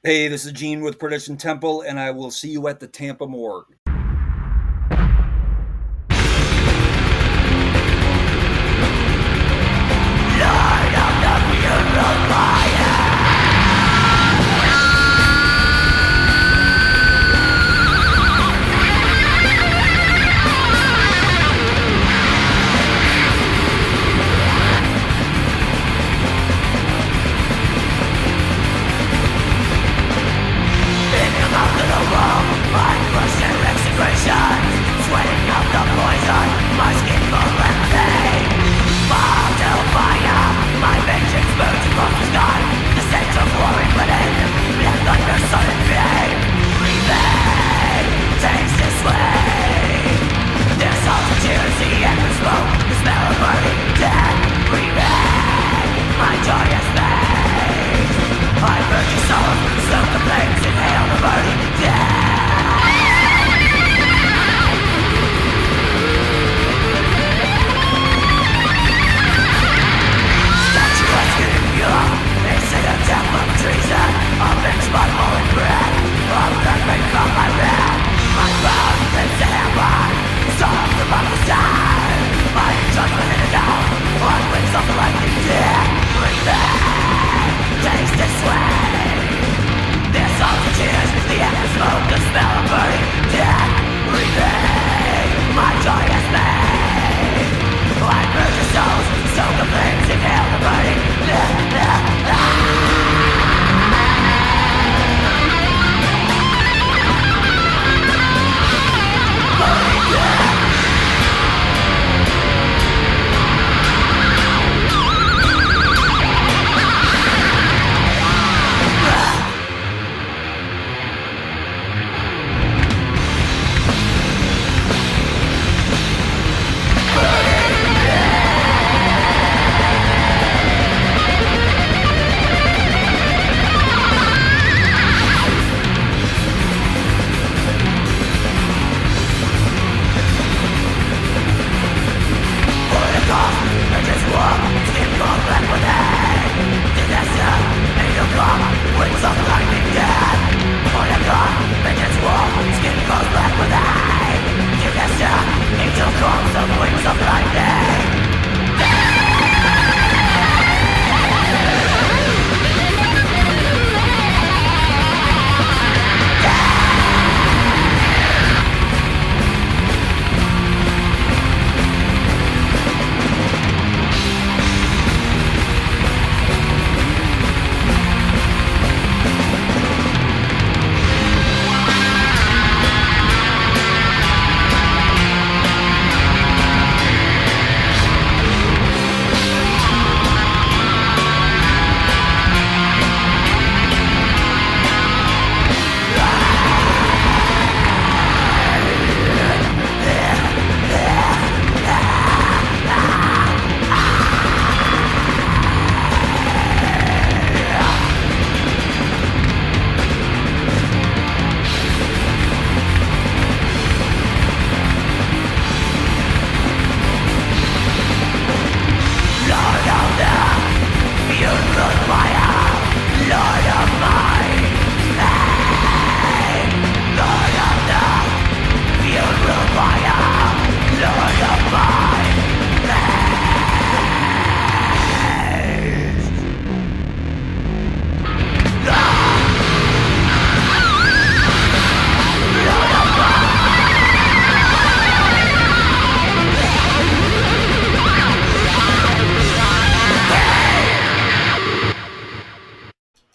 Hey, this is Gene with Perdition Temple, and I will see you at the Tampa Morgue.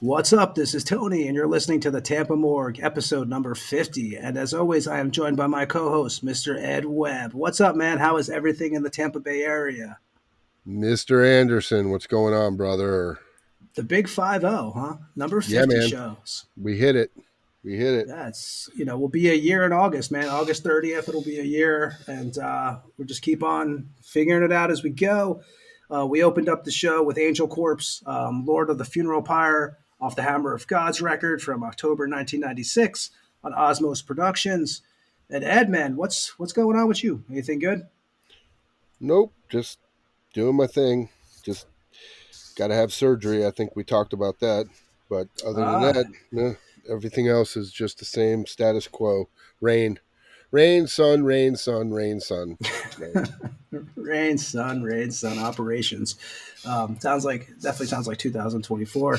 What's up? This is Tony, and you're listening to the Tampa Morgue, episode number 50. And as always, I am joined by my co-host, Mr. Ed Webb. What's up, man? How is everything in the Tampa Bay area? Mr. Anderson, what's going on, brother? The big 5-0, huh? Number 50 shows. We hit it. That's, we'll be a year in August, man. August 30th, it'll be a year. And we'll just keep on figuring it out as we go. We opened up the show with Angelcorpse, Lord of the Funeral Pyre, off the Hammer of God's record from October 1996 on Osmos Productions. And Ed, man, what's going on with you? Anything good? Nope, just doing my thing. Just got to have surgery. I think we talked about that. But other than that, everything else is just the same status quo. Rain, sun, rain, sun, rain, sun. Rain, sun operations. Definitely sounds like 2024.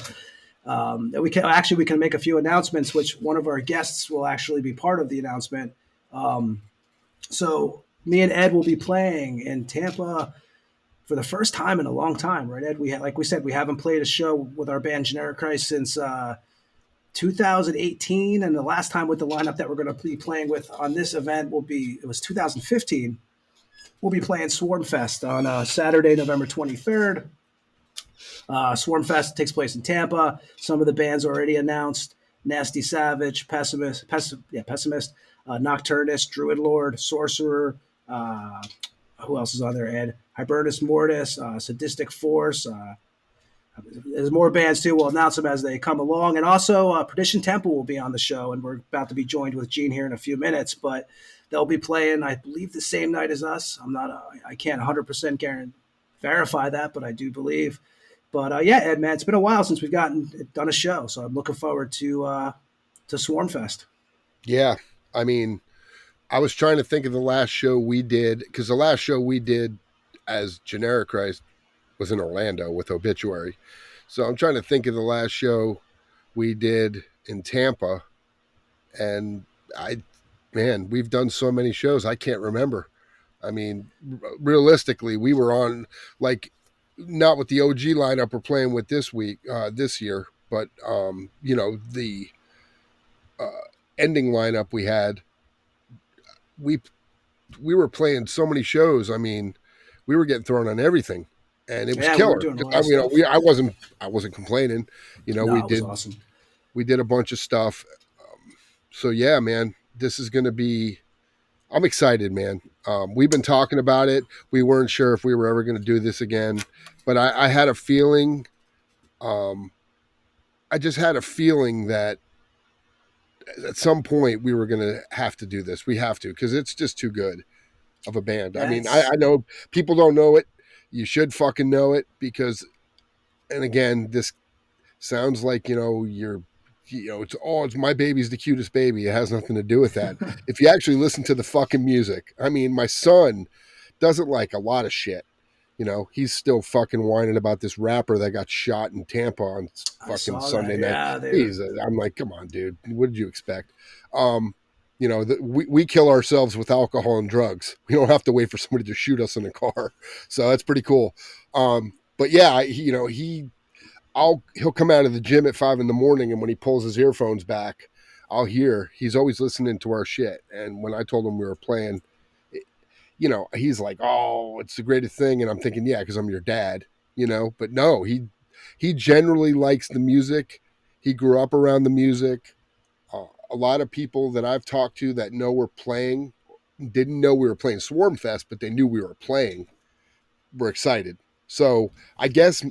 We can make a few announcements, which one of our guests will actually be part of the announcement. So me and Ed will be playing in Tampa for the first time in a long time, right, Ed? Like we said, we haven't played a show with our band Generic Christ since 2018, and the last time with the lineup that we're going to be playing with on this event was 2015. We'll be playing Swarmfest on Saturday, November 23rd. Swarmfest takes place in Tampa. Some of the bands already announced: Nasty Savage, Pessimist, Nocturnist, Druid Lord, Sorcerer. Who else is on there, Ed? Hibernus Mortis, Sadistic Force. There's more bands too. We'll announce them as they come along. And also Perdition Temple will be on the show, and we're about to be joined with Gene here in a few minutes. But they'll be playing, I believe, the same night as us. I can't 100% verify that, but I do believe. But yeah, Ed, man, it's been a while since we've done a show, so I'm looking forward to Swarmfest. Yeah, I mean, I was trying to think of the last show we did, because the last show we did as Generic Christ was in Orlando with Obituary. So I'm trying to think of the last show we did in Tampa, and we've done so many shows, I can't remember. I mean, realistically, we were on, like, not with the OG lineup we're playing with this year, but the ending lineup we had, we were playing so many shows. I mean, we were getting thrown on everything, and it was killer. I wasn't complaining. We did awesome. We did a bunch of stuff. So yeah, man, this is going to be. I'm excited, man. We've been talking about it. We weren't sure if we were ever going to do this again, but I had a feeling. I just had a feeling that at some point we were going to have to do this. We have to, because it's just too good of a band. I mean, I know people don't know it. You should fucking know it, because, and again, this sounds like, it's my baby's the cutest baby. It has nothing to do with that. If you actually listen to the fucking music, I mean, my son doesn't like a lot of shit. He's still fucking whining about this rapper that got shot in Tampa on fucking Sunday night. I'm like, come on, dude. What did you expect? We kill ourselves with alcohol and drugs. We don't have to wait for somebody to shoot us in a car. So that's pretty cool. But yeah, he'll come out of the gym at 5 a.m, and when he pulls his earphones back, I'll hear he's always listening to our shit. And when I told him we were playing, he's like, "Oh, it's the greatest thing." And I'm thinking, yeah, because I'm your dad, but no, he generally likes the music. He grew up around the music. A lot of people that I've talked to that know we're playing didn't know we were playing Swarmfest, but they knew we were playing. We're excited. So I guess,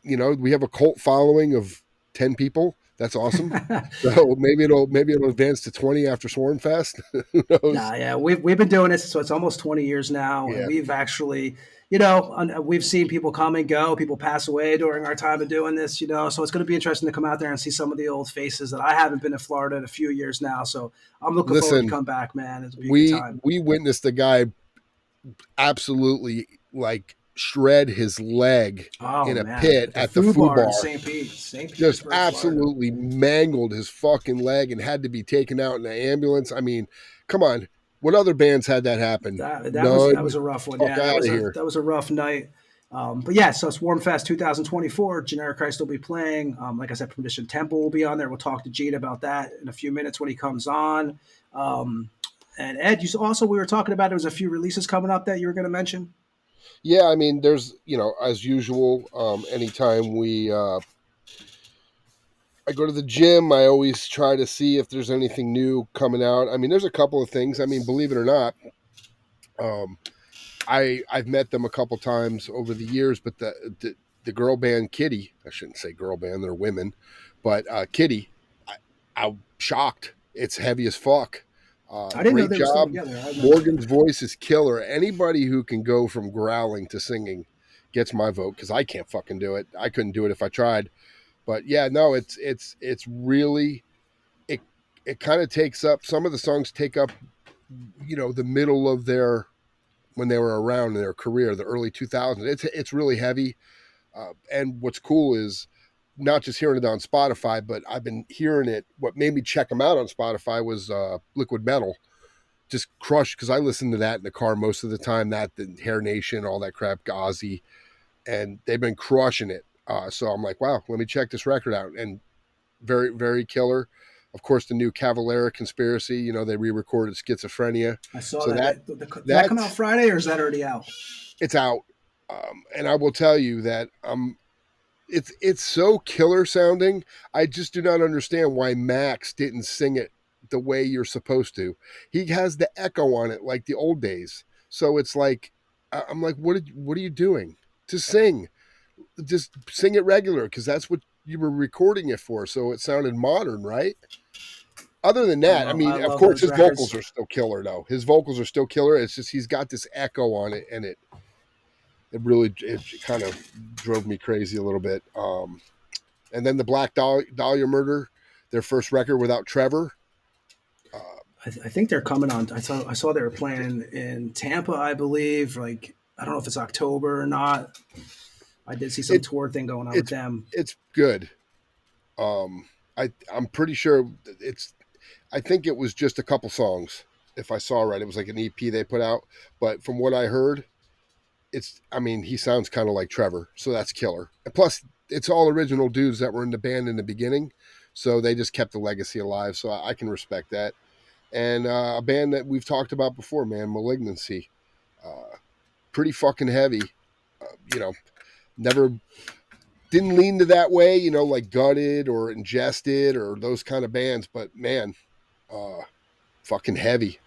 we have a cult following of 10 people. That's awesome. So maybe it'll advance to 20 after Swarmfest. Who knows? Nah, yeah, we've been doing this, so it's almost 20 years now, and we've actually, we've seen people come and go, people pass away during our time of doing this, so it's going to be interesting to come out there and see some of the old faces that I haven't been to Florida in a few years now. So I'm looking forward to come back, man. It'll be a good time. We witnessed a guy absolutely shred his leg in a pit at the Foo Bar. St. Pete. Just absolutely mangled his fucking leg and had to be taken out in an ambulance. I mean, come on. What other bands had that happen? That was a rough one. Yeah, that was a rough night. But yeah, so Swarmfest 2024, Generic Christ will be playing. Like I said, Perdition Temple will be on there. We'll talk to Gene about that in a few minutes when he comes on. And Ed, we were talking about there was a few releases coming up that you were going to mention. Yeah, I mean, there's, as usual, anytime I go to the gym, I always try to see if there's anything new coming out. I mean, there's a couple of things. I mean, believe it or not, I've met them a couple times over the years, but the girl band Kitty, I shouldn't say girl band, they're women, but Kitty, I'm shocked. It's heavy as fuck. I didn't know they were still together. Morgan's voice is killer. Anybody who can go from growling to singing gets my vote, because I can't fucking do it. I couldn't do it if I tried. But yeah, no, it's really it kind of takes up, some of the songs take up, the middle of their, when they were around in their career, the early 2000s. It's really heavy. And what's cool is not just hearing it on Spotify, but I've been hearing it. What made me check them out on Spotify was Liquid Metal. Just crushed, because I listen to that in the car most of the time. That, the Hair Nation, all that crap, Ghazi, and they've been crushing it. So I'm like, wow, let me check this record out. And very, very killer. Of course, the new Cavalera Conspiracy, they re-recorded Schizophrenia. I saw So that. Did that come out Friday, or is that already out? It's out. And I will tell you that it's so killer sounding. I just do not understand why Max didn't sing it the way you're supposed to. He has the echo on it like the old days. So it's like, I'm like, what are you doing? Just sing it regular, because that's what you were recording it for. So it sounded modern, right? Other than that, I of course, his vocals are still killer, though. His vocals are still killer. It's just he's got this echo on it, and it kind of drove me crazy a little bit. And then the Black Dahlia Murder, their first record without Trevor. I think they're coming on. I saw they were playing in Tampa, I believe. Like, I don't know if it's October or not. I did see some tour thing going on with them. It's good. I'm pretty sure I think it was just a couple songs. If I saw right, it was like an EP they put out. But from what I heard, he sounds kind of like Trevor, so that's killer. And plus, it's all original dudes that were in the band in the beginning, so they just kept the legacy alive. So I can respect that. And a band that we've talked about before, man, Malignancy, pretty fucking heavy. Never didn't lean to that way, like Gutted or Ingested or those kind of bands, but man, fucking heavy.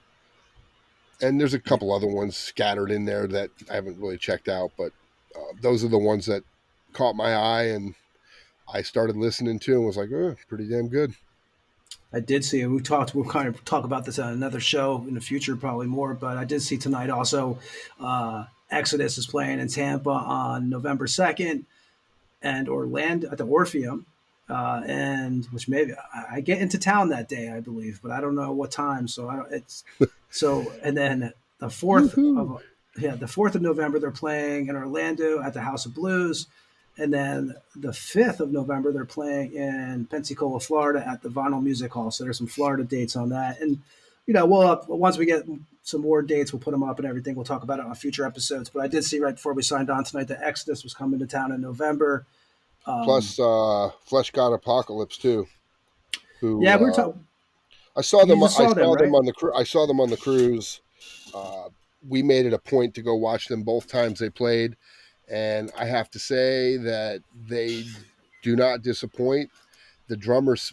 And there's a couple other ones scattered in there that I haven't really checked out, but those are the ones that caught my eye and I started listening to and was like, pretty damn good. I did see it. We'll kind of talk about this on another show in the future, probably more, but I did see tonight also Exodus is playing in Tampa on November 2nd and Orlando at the Orpheum. And which maybe I get into town that day, I believe, but I don't know what time. So and then the 4th of November, they're playing in Orlando at the House of Blues. And then the 5th of November, they're playing in Pensacola, Florida at the Vinyl Music Hall. So there's some Florida dates on that. And, we'll once we get some more dates, we'll put them up and everything. We'll talk about it on future episodes. But I did see right before we signed on tonight that Exodus was coming to town in November. Plus Flesh God Apocalypse too. Who, yeah, we were talking. I saw them on the cruise. We made it a point to go watch them both times they played, and I have to say that they do not disappoint. The drummer is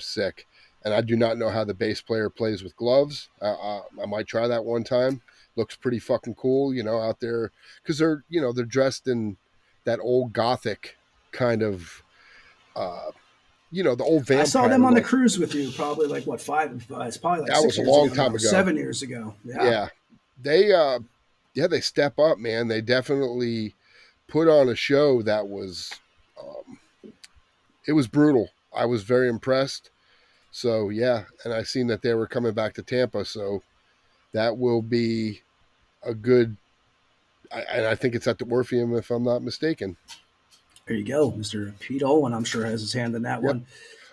sick, and I do not know how the bass player plays with gloves. I might try that one time. Looks pretty fucking cool, out there, because they're dressed in that old gothic kind of, the old vampire. I saw them on the cruise with you, probably like what, 5? It's probably like that 6 was a years long ago, time ago. 7 years ago. Yeah. They step up, man. They definitely put on a show that was, it was brutal. I was very impressed. So yeah, and I seen that they were coming back to Tampa, so that will be a good. And I think it's at the Orpheum, if I'm not mistaken. There you go. Mr. Pete Owen, I'm sure, has his hand in that one.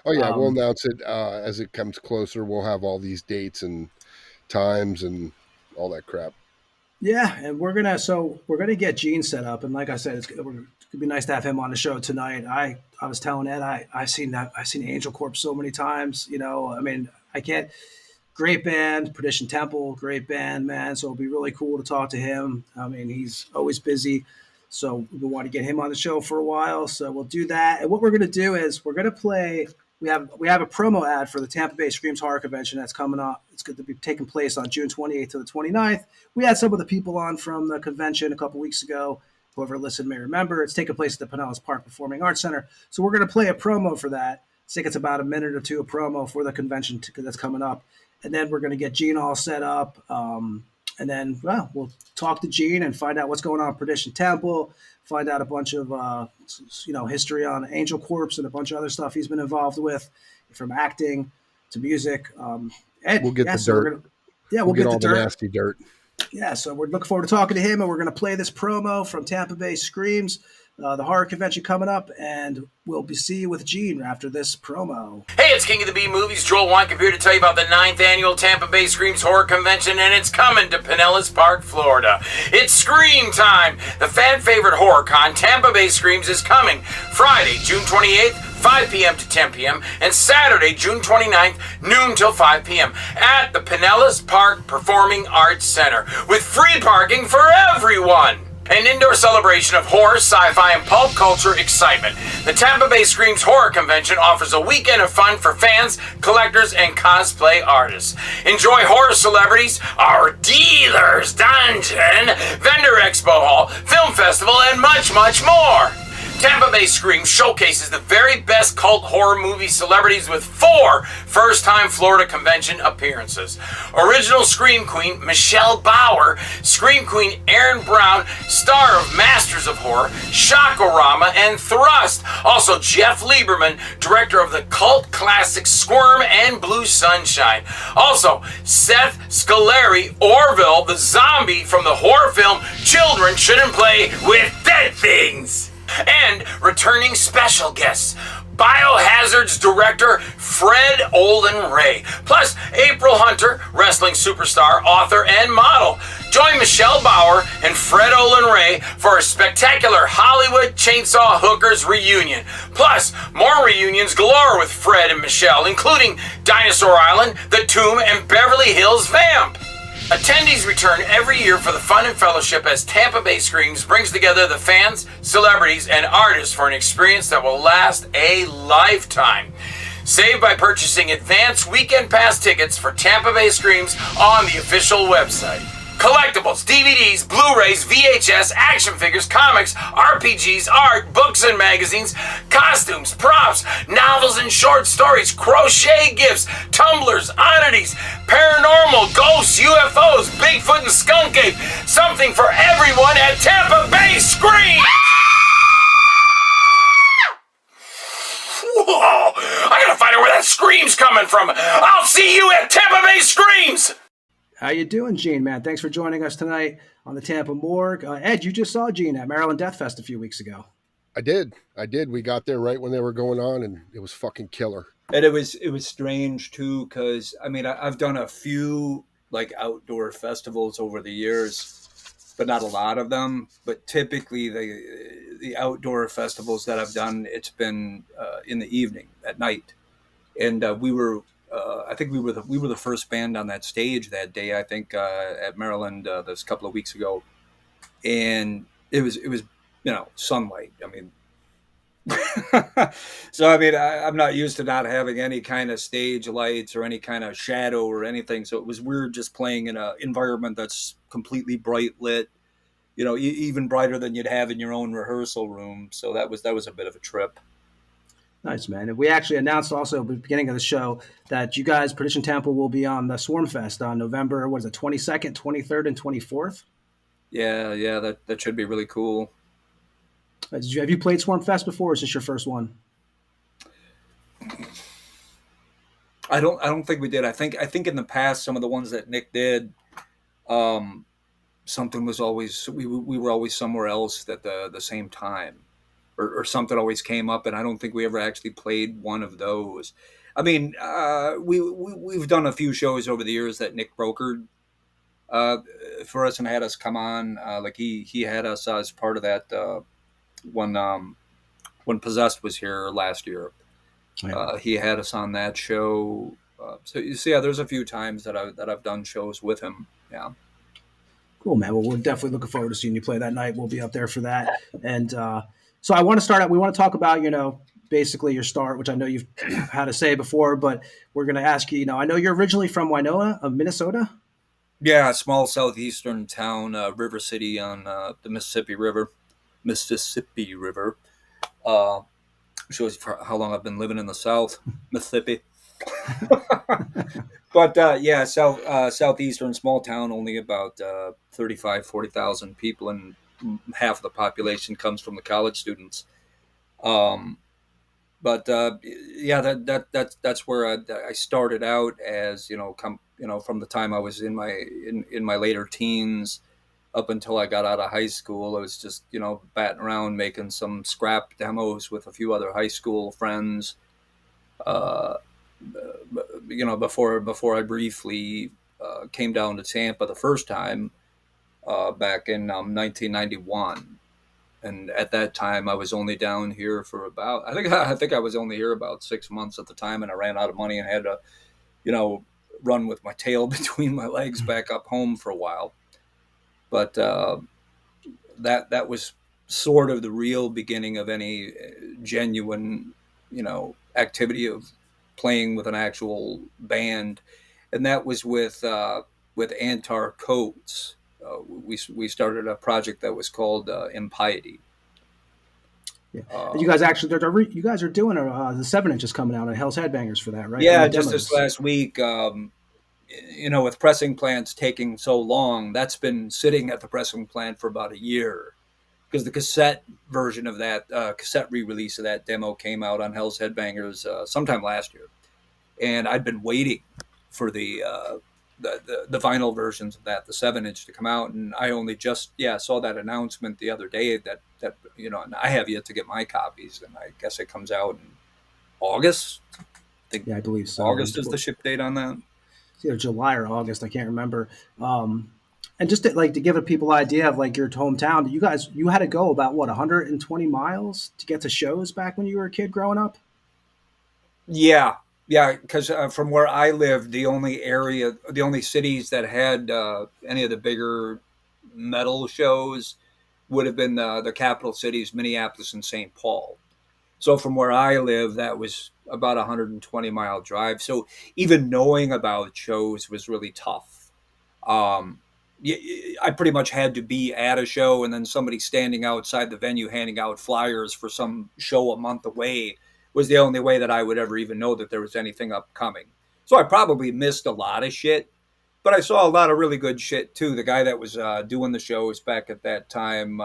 Oh, yeah. We'll announce it as it comes closer. We'll have all these dates and times and all that crap. Yeah, and we're gonna get Gene set up, and like I said, it could be nice to have him on the show tonight. I was telling Ed, I've seen Angelcorpse so many times. I can't. Great band, Perdition Temple, great band, man. So it'll be really cool to talk to him. He's always busy, so we want to get him on the show for a while. So we'll do that. And what we're going to do is we're going to play. We have a promo ad for the Tampa Bay Screams Horror Convention that's coming up. It's going to be taking place on June 28th to the 29th. We had some of the people on from the convention a couple weeks ago. Whoever listened may remember. It's taking place at the Pinellas Park Performing Arts Center. So we're going to play a promo for that. I think it's about a minute or two of promo for the convention that's coming up. And then we're going to get Gene all set up. And then, well, we'll talk to Gene and find out what's going on at Perdition Temple, find out a bunch of, history on Angelcorpse and a bunch of other stuff he's been involved with, from acting to music. Ed, We'll get the so dirt. we'll get all the the dirt. nasty dirt. Yeah, so we're looking forward to talking to him, and we're going to play this promo from Tampa Bay Screams, the horror convention coming up, and we'll see you with Gene after this promo. Hey, it's King of the B Movies, Joel Weinkamp here to tell you about the 9th Annual Tampa Bay Screams Horror Convention, and it's coming to Pinellas Park, Florida. It's Scream time! The fan-favorite horror con, Tampa Bay Screams, is coming Friday, June 28th, 5 p.m. to 10 p.m., and Saturday, June 29th, noon till 5 p.m. at the Pinellas Park Performing Arts Center, with free parking for everyone. An indoor celebration of horror, sci-fi, and pulp culture excitement. The Tampa Bay Screams Horror Convention offers a weekend of fun for fans, collectors, and cosplay artists. Enjoy horror celebrities, our dealer's dungeon, vendor expo hall, film festival, and much, much more. Tampa Bay Screams showcases the very best cult horror movie celebrities with 4 first-time Florida convention appearances. Original Scream Queen Michelle Bauer, Scream Queen Aaron Brown, star of Masters of Horror, Shockorama, and Thrust. Also Jeff Lieberman, director of the cult classic Squirm and Blue Sunshine. Also Seth Scolari, Orville, the zombie from the horror film Children Shouldn't Play with Dead Things. And returning special guests, Biohazard's director Fred Olin Ray, plus April Hunter, wrestling superstar, author, and model. Join Michelle Bauer and Fred Olin Ray for a spectacular Hollywood Chainsaw Hookers reunion. Plus, more reunions galore with Fred and Michelle, including Dinosaur Island, The Tomb, and Beverly Hills Vamp. Attendees return every year for the fun and fellowship as Tampa Bay Screams brings together the fans, celebrities, and artists for an experience that will last a lifetime. Save by purchasing advance weekend pass tickets for Tampa Bay Screams on the official website. Collectibles, DVDs, Blu-rays, VHS, action figures, comics, RPGs, art, books and magazines, costumes, props, novels and short stories, crochet gifts, tumblers, oddities, paranormal, ghosts, UFOs, Bigfoot and skunk ape. Something for everyone at Tampa Bay Scream! Whoa! I gotta find out where that scream's coming from! I'll see you at Tampa Bay Screams! How you doing, Gene, man? Thanks for joining us tonight on the Tampa Morgue. Ed, you just saw Gene at Maryland Death Fest a few weeks ago. I did. We got there right when they were going on, and it was fucking killer. And it was strange too, because I mean I've done a few like outdoor festivals over the years, but not a lot of them. But typically the outdoor festivals that I've done, it's been in the evening at night, and we were. I think we were the first band on that stage that day. I think at Maryland this couple of weeks ago, and it was sunlight. I mean, so I mean I'm not used to not having any kind of stage lights or any kind of shadow or anything. So it was weird just playing in an environment that's completely bright lit. Even brighter than you'd have in your own rehearsal room. So that was a bit of a trip. Nice, man. And we actually announced also at the beginning of the show that you guys, Perdition Temple, will be on the Swarm Fest on November, 22nd, 23rd, and 24th? Yeah, that should be really cool. Have you played Swarm Fest before, or is this your first one? I don't think we did. I think in the past, some of the ones that Nick did, something was always, we were always somewhere else at the same time. Or something always came up, and I don't think we ever actually played one of those. I mean, we've done a few shows over the years that Nick brokered for us and had us come on. Like he had us as part of that when Possessed was here last year. Yeah. He had us on that show. So you see, there's a few times that I've done shows with him. Yeah. Cool, man. Well, we're definitely looking forward to seeing you play that night. We'll be up there for that, and. So I want to start out. We want to talk about, basically your start, which I know you've had to say before, but we're going to ask you. I know you're originally from Winona, Minnesota. Yeah, a small southeastern town, River City on the Mississippi River. Shows how long I've been living in the South, Mississippi. But yeah, southeastern small town, only about 40,000 people, and half of the population comes from the college students. Um, but yeah, that's where I started out as, from the time I was in my later teens up until I got out of high school. I was just, batting around making some scrap demos with a few other high school friends. Uh, before I briefly came down to Tampa the first time back in 1991. And at that time, I was only down here for about, I think I was only here about 6 months at the time, and I ran out of money and had to, run with my tail between my legs back up home for a while. But that was sort of the real beginning of any genuine, activity of playing with an actual band, and that was with Angelcorpse. We started a project that was called Impiety. Yeah. You guys actually, you guys are doing the 7-inch is coming out at Hell's Headbangers for that, right? Yeah, just this last week. With pressing plants taking so long, that's been sitting at the pressing plant for about a year, because the cassette version of that cassette re-release of that demo came out on Hell's Headbangers sometime last year, and I'd been waiting for the vinyl versions of that, the 7-inch, to come out, and I only just saw that announcement the other day that and I have yet to get my copies, and I guess it comes out in August. I believe so. August is the ship date on that. It's either July or August, I can't remember. And just to give people an idea of your hometown, you had to go about 120 miles to get to shows back when you were a kid growing up? Yeah, because from where I lived, the only cities that had any of the bigger metal shows would have been the capital cities, Minneapolis and St. Paul. So from where I live, that was about 120-mile drive. So even knowing about shows was really tough. I pretty much had to be at a show, and then somebody standing outside the venue handing out flyers for some show a month away was the only way that I would ever even know that there was anything upcoming. So I probably missed a lot of shit, but I saw a lot of really good shit too. The guy that was doing the shows back at that time,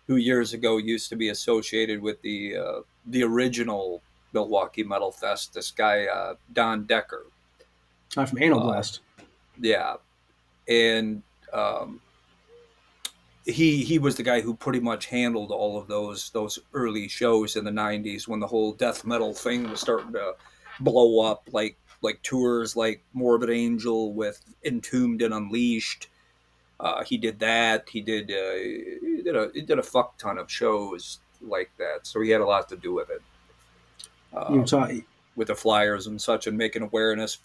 who years ago used to be associated with the original Milwaukee Metal Fest, this guy Don Decker. From Anal Blast. Yeah. And he was the guy who pretty much handled all of those early shows in the 90s when the whole death metal thing was starting to blow up, like tours like Morbid Angel with Entombed and Unleashed. He did that. He did a fuck ton of shows like that. So he had a lot to do with it. With the flyers and such, and making awareness.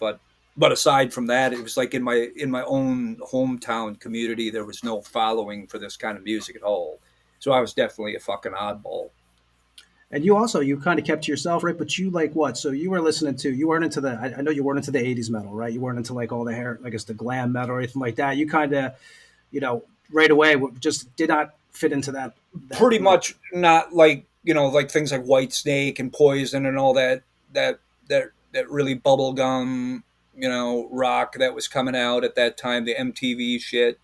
But aside from that, it was like in my own hometown community, there was no following for this kind of music at all. So I was definitely a fucking oddball. And you kind of kept to yourself, right? But you what? So you were listening to, you weren't into I know you weren't into the 80s metal, right? You weren't into all the hair, I guess the glam metal or anything like that. You kind of, right away just did not fit into that. Pretty much not things like White Snake and Poison and all that really bubblegum, rock that was coming out at that time, the MTV shit,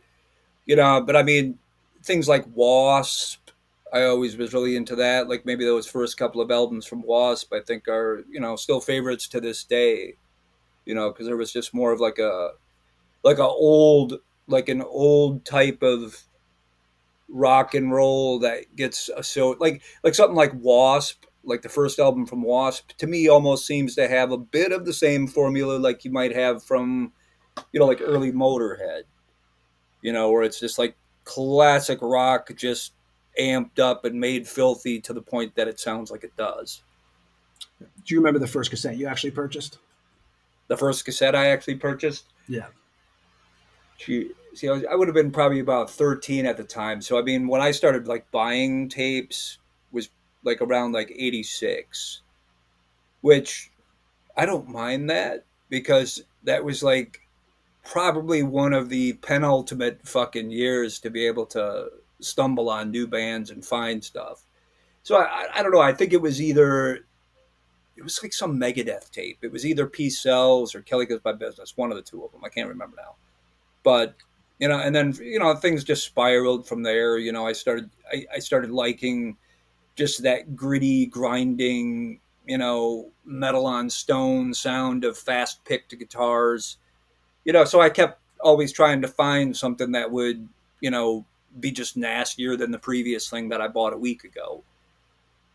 but I mean, things like Wasp, I always was really into that. Like maybe those first couple of albums from Wasp, I think are, still favorites to this day, because there was just more of an old type of rock and roll that gets like something like Wasp, like the first album from Wasp, to me almost seems to have a bit of the same formula like you might have from, like early Motorhead, where it's just like classic rock, just amped up and made filthy to the point that it sounds like it does. Do you remember the first cassette you actually purchased? The first cassette I actually purchased? Yeah. I would have been probably about 13 at the time. So, I mean, when I started buying tapes was around 86, which I don't mind that, because that was probably one of the penultimate fucking years to be able to stumble on new bands and find stuff. So I don't know. I think it was either was like some Megadeth tape. It was either Peace Sells or Kelly Goes by Business, one of the two of them. I can't remember now. But, and then, things just spiraled from there. I started liking just that gritty, grinding, metal on stone sound of fast picked guitars. So I kept always trying to find something that would, be just nastier than the previous thing that I bought a week ago.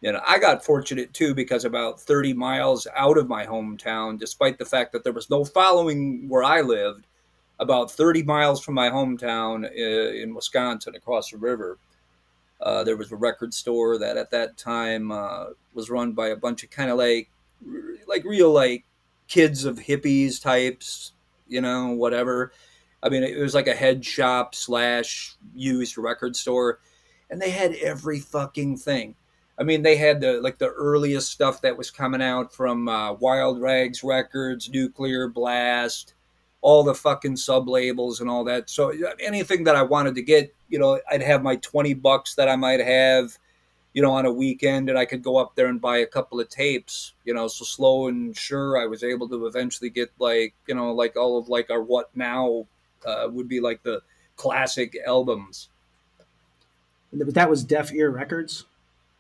I got fortunate too, because about 30 miles out of my hometown, despite the fact that there was no following where I lived, about 30 miles from my hometown in Wisconsin across the river, there was a record store that at that time was run by a bunch of kind of like real like kids of hippies types, whatever. I mean, it was like a head shop / used record store, and they had every fucking thing. I mean, they had the earliest stuff that was coming out from Wild Rags Records, Nuclear Blast, all the fucking sub labels and all that. So anything that I wanted to get, I'd have my $20 that I might have, on a weekend, and I could go up there and buy a couple of tapes, so slow and sure I was able to eventually get like all of like our what now would be like the classic albums. But that was Deaf Ear Records?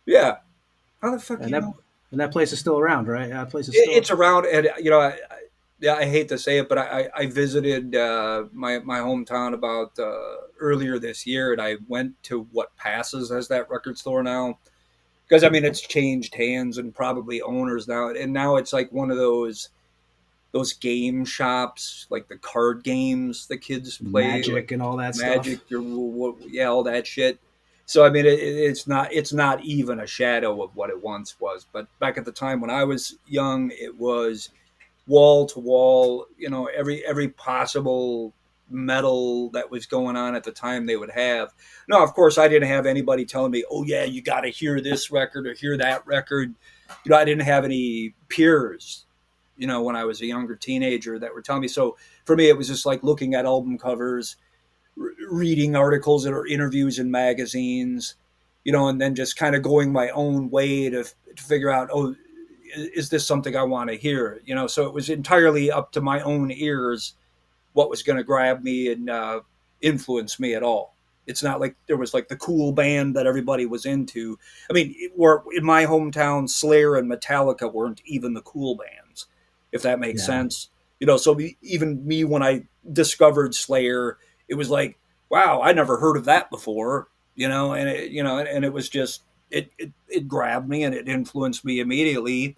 Yeah. How the fuck and that place is still around, right? That place is still it's around, and I hate to say it, but I visited my hometown about earlier this year, and I went to what passes as that record store now, because I mean it's changed hands and probably owners now, and now it's like one of those game shops, like the card games the kids play, Magic and all that Magic, stuff. all that shit. So I mean, it's not even a shadow of what it once was. But back at the time when I was young, it was wall to wall. Every possible metal that was going on at the time they would have. No, of course I didn't have anybody telling me, "Oh yeah, you got to hear this record or hear that record." I didn't have any peers. When I was a younger teenager that were telling me. So for me, it was just like looking at album covers, reading articles or interviews in magazines, and then just kind of going my own way to figure out, oh, is this something I want to hear? So it was entirely up to my own ears what was going to grab me and influence me at all. It's not like there was like the cool band that everybody was into. I mean, in my hometown, Slayer and Metallica weren't even the cool bands, if that makes sense. So even me, when I discovered Slayer, it was like, wow, I never heard of that before, and it was just, it grabbed me and it influenced me immediately,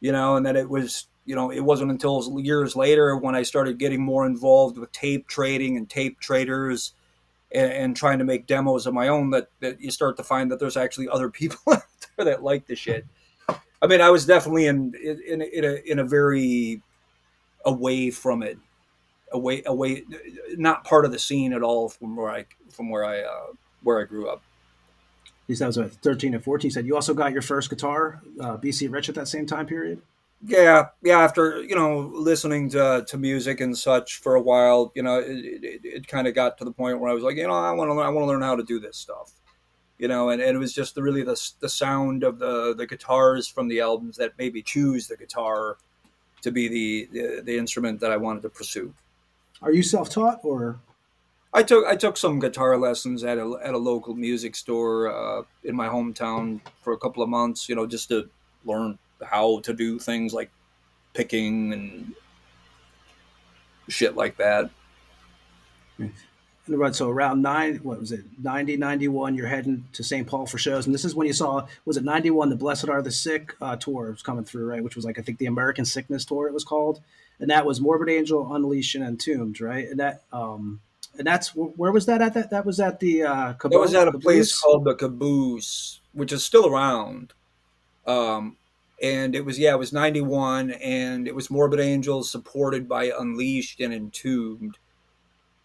and then it was, it wasn't until years later when I started getting more involved with tape trading and tape traders and trying to make demos of my own that you start to find that there's actually other people out there that like the shit. I mean, I was definitely in a very away from it, away, not part of the scene at all from where I grew up. At least that was 13 and 14. You said you also got your first guitar, BC Rich, at that same time period. Yeah. After listening to music and such for a while, it kind of got to the point where I was like, I want to learn how to do this stuff, and it was just really the sound of the guitars from the albums that made me choose the guitar to be the instrument that I wanted to pursue. Are you self-taught, or? I took some guitar lessons at a local music store in my hometown for a couple of months, just to learn how to do things like picking and shit like that. So around 90, 91, you're heading to St. Paul for shows. And this is when you saw, was it 91, the Blessed Are the Sick tour was coming through, right? Which was like, I think the American Sickness tour it was called. And that was Morbid Angel, Unleashed, and Entombed, right? And that, and that's, where was that at? That was at the Caboose? That was at a place called the Caboose, which is still around. And it was 91, and it was Morbid Angel supported by Unleashed and Entombed.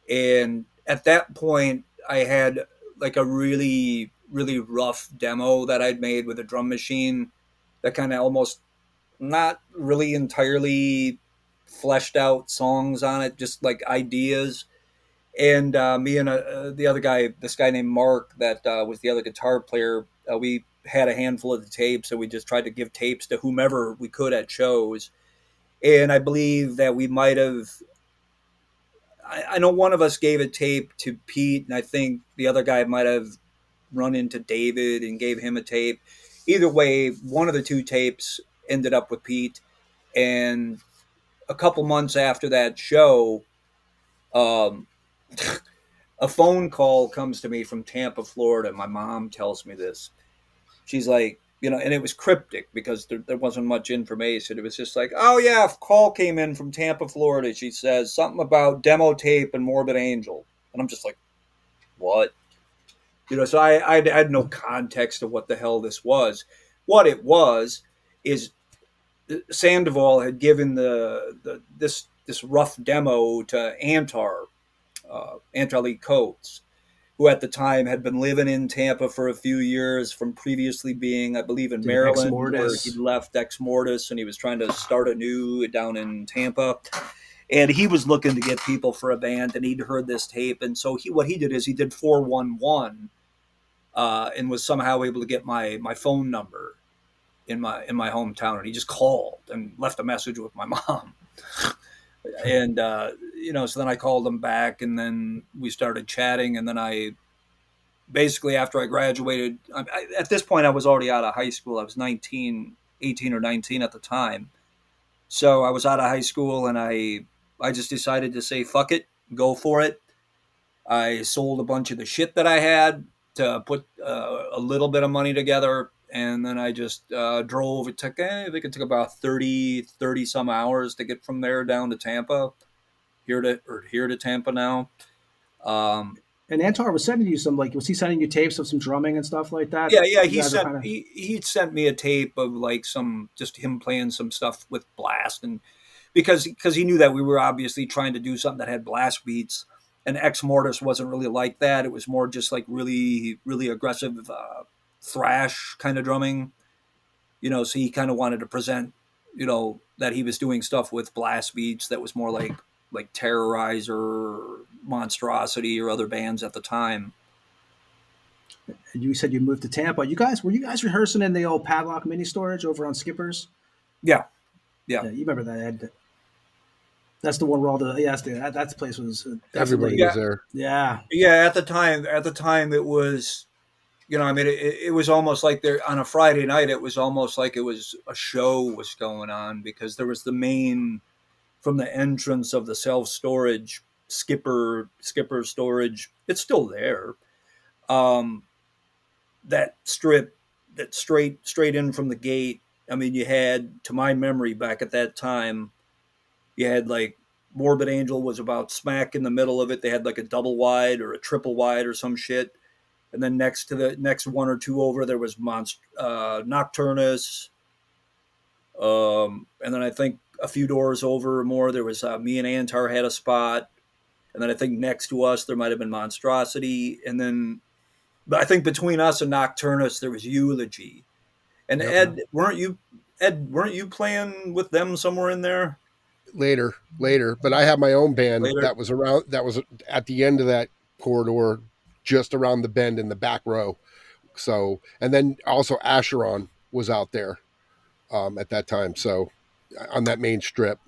And at that point, I had like a really, really rough demo that I'd made with a drum machine that kind of almost not really entirely fleshed out songs on it, just like ideas. And me and the other guy, this guy named Mark, that was the other guitar player, we had a handful of the tapes, so we just tried to give tapes to whomever we could at shows. And I believe that we might have, I know one of us gave a tape to Pete, and I think the other guy might have run into David and gave him a tape. Either way, one of the two tapes ended up with Pete. And a couple months after that show, a phone call comes to me from Tampa, Florida. My mom tells me this. She's like, and it was cryptic because there wasn't much information. It was just like, oh yeah, a call came in from Tampa, Florida. She says something about demo tape and Morbid Angel. And I'm just like, what? So I had no context of what the hell this was. What it was is Sandoval had given this rough demo to Antar Lee Coates, who at the time had been living in Tampa for a few years from previously being, I believe, in Maryland, where he'd left Ex Mortis and he was trying to start anew down in Tampa. And he was looking to get people for a band, and he'd heard this tape. And so what he did is he did 411 and was somehow able to get my phone number in my hometown. And he just called and left a message with my mom. And, so then I called him back, and then we started chatting. And then basically after I graduated, at this point I was already out of high school. I was 18 or 19 at the time. So I was out of high school, and I just decided to say, fuck it, go for it. I sold a bunch of the shit that I had to put a little bit of money together. And then I just drove. It took, I think it took about 30 some hours to get from there down to Tampa, here to Tampa now. And Antar was sending you some, was he sending you tapes of some drumming and stuff like that? Yeah. He sent me a tape of just him playing some stuff with blast, and because he knew that we were obviously trying to do something that had blast beats, and Ex Mortis wasn't really like that. It was more just really, really aggressive thrash kind of drumming, so he kind of wanted to present, that he was doing stuff with blast beats that was more like Terrorizer or Monstrosity or other bands at the time. And you said you moved to Tampa. Were you guys rehearsing in the old Padlock mini storage over on Skippers? Yeah. You remember that, Ed? That's the one where all the that place was everybody was there. Yeah. At the time it was, it was almost like there on a Friday night. It was almost like it was a show was going on, because there was the main, from the entrance of the self-storage Skipper storage. It's still there. That strip, that straight in from the gate. You had, to my memory, back at that time, you had Morbid Angel was about smack in the middle of it. They had a double wide or a triple wide or some shit. And then next one or two over, there was Nocturnus. And then I think a few doors over or more, there was me and Antar had a spot. And then I think next to us, there might have been Monstrosity. And then, but I think between us and Nocturnus, there was Eulogy. And Ed, weren't you playing with them somewhere in there? Later. But I had my own band that was at the end of that corridor, just around the bend in the back row. So, and then also Acheron was out there at that time. So on that main strip.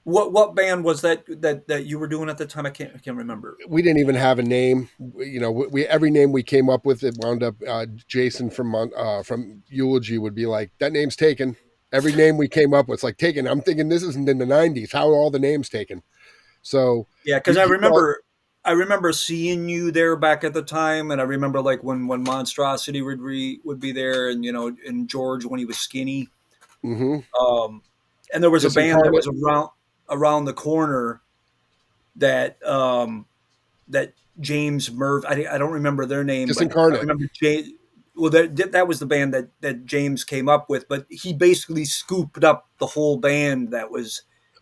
What band was that you were doing at the time? I can't remember. We didn't even have a name. We every name we came up with, it wound up Jason from Eulogy would be like, that name's taken. Every name we came up with, it's like taken. I'm thinking this isn't in the 90s. How are all the names taken? So yeah, because I remember seeing you there back at the time, and I remember when Monstrosity would be there, and and George when he was skinny. Mm-hmm. And there was a band that was around the corner that that James Murphy. I don't remember their name. Disincarnate. I remember James. Well, that was the band that James came up with, but he basically scooped up the whole band that was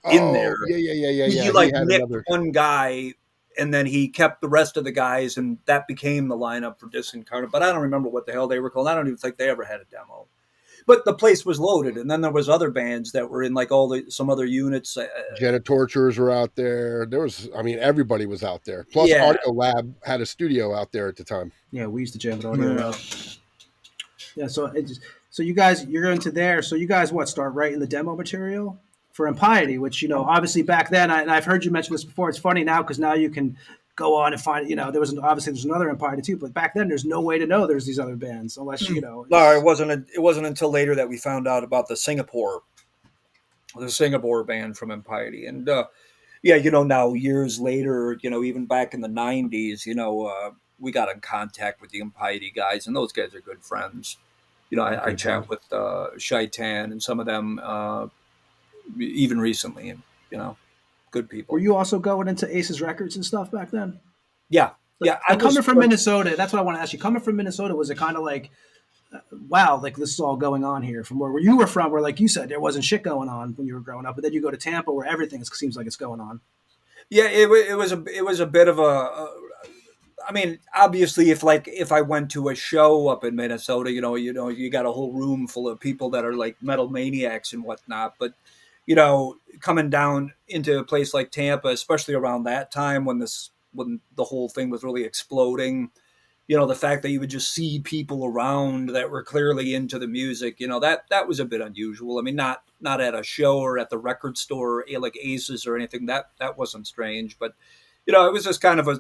in there. Yeah. He nicked one guy, and then he kept the rest of the guys, and that became the lineup for Disincarnate. But I don't remember what the hell they were called. I don't even think they ever had a demo. but the place was loaded, and then there was other bands that were in like some other units. Janitortures were out there. There was, I mean, everybody was out there. Plus, Yeah. Audio Lab had a studio out there at the time. Yeah, we used to jam at Audio Lab. Yeah, so you guys, you're into there. So you guys, start writing the demo material for Impiety, which, obviously back then, and I've heard you mention this before. It's funny now because now you can go on and find, there's another Impiety too, but back then there's no way to know there's these other bands unless, No, it wasn't until later that we found out about the Singapore band from Impiety. And, now years later, even back in the 90s, we got in contact with the Impiety guys, and those guys are good friends. I chat with Shaitan and some of them even recently, and, good people. Were you also going into Aces Records and stuff back then? Yeah. Coming from Minnesota, that's what I want to ask you. Coming from Minnesota, was it kind of like, wow, like this is all going on here from where you were from, where, like you said, there wasn't shit going on when you were growing up, but then you go to Tampa where everything seems like it's going on. Yeah, it was a bit of I mean, obviously, if I went to a show up in Minnesota, you got a whole room full of people that are like metal maniacs and whatnot. But coming down into a place like Tampa, especially around that time when the whole thing was really exploding, the fact that you would just see people around that were clearly into the music, that was a bit unusual. I mean, not at a show or at the record store like Aces or anything. That wasn't strange, but it was just kind of a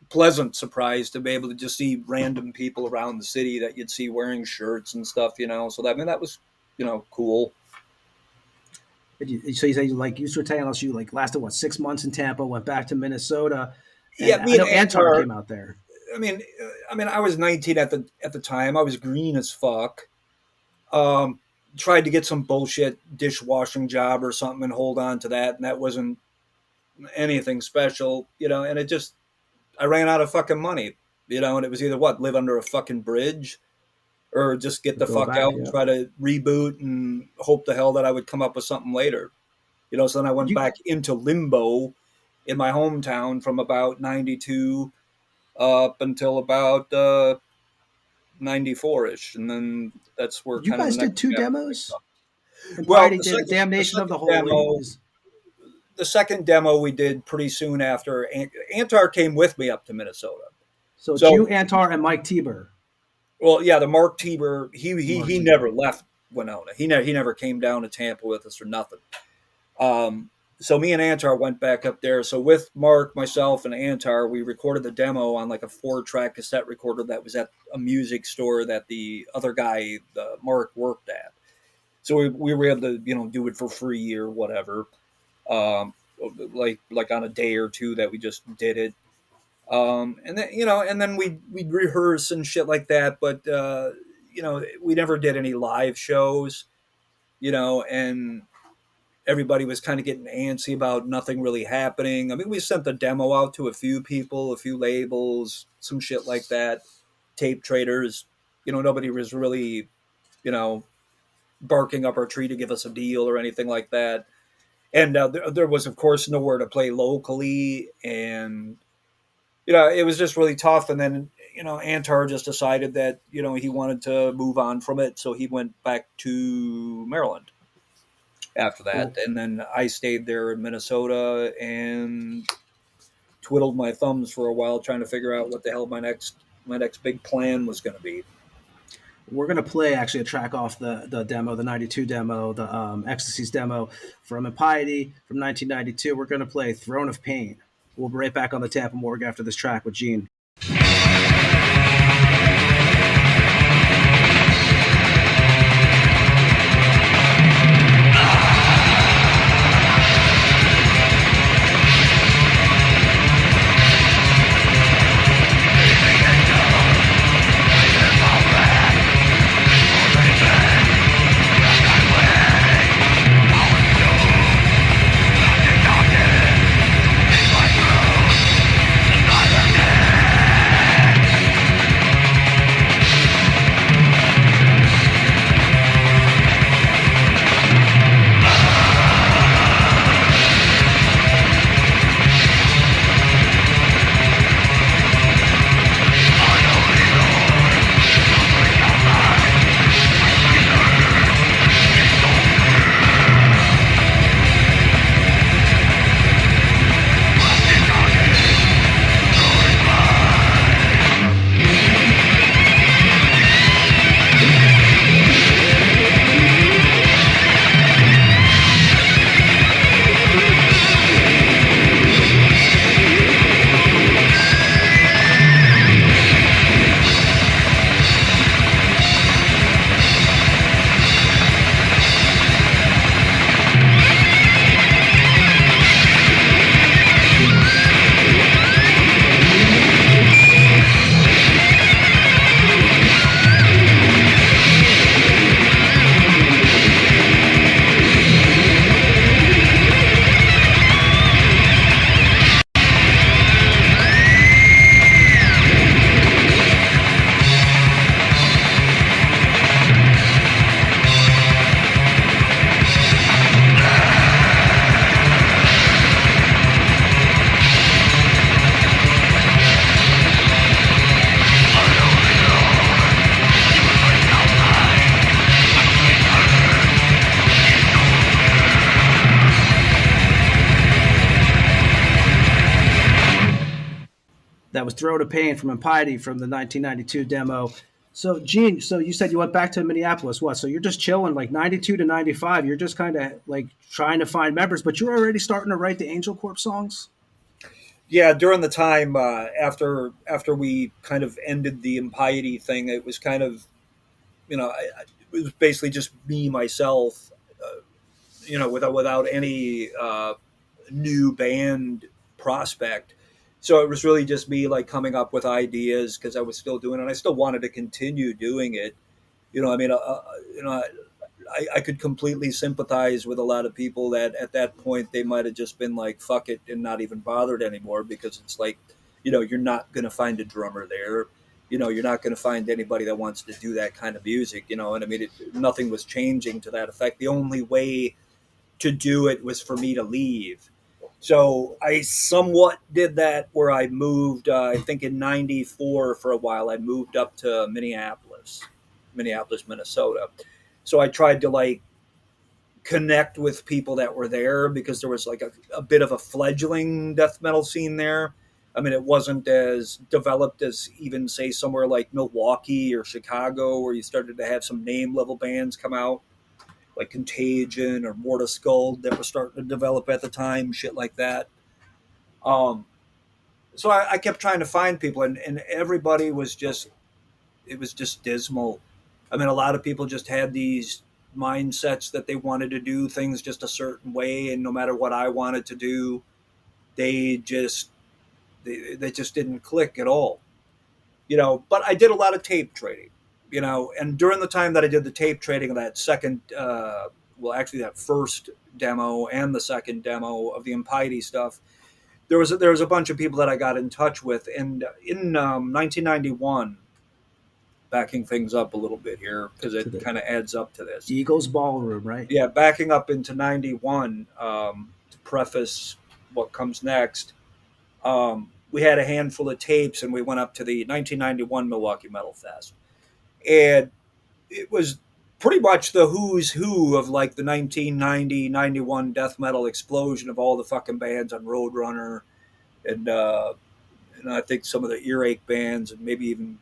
pleasant surprise to be able to just see random people around the city that you'd see wearing shirts and stuff, so that was, cool. So you say, like, you were telling us you lasted 6 months in Tampa, went back to Minnesota. Yeah, me and Antar came out there. I mean, I was 19 at the time. I was green as fuck. Tried to get some bullshit dishwashing job or something and hold on to that, and that wasn't anything special, and it just, I ran out of fucking money, and it was either live under a fucking bridge or just get the fuck out and try to reboot and hope the hell that I would come up with something later. So then I went back into limbo in my hometown from about 92 up until about 94-ish. And then that's where you guys did 2 demos? Well, did the Damnation of the Whole demo, the second demo we did pretty soon after. Antar came with me up to Minnesota. So it's you, Antar, and Mike Tieber. Well, yeah, the Mark Tieber, he never left Winona. He never came down to Tampa with us or nothing. So me and Antar went back up there. So with Mark, myself, and Antar, we recorded the demo on like a 4-track cassette recorder that was at a music store that the other guy, Mark, worked at. So we were able to, do it for free or whatever. Like on a day or two that we just did it. And then, and then we'd rehearse and shit like that. But, we never did any live shows, and everybody was kind of getting antsy about nothing really happening. I mean, we sent the demo out to a few people, a few labels, some shit like that, tape traders. Nobody was really, barking up our tree to give us a deal or anything like that. And there was, of course, nowhere to play locally. And, it was just really tough. And then, Antar just decided that, he wanted to move on from it. So he went back to Maryland after that. Cool. And then I stayed there in Minnesota and twiddled my thumbs for a while trying to figure out what the hell my next big plan was going to be. We're going to play actually a track off the demo, the 92 demo, the Ecstasies demo from Impiety from 1992. We're going to play Throne of Pain. We'll be right back on the Tampa Morgue after this track with Gene. Yeah. that was Throne of Pain from Impiety from the 1992 demo. So, Gene, so you said you went back to Minneapolis. What? So you're just chilling, like 92 to 95. You're just kind of like trying to find members, but you're already starting to write the Angelcorpse songs? Yeah, during the time after we kind of ended the Impiety thing, it was kind of, it was basically just me, myself, without any new band prospect. So it was really just me like coming up with ideas because I was still doing it. And I still wanted to continue doing it. I could completely sympathize with a lot of people that at that point they might have just been like, fuck it, and not even bothered anymore, because it's like, you're not going to find a drummer there. You're not going to find anybody that wants to do that kind of music, and I mean, nothing was changing to that effect. The only way to do it was for me to leave. So I somewhat did that where I moved, I think in 94 for a while, I moved up to Minneapolis, Minnesota. So I tried to like connect with people that were there because there was like a bit of a fledgling death metal scene there. I mean, it wasn't as developed as even say somewhere like Milwaukee or Chicago, where you started to have some name level bands come out, like Contagion or Morta Skull, that were starting to develop at the time, shit like that. So I kept trying to find people, and everybody was just, it was just dismal. I mean, a lot of people just had these mindsets that they wanted to do things just a certain way, and no matter what I wanted to do, they just didn't click at all. But I did a lot of tape trading, and during the time that I did the tape trading of that second, that first demo and the second demo of the Impiety stuff, there was a bunch of people that I got in touch with, and in 1991, backing things up a little bit here because it kind of adds up to this. Eagles Ballroom, right? Yeah, backing up into 91, to preface what comes next, we had a handful of tapes, and we went up to the 1991 Milwaukee Metal Fest. And it was pretty much the who's who of like the 1990-91 death metal explosion of all the fucking bands on Roadrunner, and I think some of the earache bands, and maybe even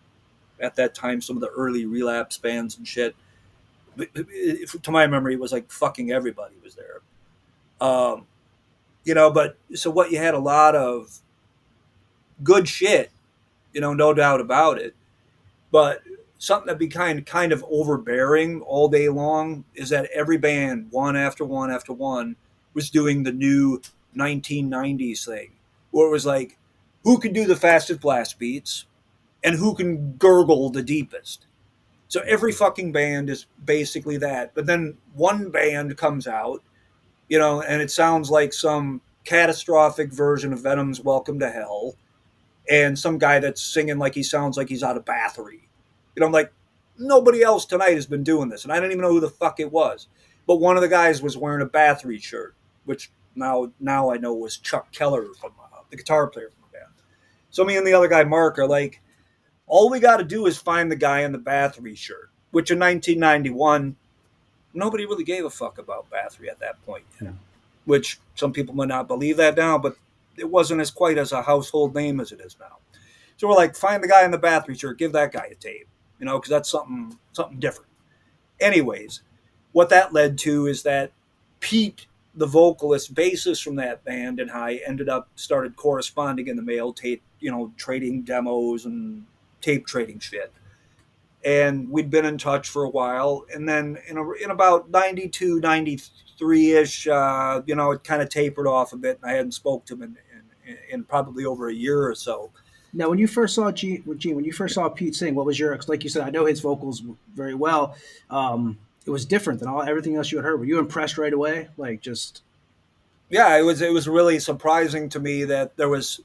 at that time some of the early Relapse bands and shit. But to my memory, it was like fucking everybody was there. But so what, you had a lot of good shit, no doubt about it. But something that became kind of overbearing all day long is that every band, one after one after one, was doing the new 1990s thing, where it was like, who can do the fastest blast beats and who can gurgle the deepest. So every fucking band is basically that. But then one band comes out, and it sounds like some catastrophic version of Venom's Welcome to Hell, and some guy that's singing like he sounds like he's out of Bathory. I'm like, nobody else tonight has been doing this, and I didn't even know who the fuck it was. But one of the guys was wearing a Bathory shirt, which now I know was Chuck Keller, from the guitar player from the band. So me and the other guy, Mark, are like, all we got to do is find the guy in the Bathory shirt, which in 1991, nobody really gave a fuck about Bathory at that point. Yeah. Which some people might not believe that now, but it wasn't as quite as a household name as it is now. So we're like, find the guy in the Bathory shirt, give that guy a tape, because that's something different. Anyways, what that led to is that Pete, the vocalist, bassist from that band, and I started corresponding in the mail, tape, trading demos and tape trading shit. And we'd been in touch for a while, and then in about 92, 93-ish, it kind of tapered off a bit, and I hadn't spoke to him in probably over a year or so. Now, when you first saw Gene, when you first saw Pete sing, what was your, like you said, I know his vocals very well. It was different than everything else you had heard. Were you impressed right away? Like, just... Yeah, it was really surprising to me that there was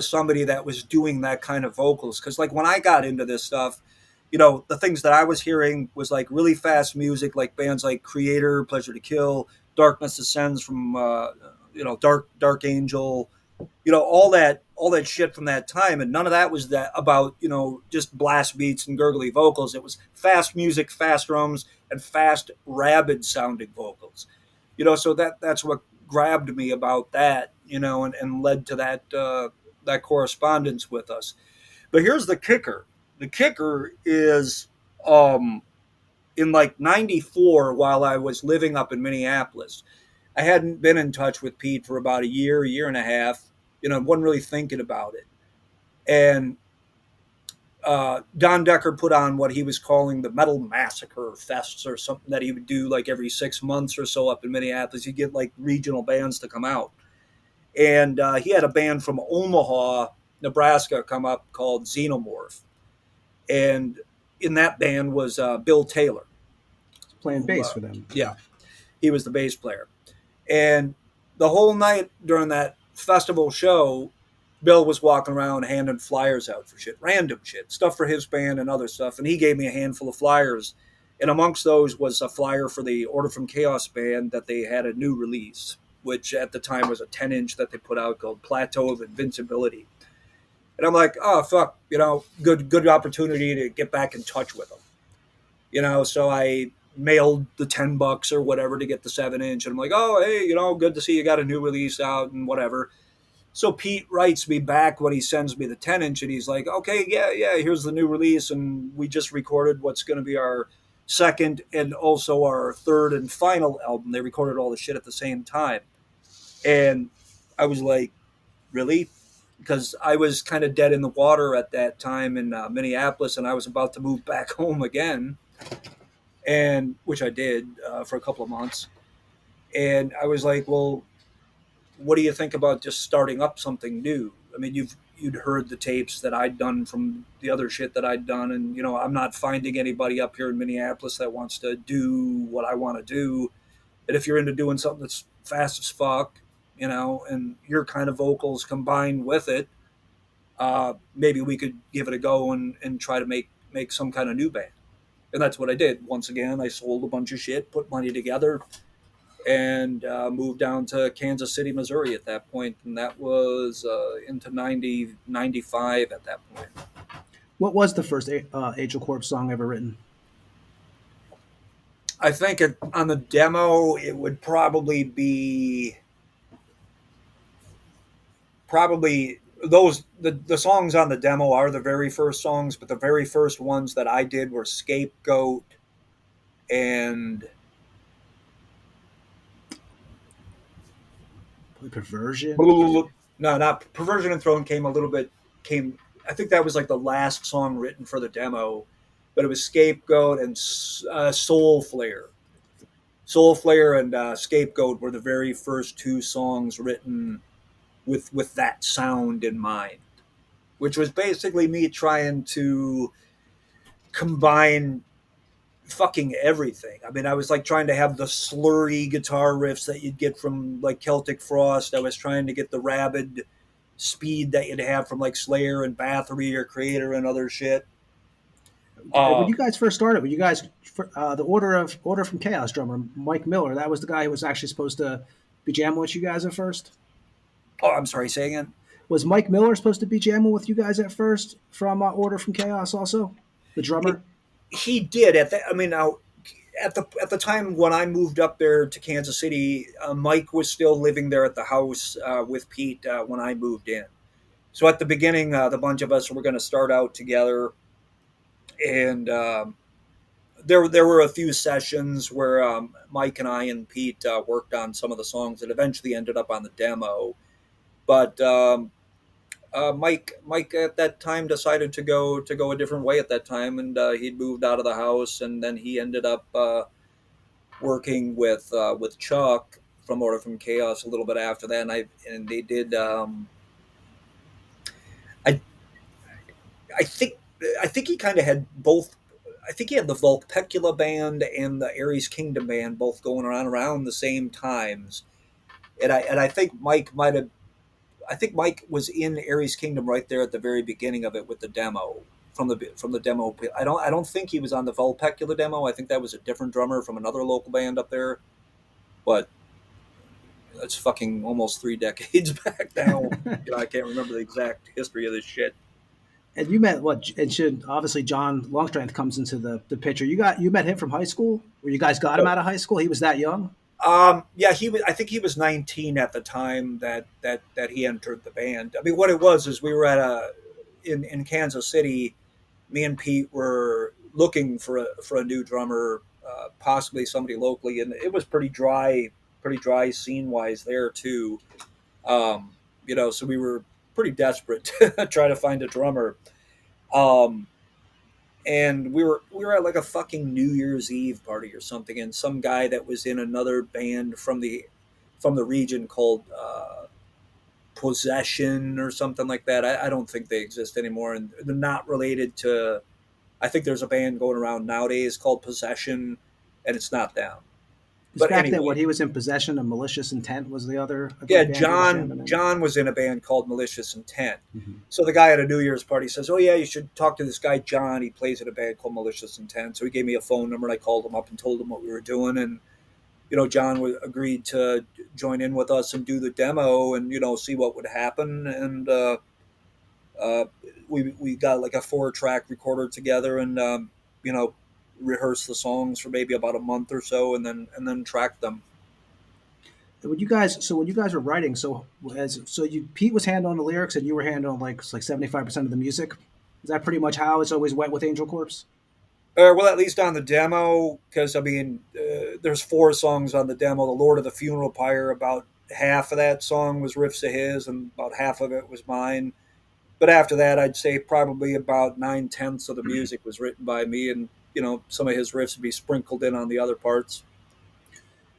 somebody that was doing that kind of vocals. Because like when I got into this stuff, the things that I was hearing was like really fast music, like bands like Creator, Pleasure to Kill, Darkness Ascends from Dark Angel, all that shit from that time. And none of that was that about just blast beats and gurgly vocals. It was fast music, fast drums, and fast rabid sounding vocals. So that's what grabbed me about that, and led to that that correspondence with us. But here's the kicker. The kicker is in like 94, while I was living up in Minneapolis, I hadn't been in touch with Pete for about a year and a half. Wasn't really thinking about it. And Don Decker put on what he was calling the Metal Massacre Fests, or something that he would do like every 6 months or so up in Minneapolis. He'd get like regional bands to come out. And he had a band from Omaha, Nebraska, come up called Xenomorph. And in that band was Bill Taylor. Playing bass for them. Yeah, he was the bass player. And the whole night during that festival show, Bill was walking around handing flyers out for shit, random shit, stuff for his band and other stuff. And he gave me a handful of flyers. And amongst those was a flyer for the Order from Chaos band that they had a new release, which at the time was a 10-inch that they put out called Plateau of Invincibility. And I'm like, oh, fuck, good opportunity to get back in touch with them. So I mailed the $10 or whatever to get the 7-inch. And I'm like, oh, hey, good to see you got a new release out and whatever. So Pete writes me back when he sends me the 10-inch, and he's like, okay, yeah, here's the new release. And we just recorded what's going to be our second and also our third and final album. They recorded all the shit at the same time. And I was like, really? Because I was kind of dead in the water at that time in Minneapolis, and I was about to move back home again, and which I did for a couple of months. And I was like, well, what do you think about just starting up something new? I mean, you'd heard the tapes that I'd done from the other shit that I'd done, and I'm not finding anybody up here in Minneapolis that wants to do what I want to do. And if you're into doing something that's fast as fuck, and your kind of vocals combined with it, maybe we could give it a go and try to make some kind of new band. And that's what I did. Once again, I sold a bunch of shit, put money together, and moved down to Kansas City, Missouri at that point. And that was into 95 at that point. What was the first Angelcorpse song ever written? I think on the demo, it would probably be the songs on the demo are the very first songs, but the very first ones that I did were Scapegoat and Perversion. No, not Perversion and Throne I think that was like the last song written for the demo, but it was Scapegoat and Soul Flare. Soul Flare and Scapegoat were the very first two songs written with that sound in mind, which was basically me trying to combine fucking everything. I mean, I was like trying to have the slurry guitar riffs that you'd get from like Celtic Frost. I was trying to get the rabid speed that you'd have from like Slayer and Bathory or Creator and other shit. When you guys first started, the Order from Chaos drummer Mike Miller, that was the guy who was actually supposed to be jamming with you guys at first? Oh, I'm sorry, say again? Was Mike Miller supposed to be jamming with you guys at first from Order from Chaos also? The drummer? He did. At the time when I moved up there to Kansas City, Mike was still living there at the house with Pete when I moved in. So at the beginning, the bunch of us were going to start out together, and there were a few sessions where Mike and I and Pete worked on some of the songs that eventually ended up on the demo. But Mike at that time decided to go a different way at that time, and he'd moved out of the house, and then he ended up working with Chuck from Order from Chaos a little bit after that, and they did. I think he kind of had both. I think he had the Vulpecula band and the Ares Kingdom band both going around the same times, and I think Mike might have. I think Mike was in Ares Kingdom right there at the very beginning of it with the demo from the demo. I don't think he was on the Vulpecula demo. I think that was a different drummer from another local band up there. But that's fucking almost 3 decades back now. I can't remember the exact history of this shit. And you met obviously John Longstrength comes into the picture. You met him from high school, or you guys got him out of high school? He was that young? Yeah, he was. I think he was 19 at the time that he entered the band. I mean, what it was is we were at in Kansas City. Me and Pete were looking for a new drummer, possibly somebody locally, and it was pretty dry scene wise there too. So we were pretty desperate to try to find a drummer. Um, and we were at like a fucking New Year's Eve party or something, and some guy that was in another band from the region called Possession or something like that. I don't think they exist anymore, and they're not related to. I think there's a band going around nowadays called Possession, and it's not them. Because But back then, anyway, what he was in possession of malicious intent was the other I yeah, think, band he was jamming in. John was in a band called Malicious Intent. Mhm. So the guy at a New Year's party says, "Oh yeah, you should talk to this guy John. He plays in a band called Malicious Intent." So he gave me a phone number, and I called him up and told him what we were doing. And John agreed to join in with us and do the demo, and see what would happen. And uh, we got like a 4-track recorder together, and you know, rehearsed the songs for maybe about a month or so, and then tracked them. When you guys were writing, Pete was handling the lyrics and you were handling like 75% of the music. Is that pretty much how it's always went with Angelcorpse? Well, at least on the demo, because I mean, there's 4 songs on the demo. The Lord of the Funeral Pyre, about half of that song was riffs of his, and about half of it was mine. But after that, I'd say probably about 9/10 of the music was written by me, and some of his riffs would be sprinkled in on the other parts.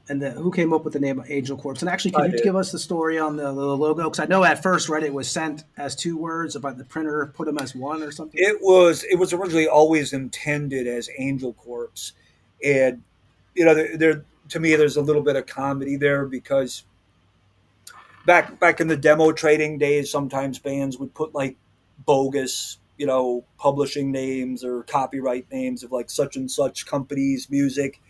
And who came up with the name Angelcorpse? And actually, I can you did. give us the story on the logo? Because I know at first, right, it was sent as 2 words, but the printer put them as 1 or something. It was originally always intended as Angelcorpse, and there to me there's a little bit of comedy there, because back in the demo trading days, sometimes bands would put like bogus, publishing names or copyright names of like such and such company's music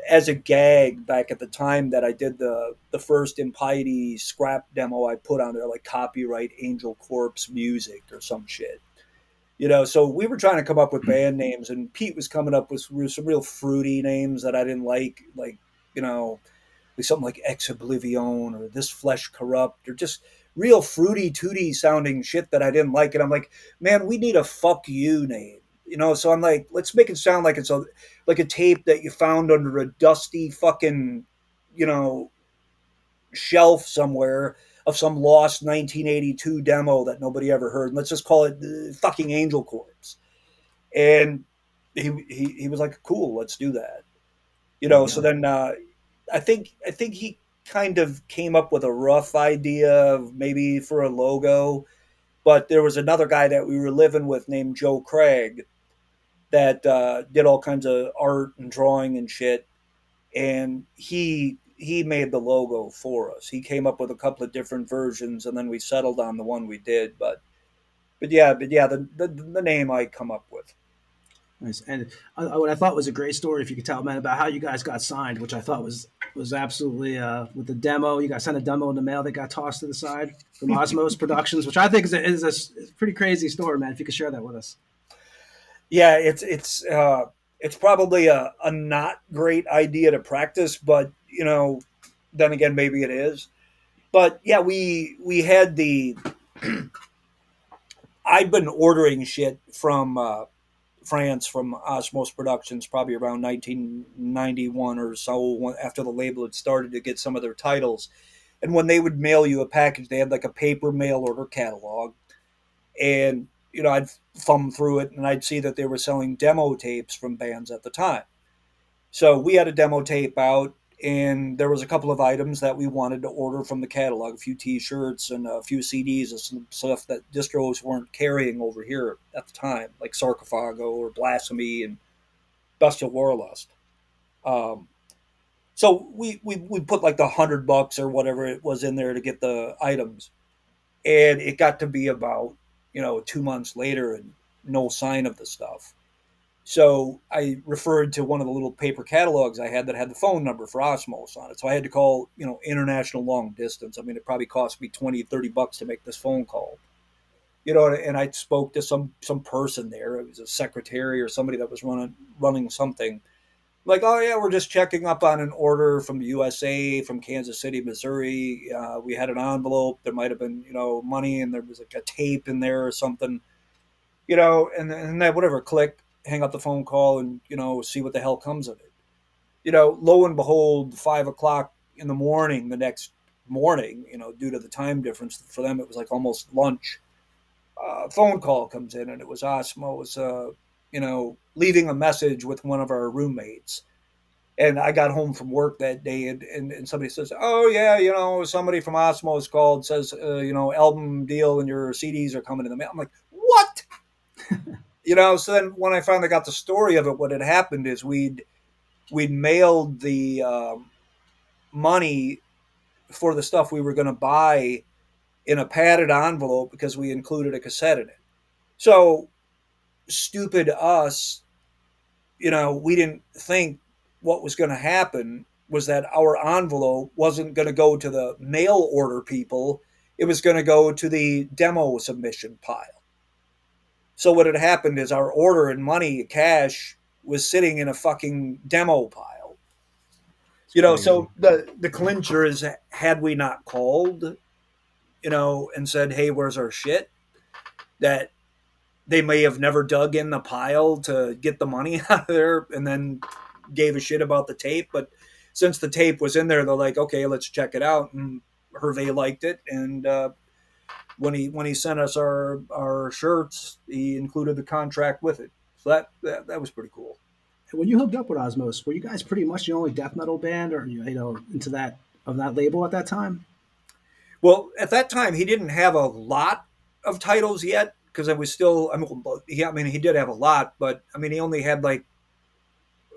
as a gag. Back at the time that I did the first Impiety scrap demo, I put on there like copyright Angelcorpse music or some shit. So we were trying to come up with band names, and Pete was coming up with some real fruity names that I didn't like you know, something like Ex Oblivion or This Flesh Corrupt, or just real fruity tooty sounding shit that I didn't like. And I'm like, man, we need a fuck you name. So I'm like, let's make it sound like it's like a tape that you found under a dusty fucking, shelf somewhere of some lost 1982 demo that nobody ever heard. And let's just call it fucking Angelcorpse. And he was like, cool, let's do that. So then I think he kind of came up with a rough idea of maybe for a logo, but there was another guy that we were living with named Joe Craig that did all kinds of art and drawing and shit, and he made the logo for us. He came up with a couple of different versions, and then we settled on the one we did. But yeah, the name I come up with. Nice. And what I thought was a great story, if you could tell, man, about how you guys got signed, which I thought was absolutely with the demo. You guys sent a demo in the mail that got tossed to the side from Osmos Productions, which I think is a pretty crazy story, man. If you could share that with us. Yeah, it's probably a not great idea to practice, but then again, maybe it is. But yeah, we had I'd been ordering shit from France from Osmos Productions probably around 1991 or so, after the label had started to get some of their titles. And when they would mail you a package, they had like a paper mail order catalog. And, I'd thumb through it and I'd see that they were selling demo tapes from bands at the time. So we had a demo tape out, and there was a couple of items that we wanted to order from the catalog, a few T-shirts and a few CDs and some stuff that distros weren't carrying over here at the time, like Sarcophago or Blasphemy and Bestial Warlust. So we put like the $100 or whatever it was in there to get the items, and it got to be about 2 months later and no sign of the stuff. So I referred to one of the little paper catalogs I had that had the phone number for Osmos on it. So I had to call, international long distance. I mean, it probably cost me $20-$30 to make this phone call. And I spoke to some person there. It was a secretary or somebody that was running something. Like, oh yeah, we're just checking up on an order from the USA, from Kansas City, Missouri. We had an envelope. There might have been, money, and there was like a tape in there or something, and that whatever. Click, hang up the phone call, and see what the hell comes of it. Lo and behold, 5 o'clock in the morning, the next morning, due to the time difference for them, it was like almost lunch. Phone call comes in, and it was Osmos, leaving a message with one of our roommates. And I got home from work that day, and somebody says, "Oh yeah, somebody from Osmos called, says, album deal and your CDs are coming in the mail." I'm like, "What?" So then when I finally got the story of it, what had happened is we'd mailed the money for the stuff we were going to buy in a padded envelope because we included a cassette in it. So stupid us, we didn't think what was going to happen was that our envelope wasn't going to go to the mail order people. It was going to go to the demo submission pile. So what had happened is our order and money, cash, was sitting in a fucking demo pile. So the clincher is, had we not called, and said, "Hey, where's our shit?" that they may have never dug in the pile to get the money out of there and then gave a shit about the tape. But since the tape was in there, they're like, "Okay, let's check it out." And Hervé liked it. And when he sent us our shirts, he included the contract with it. So that was pretty cool. When you hooked up with Osmos, were you guys pretty much the only death metal band, or into that label at that time? Well, at that time, he didn't have a lot of titles yet because I was still. He did have a lot, but he only had like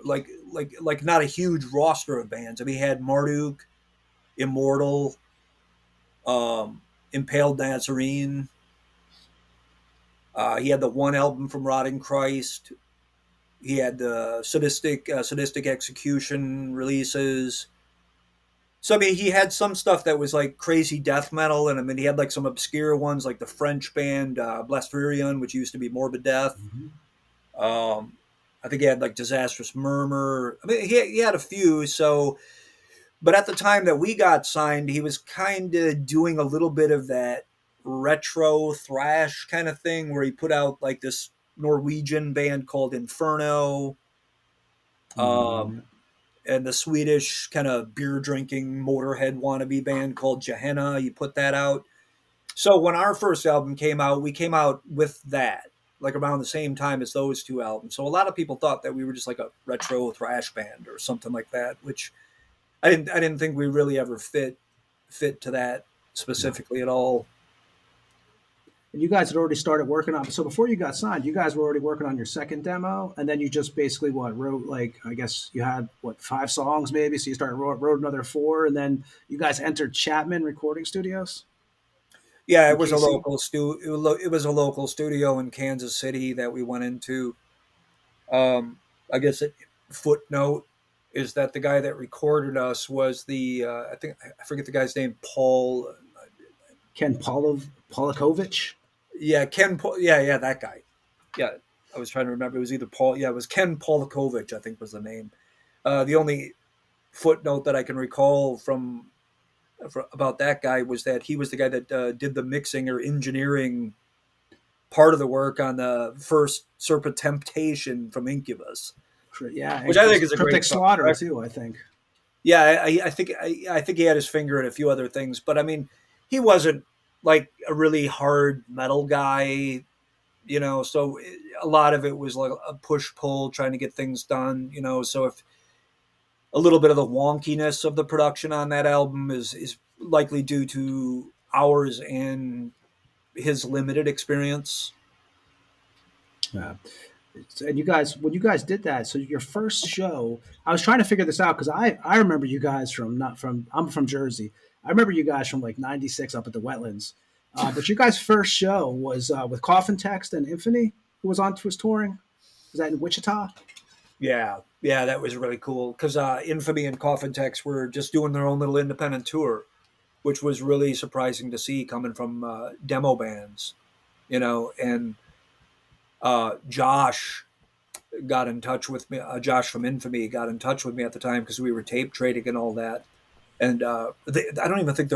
not a huge roster of bands. He had Marduk, Immortal, Impaled Nazarene. He had the one album from Rotting Christ. He had the sadistic execution releases. So he had some stuff that was like crazy death metal, and he had like some obscure ones like the French band Blasphemic, which used to be Morbid Death. Mm-hmm. I think he had like Disastrous Murmur. He had a few. So, but at the time that we got signed, he was kind of doing a little bit of that retro thrash kind of thing, where he put out like this Norwegian band called Inferno. And the Swedish kind of beer drinking Motorhead wannabe band called Gehenna. You put that out. So when our first album came out, we came out with that, like around the same time as those two albums. So a lot of people thought that we were just like a retro thrash band or something like that, which I didn't think we really ever fit to that specifically at all. And you guys had already started working on. So before you got signed, you guys were already working on your second demo, and then you just basically wrote like, I guess you had 5 songs maybe. So you wrote another 4, and then you guys entered Chapman Recording Studios. Yeah, it was a local It was a local studio in Kansas City that we went into. I guess footnote is that the guy that recorded us was I forget the guy's name, Ken Polakovich. Yeah, yeah, that guy. Yeah, I was trying to remember. It was either Paul. Yeah, it was Ken Polakovich, I think was the name. The only footnote that I can recall about that guy was that he was the guy that did the mixing or engineering part of the work on the first Serpent Temptation from Incubus. Yeah, which I think is a Cryptic great Slaughter too. I think. Yeah, I think he had his finger in a few other things, but he wasn't like a really hard metal guy, so a lot of it was like a push-pull trying to get things done, so if a little bit of the wonkiness of the production on that album is likely due to ours and his limited experience. Yeah. And you guys, when you guys did that, so your first show, I was trying to figure this out because I remember you guys I'm from Jersey. I remember you guys from like '96 up at the Wetlands. But your guys' first show was with Coffin Text and Infamy, who was touring. Was that in Wichita? Yeah, that was really cool because Infamy and Coffin Text were just doing their own little independent tour, which was really surprising to see coming from demo bands, and Josh got in touch with me. Josh from Infamy got in touch with me at the time because we were tape trading and all that. And I don't even think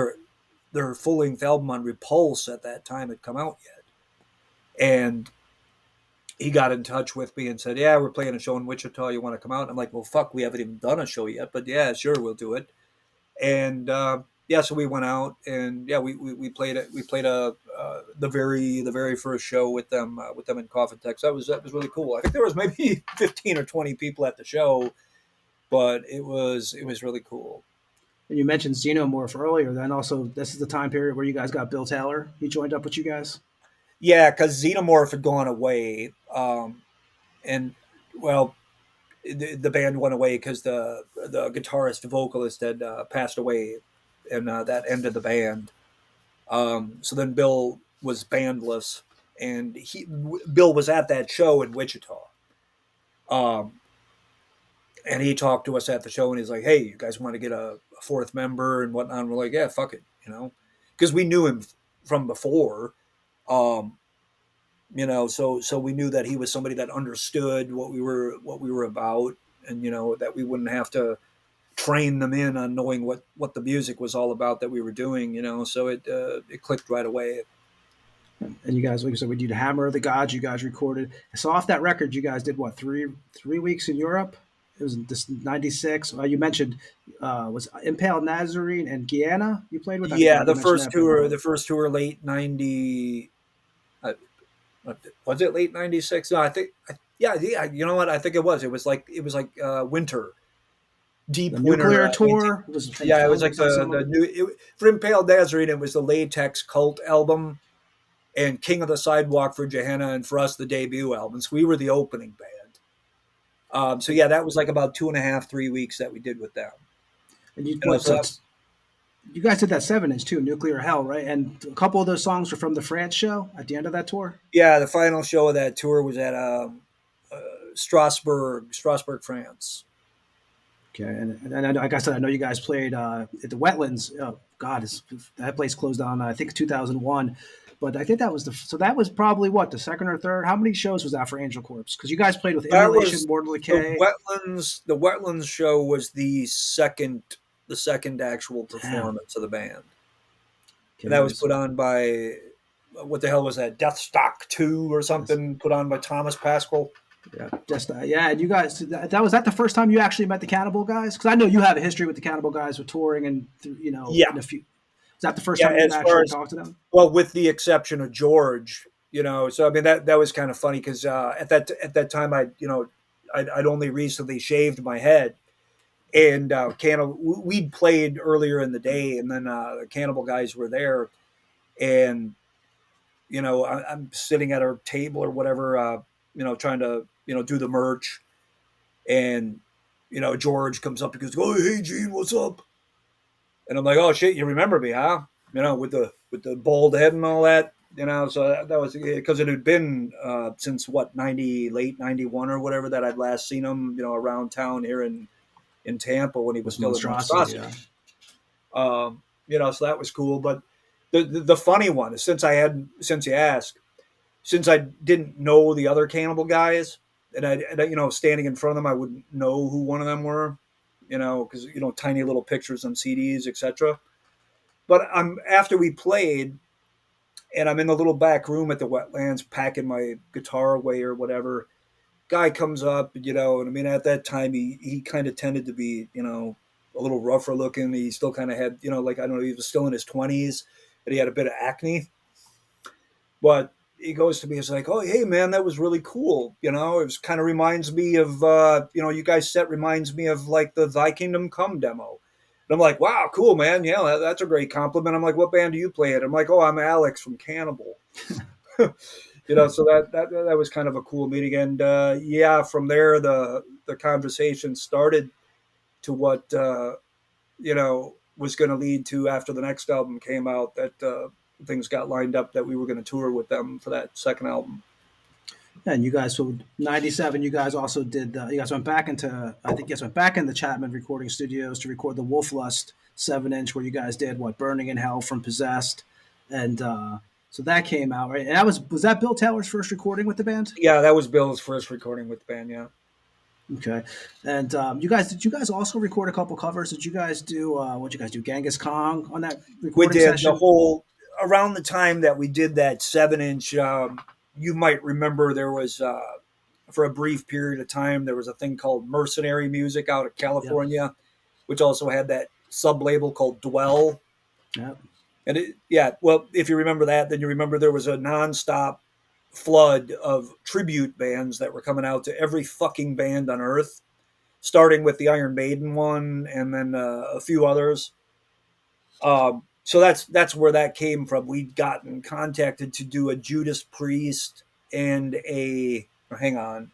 their full length album on Repulse at that time had come out yet. And he got in touch with me and said, "Yeah, we're playing a show in Wichita. You want to come out?" And I'm like, "Well, fuck, we haven't even done a show yet, but yeah, sure, we'll do it." And yeah, so we went out and yeah, we played it. We played the very first show with them in Coffin Tech. So that was really cool. I think there was maybe 15 or 20 people at the show, but it was really cool. And you mentioned Xenomorph earlier. Then also, this is the time period where you guys got Bill Taylor. He joined up with you guys. Yeah, because Xenomorph had gone away, and well, the band went away because the guitarist vocalist had passed away, and that ended the band. So then Bill was bandless, and Bill was at that show in Wichita. And he talked to us at the show, and he's like, "Hey, you guys want to get a fourth member and whatnot?" And we're like, "Yeah, fuck it," because we knew him from before. So we knew that he was somebody that understood what we were about, and that we wouldn't have to train them in on knowing what the music was all about that we were doing. So it clicked right away. And you guys, like I said, we did Hammer of the Gods. You guys recorded. So off that record, you guys did what, three weeks in Europe? It was this 96. You mentioned was Impaled Nazarene and Guyana you played with? Yeah, the first tour late 90. Was it late 96? No, I think. Yeah. You know what? I think it was. It was like winter, deep the winter Nuclear tour. It was like the new for Impaled Nazarene. It was the Latex Cult album, and King of the Sidewalk for Gehenna, and for us the debut album. So we were the opening band. So yeah, that was like about 2.5, 3 weeks that we did with them. And you guys did that 7-inch too, Nuclear Hell, right? And a couple of those songs were from the France show at the end of that tour. Yeah, the final show of that tour was at Strasbourg, France. Okay, and I know, like I said, I know you guys played at the Wetlands. Oh God, that place closed down. I think 2001. But I think that was that was probably what, the second or third. How many shows was that for Angelcorpse? Because you guys played with Immolation, Mortal Decay. The Wetlands show was the second actual performance of the band. Okay, and that was put on by, what the hell was that? Deathstock 2 or something, put on by Thomas Pascal. Yeah, and you guys, was that the first time you actually met the Cannibal guys? Because I know you have a history with the Cannibal guys with touring and yeah. In a few. Is that the first time you actually talked to them? Well, with the exception of George, so I mean that was kind of funny because at that time I'd only recently shaved my head, and we'd played earlier in the day, and then the Cannibal guys were there, and I'm sitting at our table or whatever, trying to do the merch, and George comes up and goes, "Oh, hey Gene, what's up?" And I'm like, "Oh shit, you remember me, huh?" With the bald head and all that, So that was because it had been since late 91 or whatever that I'd last seen him, around town here in Tampa when he was still in Monstrosity. So that was cool. But the funny one is since you asked, since I didn't know the other Cannibal guys, and I standing in front of them, I wouldn't know who one of them were. Because tiny little pictures on CDs, etc. But after we played, and I'm in the little back room at the Wetlands packing my guitar away or whatever. Guy comes up, and I mean at that time he kind of tended to be a little rougher looking. He still kind of had like I don't know, he was still in his 20s, but he had a bit of acne. But he goes to me, he's like, "Oh, hey man, that was really cool. It was kind of reminds me of, you guys' set reminds me of like the Thy Kingdom Come demo." And I'm like, "Wow, cool, man. Yeah, that's a great compliment." I'm like, "What band do you play in?" I'm like, "Oh, I'm Alex from Cannibal." So that was kind of a cool meeting. And yeah, from there, the conversation started to what, was going to lead to after the next album came out, that, things got lined up that we were going to tour with them for that second album. Yeah, and you guys, so 97, you guys also did, you guys went back into the Chapman recording studios to record the Wolflust 7-inch, where you guys did Burning in Hell from Possessed. And So that came out, right? And that was that Bill Taylor's first recording with the band? Yeah, that was Bill's first recording with the band. Yeah. Okay. And did you guys also record a couple covers? Did you guys do what you guys do? Genghis Khan on that We recording did session? the whole around the time that we did that 7-inch. You might remember there was for a brief period of time there was a thing called Mercenary Music out of California, which also had that sub label called Dwell. Yep. And well, if you remember that, then you remember there was a nonstop flood of tribute bands that were coming out to every fucking band on earth, starting with the Iron Maiden one and then a few others. So that's where that came from. We'd gotten contacted to do a Judas Priest and a hang on.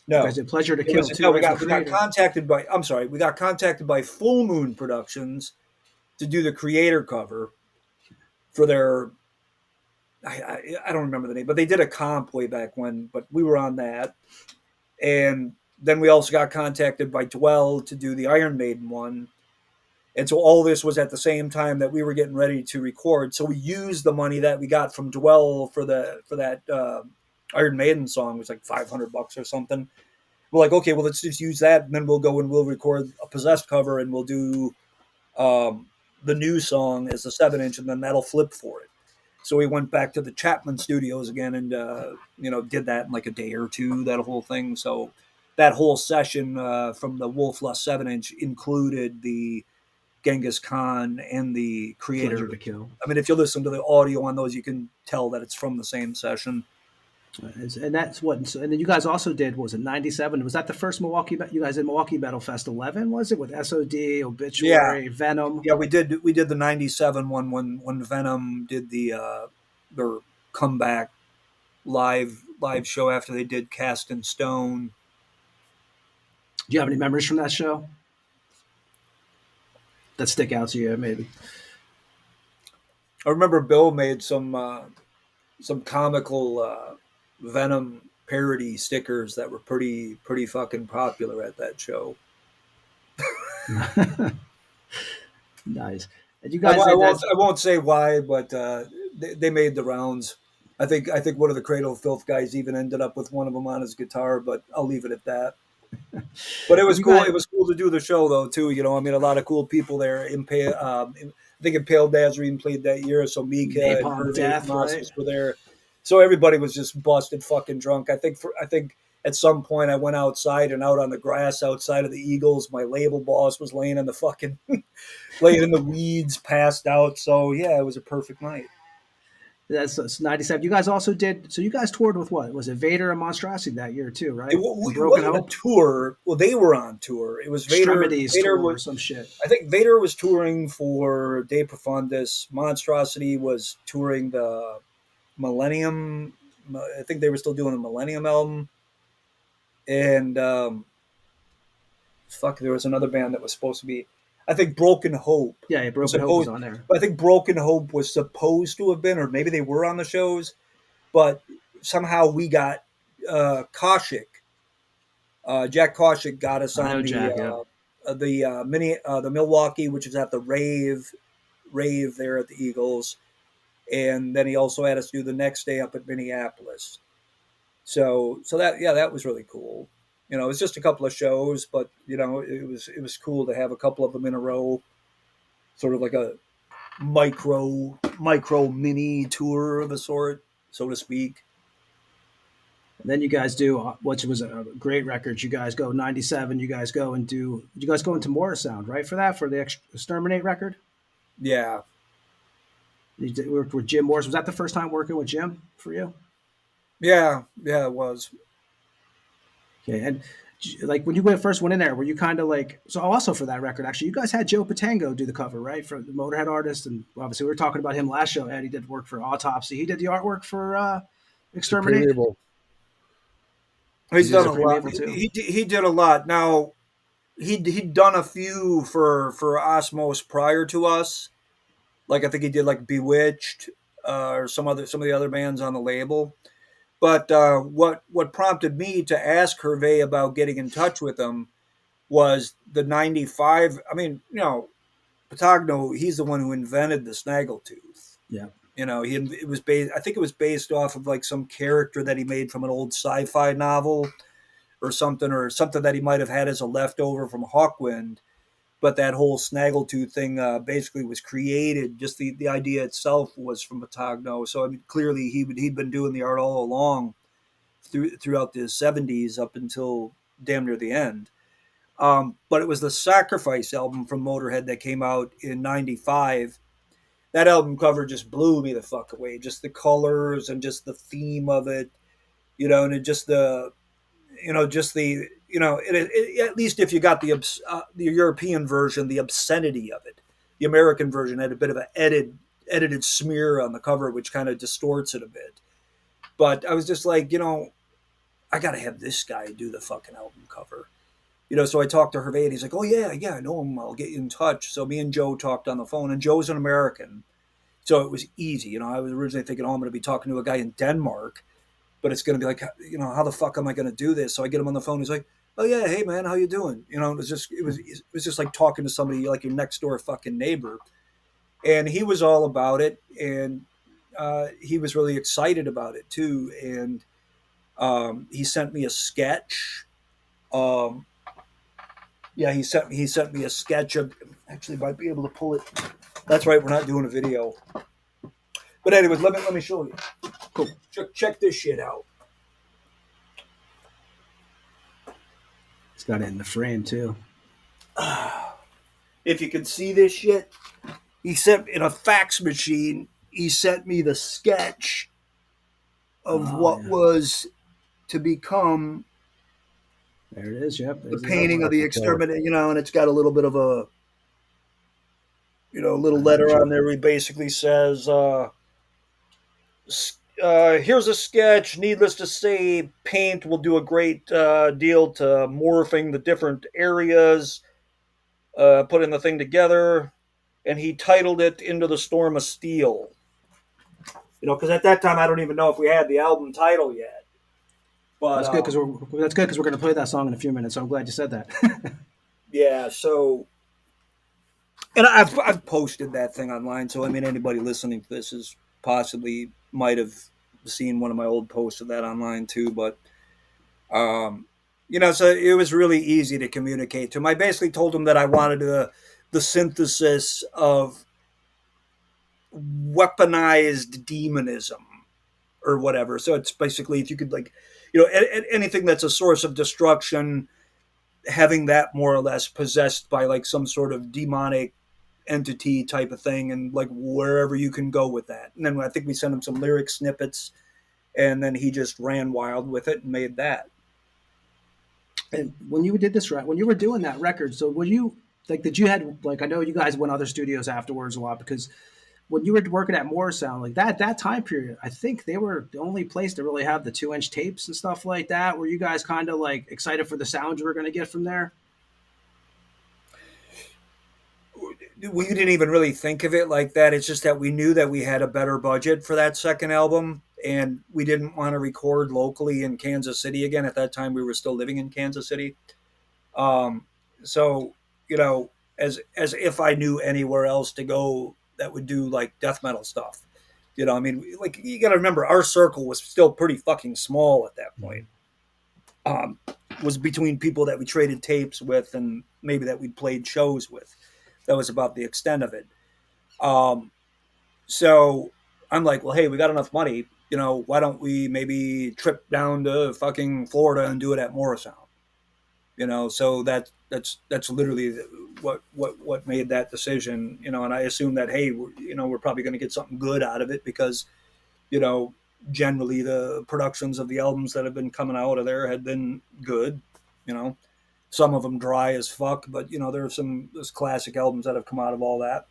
No, You guys did Pleasure to Kill too. we got contacted by. I'm sorry, we got contacted by Full Moon Productions to do the Creator cover for their. I don't remember the name, but they did a comp way back when. But we were on that, and then we also got contacted by Dwell to do the Iron Maiden one. And so all this was at the same time that we were getting ready to record. So we used the money that we got from Dwell for that Iron Maiden song. It was like $500 or something. We're like, okay, well, let's just use that, and then we'll go and we'll record a Possessed cover, and we'll do the new song as a 7-inch, and then that'll flip for it. So we went back to the Chapman Studios again, and did that in like a day or two. That whole thing. So that whole session from the Wolf Lust 7-inch included the Genghis Khan and the Creator. Pleasure to Kill. I mean, if you listen to the audio on those, you can tell that it's from the same session. And that's what. And then you guys also did. What was it 97? Was that the first Milwaukee? You guys did Milwaukee Metal Fest 11? Was it with SOD, Obituary, Venom? Yeah, we did the 97 one when Venom did their comeback live show after they did Cast in Stone. Do you have any memories from that show that stick out to you? Maybe. I remember Bill made some comical Venom parody stickers that were pretty fucking popular at that show. Nice. And you guys, I won't say why, but they made the rounds. I think one of the Cradle of Filth guys even ended up with one of them on his guitar, but I'll leave it at that. But it was cool. It was cool to do the show though too. I mean, a lot of cool people there. I think Impaled Nazarene played that year, so Mika and Death, right? were there. So everybody was just busted fucking drunk. I think at some point I went outside and out on the grass outside of the Eagles. My label boss was laying in the fucking laying in the weeds, passed out. So yeah, it was a perfect night. That's 97. You guys also did. So you guys toured with what? Was it Vader and Monstrosity that year too, right? It wasn't a tour. Well, they were on tour. It was Vader. Vader was some shit. I think Vader was touring for De Profundis. Monstrosity was touring the Millennium. I think they were still doing the Millennium album. And there was another band that was supposed to be. I think Broken Hope. Yeah, Broken Hope was on there. I think Broken Hope was supposed to have been, or maybe they were on the shows, but somehow we got Koshik. Jack Koshik got us on the Milwaukee, which is at the rave there at the Eagles, and then he also had us do the next day up at Minneapolis. So that was really cool. It was just a couple of shows, but it was cool to have a couple of them in a row, sort of like a micro mini tour of a sort, so to speak. And then you guys do, which was a great record. You guys go 97. You guys go into Morrisound, right? For the Exterminate record. Yeah. You worked with Jim Morris. Was that the first time working with Jim for you? Yeah, it was. Okay, and like when you first went in there, were you kind of like, so also for that record, actually, you guys had Joe Patango do the cover, right? For the Motorhead artist. And obviously we were talking about him last show, Ed. He did work for Autopsy. He did the artwork for Exterminate. He's done a lot. He did a lot. Now, he'd done a few for Osmos prior to us. Like I think he did like Bewitched or some of the other bands on the label. But what prompted me to ask Hervé about getting in touch with him was the 95. I mean, Patagno, he's the one who invented the snaggletooth. Yeah. You know, it was based. I think it was based off of like some character that he made from an old sci-fi novel or something that he might have had as a leftover from Hawkwind. But that whole Snaggletooth thing basically was created. Just the idea itself was from Patagno. So I mean, clearly he'd been doing the art all along throughout the 70s up until damn near the end. But it was the Sacrifice album from Motorhead that came out in '95. That album cover just blew me the fuck away. Just the colors and just the theme of it, you know, and it just the, you know, just the, you know, at least if you got the European version, the obscenity of it. The American version had a bit of an edited smear on the cover, which kind of distorts it a bit. But I was just like, you know, I got to have this guy do the fucking album cover. You know, so I talked to Hervé, and he's like, oh, yeah, I know him. I'll get you in touch. So me and Joe talked on the phone, and Joe's an American. So it was easy. You know, I was originally thinking, oh, I'm going to be talking to a guy in Denmark, but it's going to be like, you know, how the fuck am I going to do this? So I get him on the phone. He's like, oh, yeah, hey, man, how you doing? You know, it was just like talking to somebody like your next door fucking neighbor. And he was all about it, and he was really excited about it, too. And he sent me a sketch. Yeah, he sent me a sketch of. Actually, might be able to pull it. That's right. We're not doing a video. But anyways, let me show you. Cool. Check this shit out. It's got it in the frame too. If you can see this shit, he sent in a fax machine. He sent me the sketch of what was to become. There it is. Yep. The painting of the Exterminate, you know, and it's got a little bit of a, you know, little letter on there. He basically says, here's a sketch. Needless to say, paint will do a great deal to morphing the different areas, putting the thing together. And he titled it Into the Storm of Steel. You know, because at that time, I don't even know if we had the album title yet. But, that's good because we're going to play that song in a few minutes. So I'm glad you said that. Yeah. So, and I've posted that thing online. So I mean, anybody listening to this is possibly might have seen one of my old posts of that online too. But, you know, so it was really easy to communicate to him. I basically told him that I wanted the synthesis of weaponized demonism or whatever. So it's basically, if you could, like, you know, anything that's a source of destruction, having that more or less possessed by like some sort of demonic entity type of thing, and like wherever you can go with that. And then I think we sent him some lyric snippets, and then he just ran wild with it and made that. And when you did this, when you were doing that record, so were you like, did you had like, I know you guys went other studios afterwards a lot, because when you were working at Morrisound, like that time period, I think they were the only place to really have the 2-inch tapes and stuff like that. Were you guys kind of like excited for the sound you were going to get from there? We didn't even really think of it like that. It's just that we knew that we had a better budget for that second album, and we didn't want to record locally in Kansas City again. At that time, we were still living in Kansas City. So, you know, as if I knew anywhere else to go that would do like death metal stuff. You know, I mean, like, you got to remember, our circle was still pretty fucking small at that point. Was between people that we traded tapes with and maybe that we played shows with. That was about the extent of it. So I'm like, well, hey, we got enough money. You know, why don't we maybe trip down to fucking Florida and do it at Morrisound? You know, so that's literally what made that decision. You know, and I assume that, hey, we're probably going to get something good out of it, because, you know, generally the productions of the albums that have been coming out of there had been good. You know, some of them dry as fuck, but, you know, there's classic albums that have come out of all that.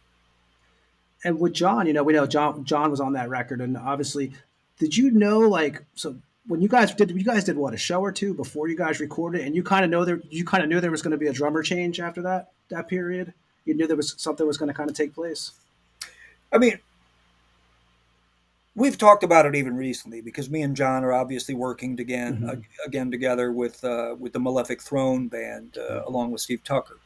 And with John, you know, we know John was on that record, and obviously, did you know, like, so when you guys did what, a show or two before you guys recorded, and you kind of knew there was going to be a drummer change after that period? You knew there was something was going to kind of take place? I mean, we've talked about it even recently, because me and John are obviously working again together with the Malefic Throne band, along with Steve Tucker.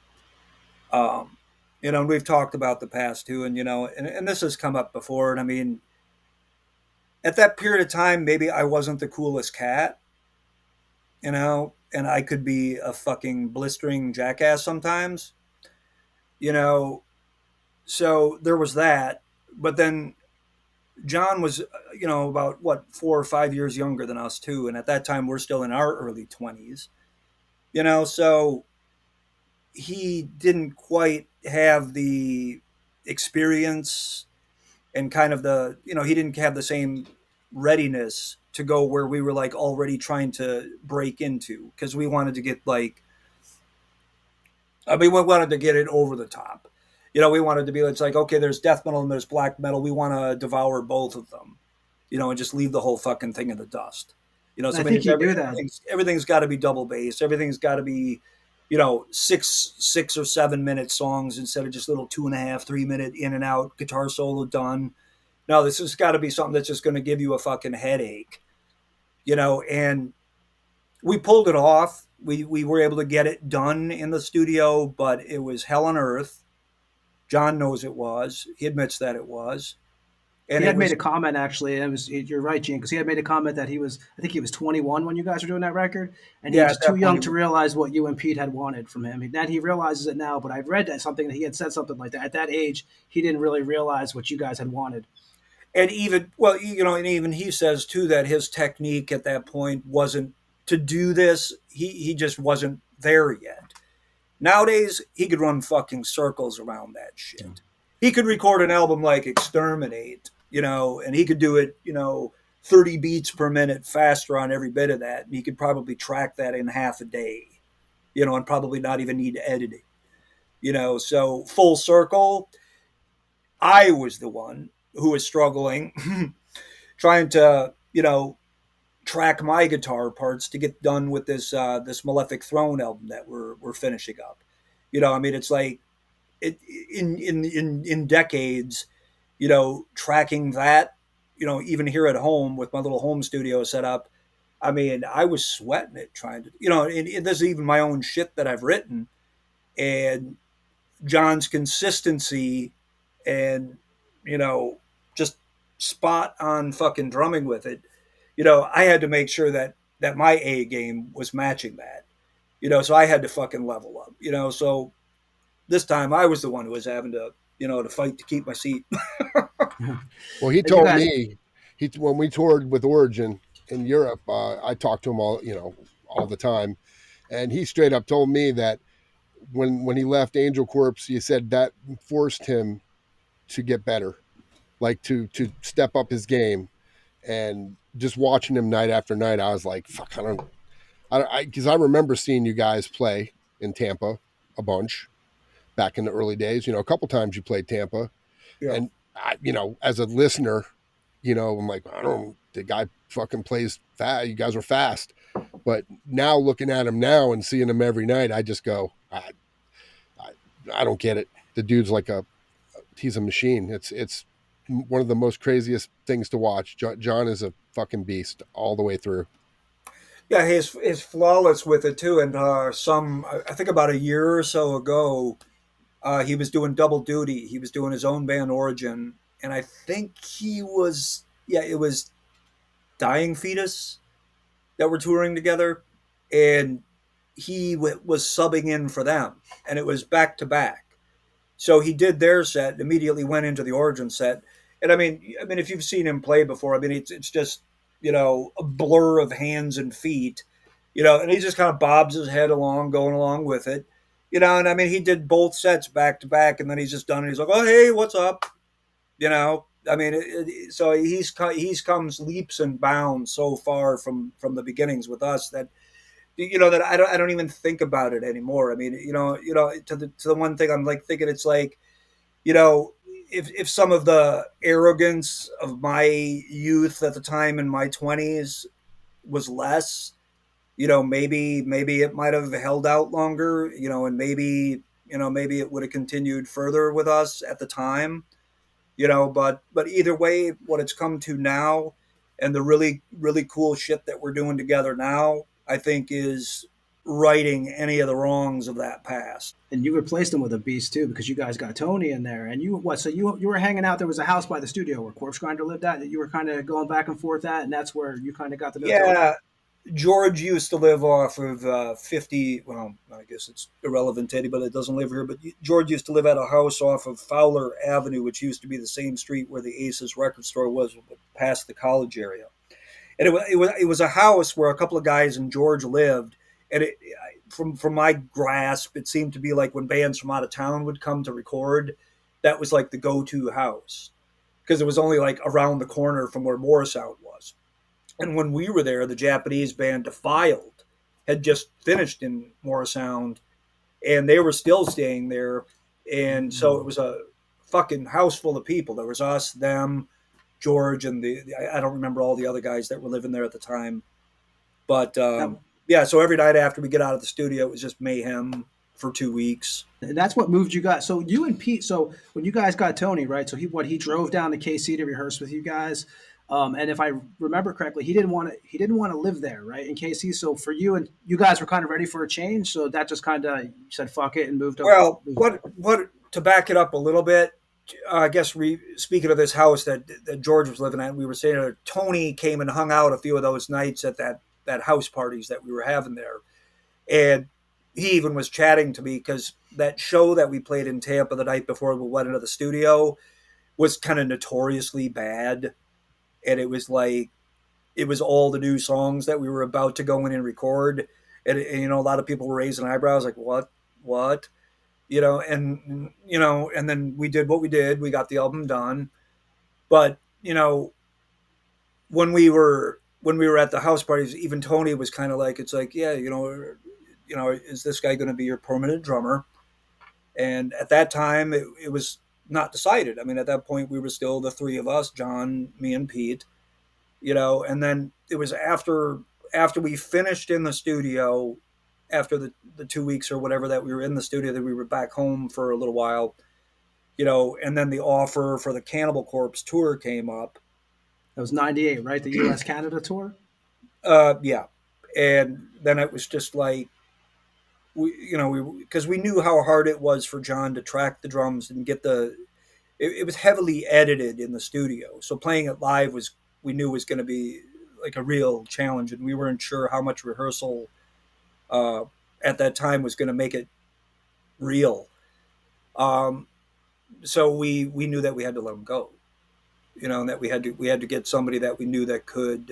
You know, and we've talked about the past too, and, you know, and this has come up before, and I mean, at that period of time, maybe I wasn't the coolest cat, you know, and I could be a fucking blistering jackass sometimes, you know. So there was that. But then John was, you know, about what, 4 or 5 years younger than us too, and at that time we're still in our early 20s, you know. So he didn't quite have the experience and kind of the, you know, he didn't have the same readiness to go where we were like already trying to break into, because we wanted to get like, I mean, we wanted to get it over the top. You know, we wanted to be, it's like, okay, there's death metal and there's black metal. We want to devour both of them, you know, and just leave the whole fucking thing in the dust. You know, so I think you do that. Everything's got to be double bass. Everything's got to be, you know, 6 or 7 minute songs instead of just little 2.5, 3 minute in and out guitar solo done. No, this has got to be something that's just going to give you a fucking headache, you know. And we pulled it off. We were able to get it done in the studio, but it was hell on earth. John knows it was. He admits that it was. And he had made a comment actually, and you're right, Gene, because he had made a comment that I think he was 21 when you guys were doing that record, and he was too young to realize what you and Pete had wanted from him. And he realizes it now, but I've read that something that he had said something like that. At that age, he didn't really realize what you guys had wanted. And even, well, you know, and even he says too that his technique at that point wasn't to do this. He just wasn't there yet. Nowadays, he could run fucking circles around that shit. Yeah. He could record an album like Exterminate, you know, and he could do it, you know, 30 beats per minute faster on every bit of that. And he could probably track that in half a day, you know, and probably not even need editing, you know. So full circle, I was the one who was struggling, trying to, you know, track my guitar parts to get done with this this Malefic Throne album that we're finishing up. You know, I mean, it's like in decades, you know, tracking that, you know, even here at home with my little home studio set up. I mean, I was sweating it trying to, you know, and there's even my own shit that I've written, and John's consistency and, you know, just spot on fucking drumming with it. You know, I had to make sure that my A game was matching that, you know, so I had to fucking level up, you know. So this time I was the one who was having to, you know, to fight to keep my seat. Well, he told me, when we toured with Origin in Europe, I talked to him all the time, and he straight up told me that when he left Angelcorpse, he said that forced him to get better, like to step up his game. And just watching him night after night, I was like, fuck, because I remember seeing you guys play in Tampa a bunch back in the early days. You know, a couple times you played Tampa. Yeah. And I, you know, as a listener, you know, I'm like, I don't know, the guy fucking plays fast. You guys are fast. But now looking at him now and seeing him every night, I just go, I don't get it. The dude's like he's a machine. It's one of the most craziest things to watch. John is a fucking beast all the way through. Yeah, he's flawless with it too. And I think about a year or so ago, he was doing double duty. He was doing his own band Origin, and I think it was Dying Fetus that were touring together, and he was subbing in for them, and it was back to back. So he did their set, immediately went into the Origin set. And I mean, if you've seen him play before, I mean, it's just, you know, a blur of hands and feet, you know, and he just kind of bobs his head along, going along with it, you know. And I mean, he did both sets back to back, and then he's just done it. He's like, oh, hey, what's up? You know, I mean, so he's comes leaps and bounds so far from the beginnings with us that, you know, that I don't even think about it anymore. I mean, you know, to the one thing I'm like thinking, it's like, you know, if some of the arrogance of my youth at the time in my 20s was less, you know, maybe it might have held out longer, you know, and maybe it would have continued further with us at the time, you know, but either way, what it's come to now and the really, really cool shit that we're doing together now, I think is righting any of the wrongs of that past. And you replaced him with a beast too, because you guys got Tony in there. And you what? So you were hanging out. There was a house by the studio where Corpse Grinder lived at. That you were kind of going back and forth at, and that's where you kind of got to know. Tony. Yeah, George used to live off of 50. Well, I guess it's irrelevant to anybody that doesn't live here. But George used to live at a house off of Fowler Avenue, which used to be the same street where the Aces record store was, past the college area. And it was a house where a couple of guys and George lived. And from my grasp, it seemed to be like when bands from out of town would come to record, that was like the go-to house, because it was only like around the corner from where Morrisound was. And when we were there, the Japanese band Defiled had just finished in Morrisound, and they were still staying there. And so it was a fucking house full of people. There was us, them, George, and I don't remember all the other guys that were living there at the time. But yeah, so every night after we get out of the studio, it was just mayhem for 2 weeks. And that's what moved you guys. So you and Pete. So when you guys got Tony, right? So he drove down to KC to rehearse with you guys. And if I remember correctly, he didn't want to live there, right, in KC. So for you, and you guys were kind of ready for a change. So that just kind of, you said fuck it and moved over. Well, what to back it up a little bit, I guess speaking of this house that George was living at, we were saying Tony came and hung out a few of those nights at that house parties that we were having there. And he even was chatting to me, because that show that we played in Tampa the night before we went into the studio was kind of notoriously bad. And it was all the new songs that we were about to go in and record. And you know, a lot of people were raising eyebrows like, what? You know, and then we did what we did. We got the album done. But, you know, when we were at the house parties, even Tony was kind of like, it's like, yeah, you know, is this guy going to be your permanent drummer? And at that time, it was not decided. I mean, at that point, we were still the three of us, John, me, and Pete, you know. And then it was after we finished in the studio, after the 2 weeks or whatever that we were in the studio, that we were back home for a little while, you know. And then the offer for the Cannibal Corpse tour came up. That was 98, right? The U.S. Canada tour? Yeah. And then it was just like, because we knew how hard it was for John to track the drums and get it was heavily edited in the studio. So playing it live we knew was going to be like a real challenge. And we weren't sure how much rehearsal at that time was going to make it real. So we knew that we had to let him go. You know, and that we had to get somebody that we knew that could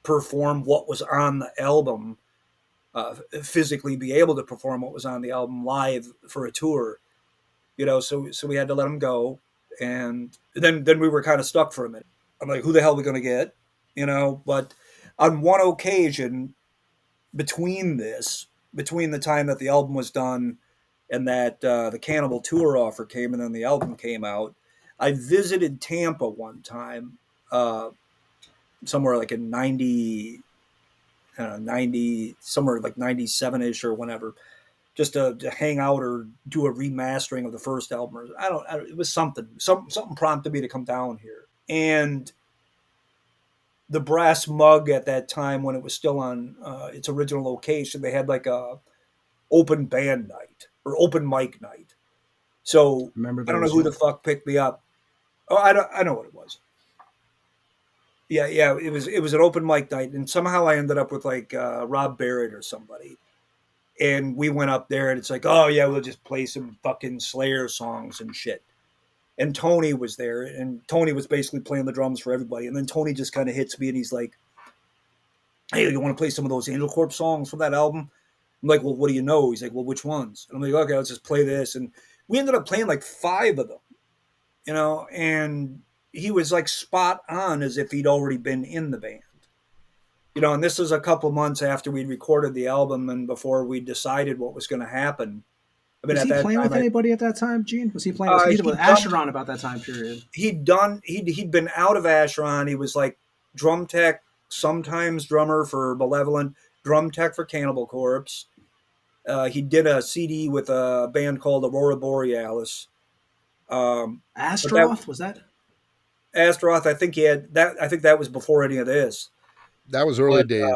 perform what was on the album, physically be able to perform what was on the album live for a tour. You know, so we had to let him go, and then we were kind of stuck for a minute. I'm like, who the hell are we going to get? You know, but on one occasion, between the time that the album was done and that the Cannibal tour offer came and then the album came out, I visited Tampa one time, somewhere like in 90, somewhere like 97-ish or whenever, just to hang out or do a remastering of the first album. Or it was something prompted me to come down here. And the Brass Mug at that time, when it was still on its original location, they had like a open band night or open mic night. So I don't know who the fuck picked me up. Oh, I know what it was. Yeah, it was an open mic night, and somehow I ended up with like Rob Barrett or somebody, and we went up there, and it's like, oh yeah, we'll just play some fucking Slayer songs and shit. And Tony was there, and Tony was basically playing the drums for everybody, and then Tony just kind of hits me, and he's like, hey, you want to play some of those Angelcorpse songs from that album? I'm like, well, what do you know? He's like, well, which ones? And I'm like, okay, let's just play this, and we ended up playing like 5 of them. You know, and he was like spot on as if he'd already been in the band. You know, and this was a couple months after we'd recorded the album and before we decided what was going to happen. I mean, was he playing with anybody at that time, Gene? Was he playing with Acheron about that time period? He'd been out of Acheron. He was like drum tech, sometimes drummer for Malevolent, drum tech for Cannibal Corpse. He did a CD with a band called Aurora Borealis. Astaroth, was that? Astaroth, I think he had that. I think that was before any of this. That was early days.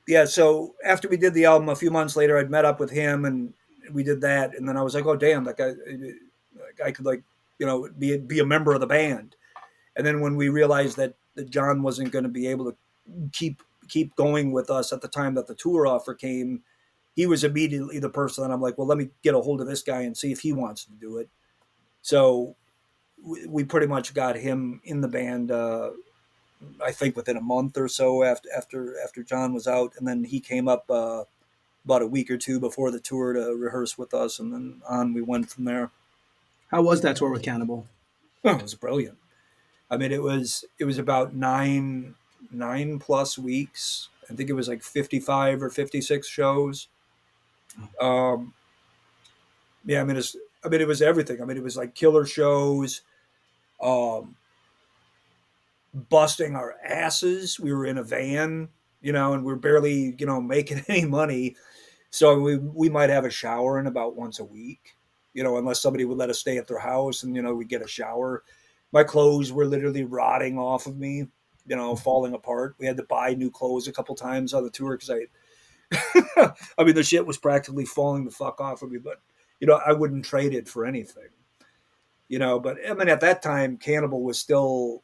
yeah, so after we did the album, a few months later, I'd met up with him and we did that, and then I was like, oh damn, I could like, be a member of the band. And then when we realized that John wasn't going to be able to keep going with us at the time that the tour offer came, he was immediately the person that I'm like, well, let me get a hold of this guy and see if he wants to do it. So we pretty much got him in the band. I think within a month or so after John was out, and then he came up about a week or two before the tour to rehearse with us, and then on we went from there. How was that tour with Cannibal? Oh, it was brilliant. I mean, it was about nine plus weeks. I think it was like 55 or 56 shows. Yeah, I mean, it was everything. I mean, it was like killer shows, busting our asses. We were in a van, and we're barely, making any money. So we might have a shower in about once a week, unless somebody would let us stay at their house and, we'd get a shower. My clothes were literally rotting off of me, falling apart. We had to buy new clothes a couple times on the tour because I mean, the shit was practically falling the fuck off of me, but, I wouldn't trade it for anything, but I mean, at that time, Cannibal was still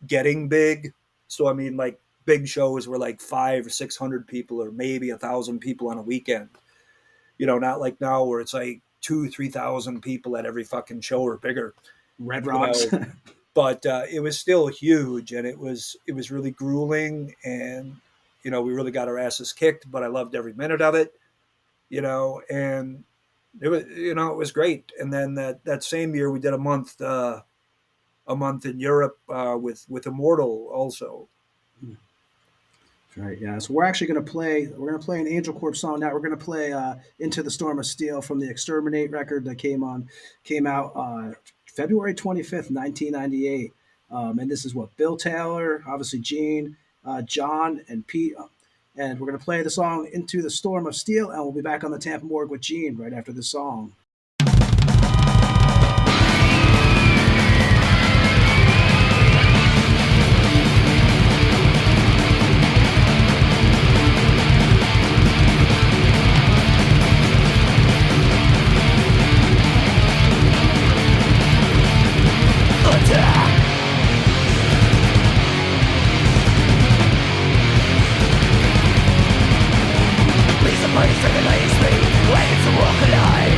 getting big. So, I mean, like big shows were like 500 or 600 people or maybe 1,000 people on a weekend, not like now where it's like 2,000-3,000 people at every fucking show or bigger. Red Rocks. But it was still huge, and it was really grueling, and we really got our asses kicked, but I loved every minute of it, and it was it was great. And then that same year we did a month in Europe with Immortal also. Right, yeah. So we're actually going to play. We're going to play an Angelcorpse song now. We're going to play "Into the Storm of Steel" from the Exterminate record that came out February 25th, 1998. And this is what Bill Taylor, obviously Gene, John, and Pete. And we're going to play the song "Into the Storm of Steel," and we'll be back on the Tampa Morgue with Gene right after this song. Please, the place that lays me, waiting to walk alive.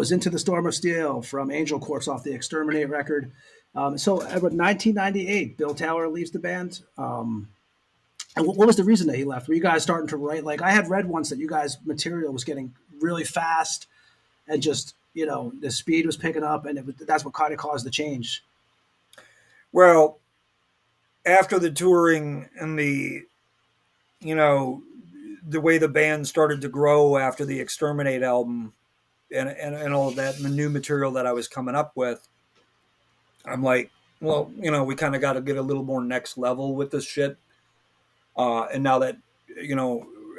was Into the Storm of Steel from Angelcorpse off the Exterminate record. So about 1998, Bill Taylor leaves the band. And what was the reason that he left? Were you guys starting to write? Like I had read once that you guys' material was getting really fast and just, the speed was picking up, and that's what kind of caused the change. Well, after the touring and the way the band started to grow after the Exterminate album and all of that and the new material that I was coming up with, I'm like, well, we kind of got to get a little more next level with this shit. And now that,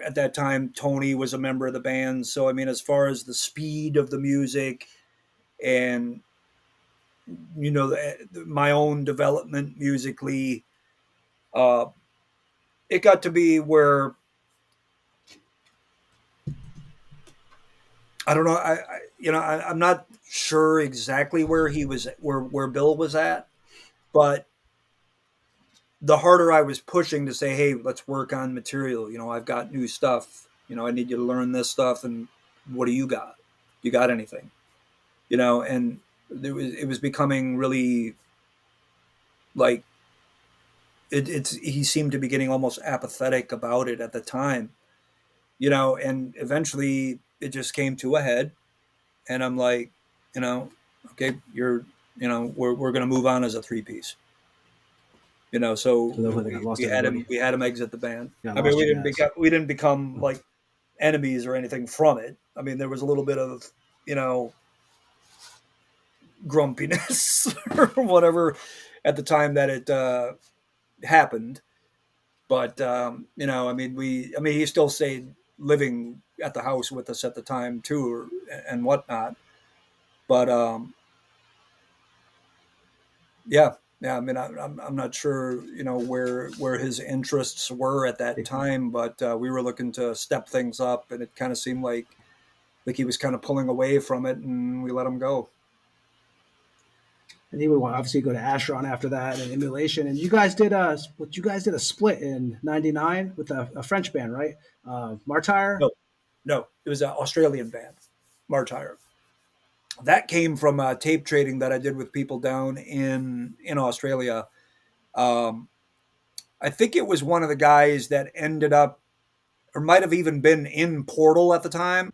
at that time, Tony was a member of the band. So, I mean, as far as the speed of the music and, my own development musically, it got to be where, I don't know, I'm not sure exactly where he was, where Bill was at, but the harder I was pushing to say, hey, let's work on material. I've got new stuff. I need you to learn this stuff. And what do you got? You got anything? And it was becoming really like he seemed to be getting almost apathetic about it at the time, and eventually it just came to a head. And I'm like, okay, we're going to move on as a 3-piece. So we had him exit the band. I mean, we didn't become like enemies or anything from it. I mean, there was a little bit of, grumpiness or whatever at the time that it happened. But I mean, he still stayed living at the house with us at the time too, and whatnot. But yeah. I mean, I'm not sure, where his interests were at that time, but we were looking to step things up, and it kind of seemed like he was kind of pulling away from it, and we let him go. And he would obviously go to Ashron after that and Immolation. And you guys did a split in '99 with a French band, right? Martyr? No, it was an Australian band, Martyr. That came from tape trading that I did with people down in Australia. I think it was one of the guys that ended up, or might have even been in Portal at the time,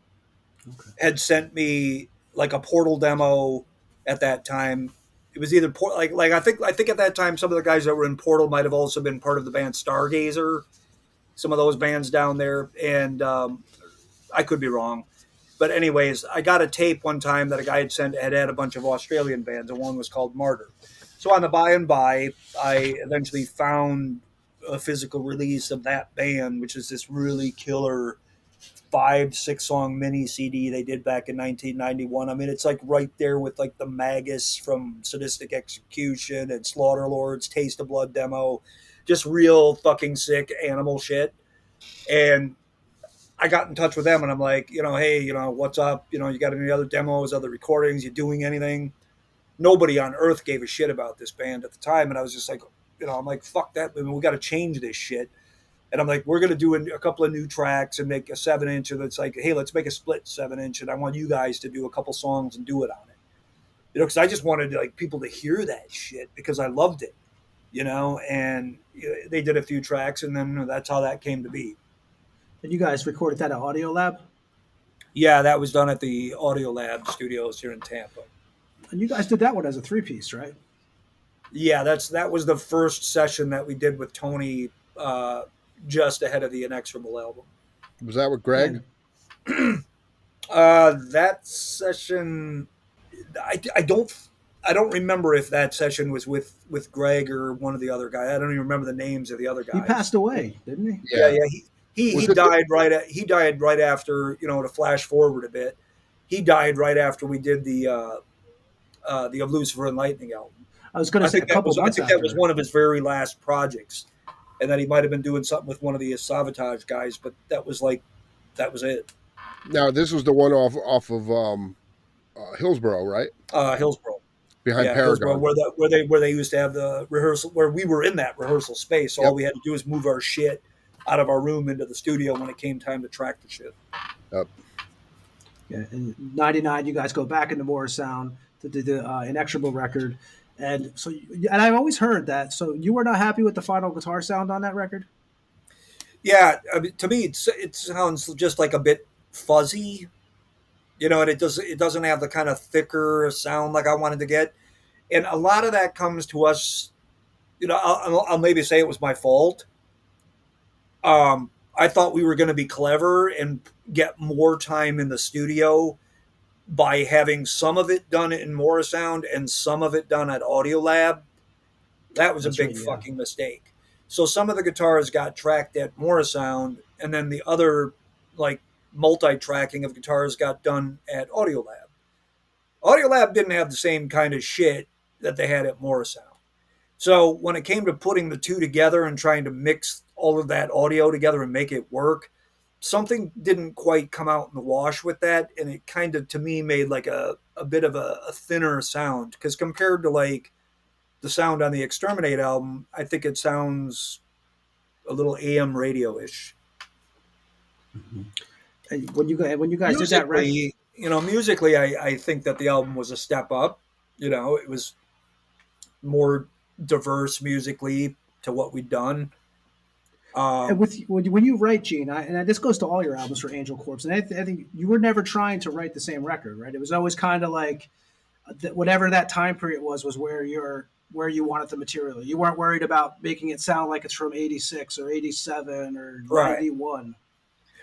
had sent me like a Portal demo at that time. It was either I think at that time some of the guys that were in Portal might have also been part of the band Stargazer, some of those bands down there, and I could be wrong. But anyways, I got a tape one time that a guy had a bunch of Australian bands, and one was called Martyr. So on the by and by, I eventually found a physical release of that band, which is this really killer 5-6 song mini CD they did back in 1991. I mean, it's like right there with like the Magus from Sadistic Execution and Slaughterlord's Taste of Blood demo, just real fucking sick animal shit. And I got in touch with them and I'm like, hey, what's up? You got any other demos, other recordings? You doing anything? Nobody on earth gave a shit about this band at the time. And I was just like, I'm like, fuck that. I mean, we got to change this shit. And I'm like, we're going to do a couple of new tracks and make a 7-inch. And it's like, hey, let's make a split 7-inch. And I want you guys to do a couple songs and do it on it. Because I just wanted like people to hear that shit because I loved it, and they did a few tracks and then that's how that came to be. And you guys recorded that at Audio Lab? Yeah, that was done at the Audio Lab studios here in Tampa. And you guys did that one as a 3-piece, right? Yeah, that was the first session that we did with Tony just ahead of the Inexorable album. Was that with Greg? That session, I don't remember if that session was with Greg or one of the other guys. I don't even remember the names of the other guys. He passed away, didn't he? Yeah. He died right after, to flash forward a bit. He died right after we did the of Lucifer and Lightning album. I was going to say a couple months after. That was one of his very last projects. And then he might have been doing something with one of the Sabotage guys, but that was it. Now, this was the one off of Hillsborough, right? Hillsborough. Behind Paragon. Hillsborough, where they used to have the rehearsal, where we were in that rehearsal space. So all we had to do was move our shit out of our room into the studio when it came time to track the shit. Yep. Yeah, in '99, you guys go back into Morrisound to do the Inexorable record, and so and I've always heard that. So you were not happy with the final guitar sound on that record? Yeah, I mean, to me, it sounds just like a bit fuzzy, and it doesn't have the kind of thicker sound like I wanted to get, and a lot of that comes to us. I'll maybe say it was my fault. I thought we were going to be clever and get more time in the studio by having some of it done in Morrisound and some of it done at Audiolab. That was a That's big right. Yeah. fucking mistake. So some of the guitars got tracked at Morrisound, and then the other, like, multi-tracking of guitars got done at Audiolab. Audiolab didn't have the same kind of shit that they had at Morrisound. So when it came to putting the two together and trying to mix all of that audio together and make it work, something didn't quite come out in the wash with that, and it kind of, to me, made like a bit of a thinner sound, because compared to like the sound on the Exterminate album, I think it sounds a little AM radio-ish. And when you guys did that record, Musically, I think that the album was a step up. It was more diverse musically to what we'd done. and when you write, Gene, and this goes to all your albums for Angelcorpse, and I think you were never trying to write the same record, right? It was always kind of like whatever that time period was where you wanted the material. You weren't worried about making it sound like it's from '86 or '87 or '91.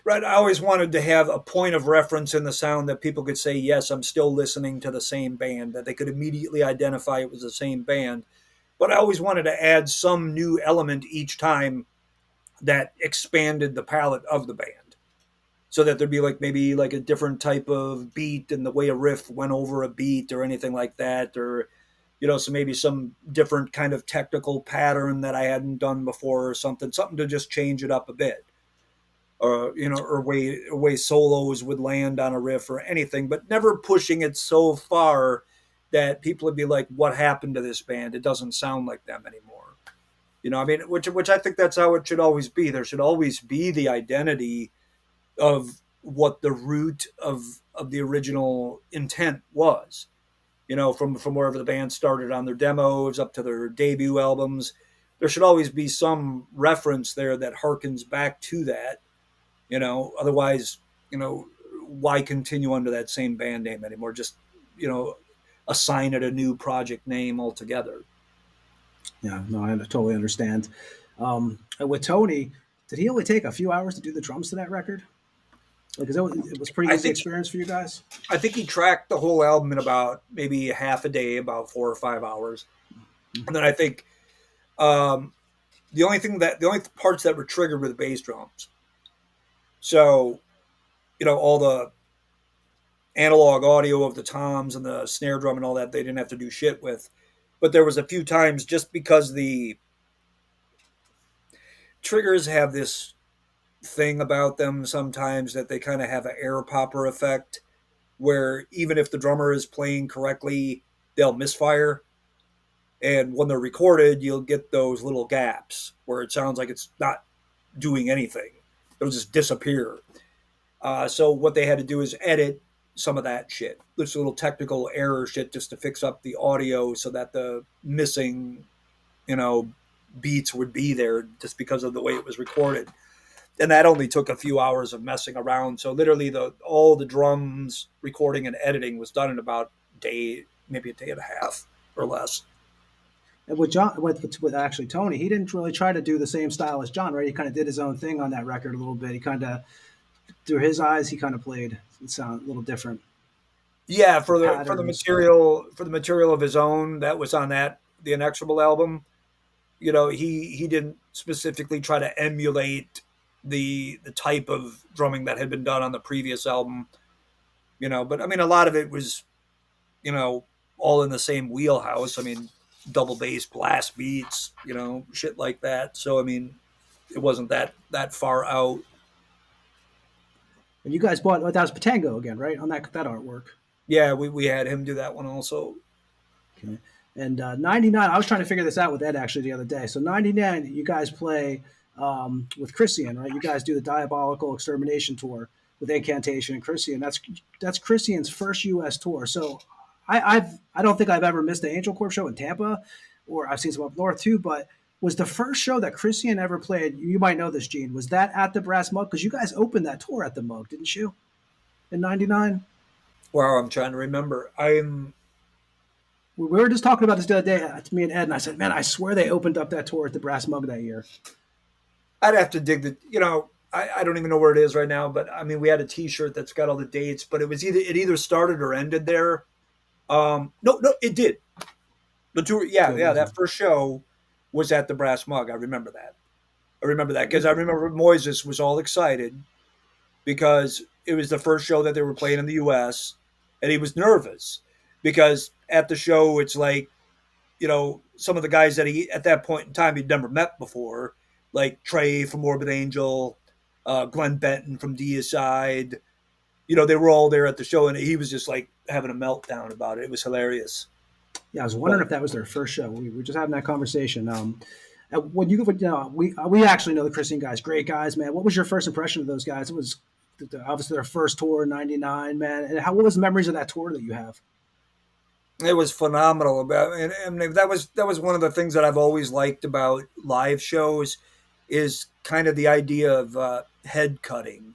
Right. I always wanted to have a point of reference in the sound that people could say, yes, I'm still listening to the same band, that they could immediately identify it was the same band. But I always wanted to add some new element each time that expanded the palette of the band, so that there'd be maybe a different type of beat and the way a riff went over a beat or anything like that, or so maybe some different kind of technical pattern that I hadn't done before, or something to just change it up a bit, or way solos would land on a riff or anything, but never pushing it so far that people would be like, what happened to this band? It doesn't sound like them anymore. Which I think that's how it should always be. There should always be the identity of what the root of the original intent was. From wherever the band started on their demos up to their debut albums, there should always be some reference there that harkens back to that. Otherwise, why continue under that same band name anymore? Just, assign it a new project name altogether. Yeah, no, I totally understand. And with Tony, did he only take a few hours to do the drums to that record? Because it was pretty easy experience for you guys. I think he tracked the whole album in about maybe half a day, about 4 or 5 hours. And then I think the only parts that were triggered were the bass drums. So, all the analog audio of the toms and the snare drum and all that, they didn't have to do shit with. But there was a few times, just because the triggers have this thing about them sometimes, that they kind of have an air popper effect, where even if the drummer is playing correctly, they'll misfire. And when they're recorded, you'll get those little gaps where it sounds like it's not doing anything. It'll just disappear. So what they had to do is edit some of that shit. There's a little technical error shit just to fix up the audio so that the missing, beats would be there just because of the way it was recorded. And that only took a few hours of messing around. So literally all the drums recording and editing was done in about a day, maybe a day and a half or less. And with actually Tony, he didn't really try to do the same style as John, right? He kind of did his own thing on that record a little bit. He kind of, through his eyes, he kind of played it sound a little different. Yeah, for the material of his own that was on the Inexorable album, he didn't specifically try to emulate the type of drumming that had been done on the previous album, but I mean, a lot of it was, all in the same wheelhouse. I mean, double bass blast beats, shit like that. So, I mean, it wasn't that far out. And you guys bought, that was Patango again, right? On that artwork. Yeah, we had him do that one also. Okay. And 99, I was trying to figure this out with Ed actually the other day. So 99, you guys play with Christian, right? You guys do the Diabolical Extermination tour. with Incantation and Christian. That's Christian's first U.S. tour. So I don't think I've ever missed an Angelcorpse show in Tampa, or I've seen some up north too. But was the first show that Christian ever played? You might know this, Gene. Was that at the Brass Mug? Because you guys opened that tour at the Mug, didn't you? In '99. Wow, I'm trying to remember. We were just talking about this the other day, me and Ed, and I said, man, I swear they opened up that tour at the Brass Mug that year. I'd have to dig I don't even know where it is right now, but I mean, we had a T-shirt that's got all the dates, but it either started or ended there. No, it did. The tour, yeah, that first show was at the Brass Mug. I remember that because I remember Moises was all excited because it was the first show that they were playing in the U.S., and he was nervous because at the show, it's like, some of the guys that he, at that point in time, he'd never met before, like Trey from Morbid Angel, Glenn Benton from Deicide, they were all there at the show, and he was just like having a meltdown about it. It was hilarious. Yeah, I was wondering if that was their first show. We were just having that conversation. When we actually know the Christian guys, great guys, man. What was your first impression of those guys? It was obviously their first tour in '99, man. And what was the memories of that tour that you have? It was phenomenal. And that was one of the things that I've always liked about live shows is kind of the idea of head cutting,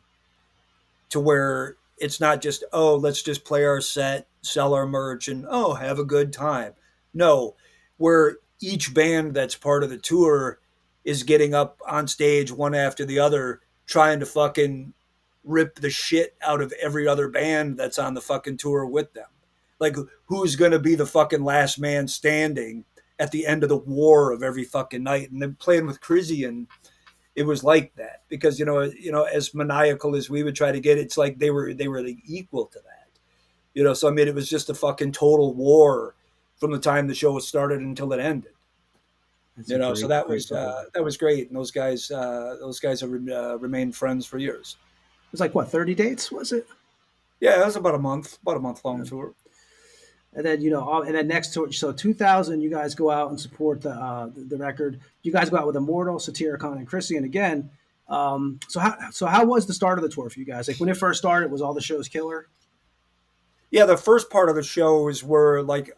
to where it's not just, let's just play our set, sell our merch, and have a good time. No, where each band that's part of the tour is getting up on stage one after the other, trying to fucking rip the shit out of every other band that's on the fucking tour with them. Like, who's going to be the fucking last man standing at the end of the war of every fucking night? And then playing with Crisian, it was like that because, as maniacal as we would try to get, it's like they were like equal to that, so I mean, it was just a fucking total war from the time the show started until it ended. So that was great. And those guys have remained friends for years. It was like, what, 30 dates, was it? Yeah, it was about a month long tour. And then, and then next to it, so 2000, you guys go out and support the record. You guys go out with Immortal, Satyricon, and Christian again. So how was the start of the tour for you guys? Like, when it first started, was all the shows killer? Yeah, the first part of the shows were like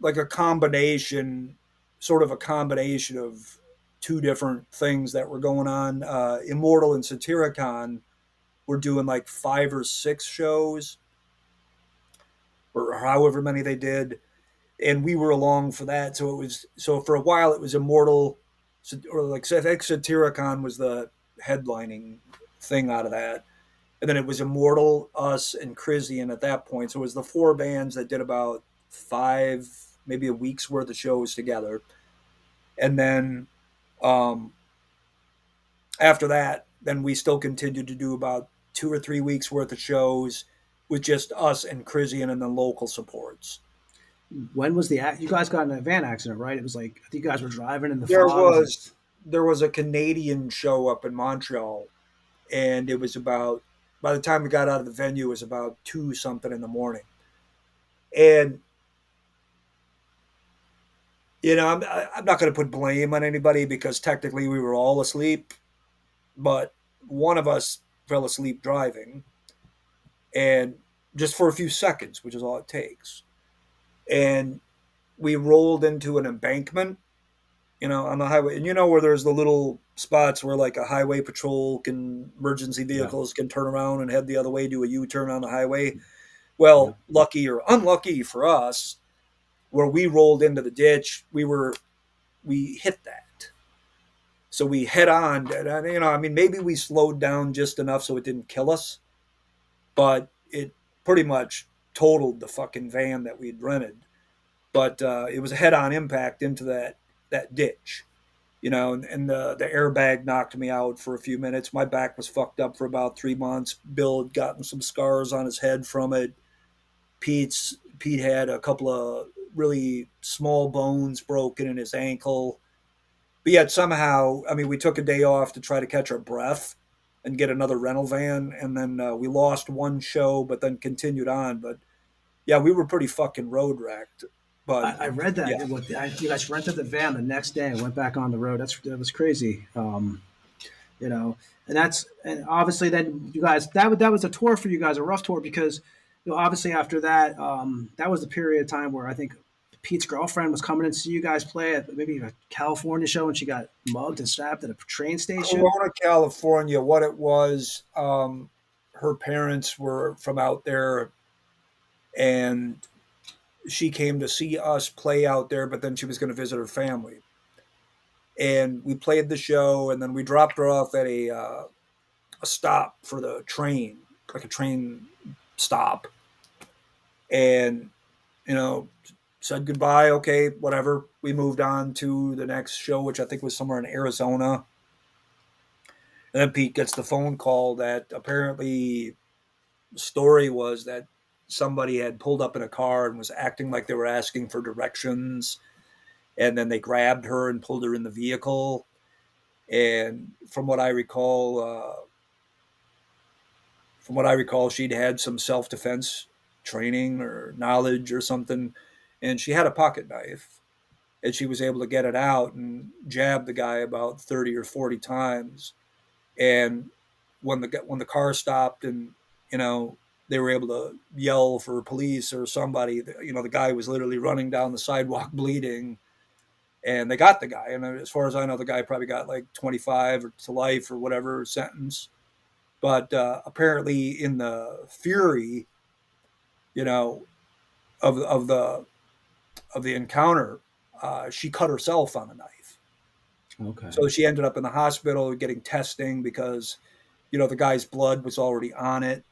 a combination of two different things that were going on. Immortal and Satyricon were doing like 5 or 6 shows, or however many they did, and we were along for that. So for a while it was Immortal, or like I think Satyricon was the headlining thing out of that, and then it was Immortal, us, and Crisian at that point. So it was the 4 bands that did about 5, maybe a week's worth of shows together, and then after that, then we still continued to do about 2 or 3 weeks worth of shows with just us and Crisian and the local supports. When was you guys got in a van accident, right? It was like, I think you guys were driving in the fog. There was a Canadian show up in Montreal, and it was about, by the time we got out of the venue, it was about 2 something in the morning. And, I'm not going to put blame on anybody because technically we were all asleep, but one of us fell asleep driving, and just for a few seconds, which is all it takes. And we rolled into an embankment, on the highway. And where there's the little spots where like a highway patrol emergency vehicles can turn around and head the other way, do a U-turn on the highway. Well, lucky or unlucky for us, where we rolled into the ditch, we hit that. So we head on, and maybe we slowed down just enough so it didn't kill us, but it pretty much totaled the fucking van that we'd rented. But it was a head-on impact into that ditch, and the airbag knocked me out for a few minutes. My back was fucked up for about 3 months. Bill had gotten some scars on his head from it. Pete had a couple of really small bones broken in his ankle. But yet somehow, we took a day off to try to catch our breath and get another rental van. And then we lost one show, but then continued on. But yeah, we were pretty fucking road wrecked. But I read that. Yeah. You guys rented the van the next day and went back on the road. That was crazy. you know, and obviously then you guys that was a tour for you guys, a rough tour because obviously after that that was the period of time where I think Pete's girlfriend was coming in to see you guys play at maybe a California show and she got mugged and stabbed at a train station. Corona, California. What it was, her parents were from out there, and she came to see us play out there. But then she was going to visit her family, and we played the show, and then we dropped her off at a stop for the train, like a train stop, and said goodbye. Okay, whatever. We moved on to the next show, which I think was somewhere in Arizona. And then Pete gets the phone call that apparently the story was that somebody had pulled up in a car and was acting like they were asking for directions. And then they grabbed her and pulled her in the vehicle. And from what I recall, she'd had some self-defense training or knowledge or something. And she had a pocket knife. And she was able to get it out and jab the guy about 30 or 40 times. And when the car stopped and, they were able to yell for police or somebody, the guy was literally running down the sidewalk bleeding, and they got the guy. And as far as I know, the guy probably got like 25 or to life or whatever sentence. But apparently in the fury, of the encounter, she cut herself on a knife. Okay. So she ended up in the hospital getting testing because, the guy's blood was already on it.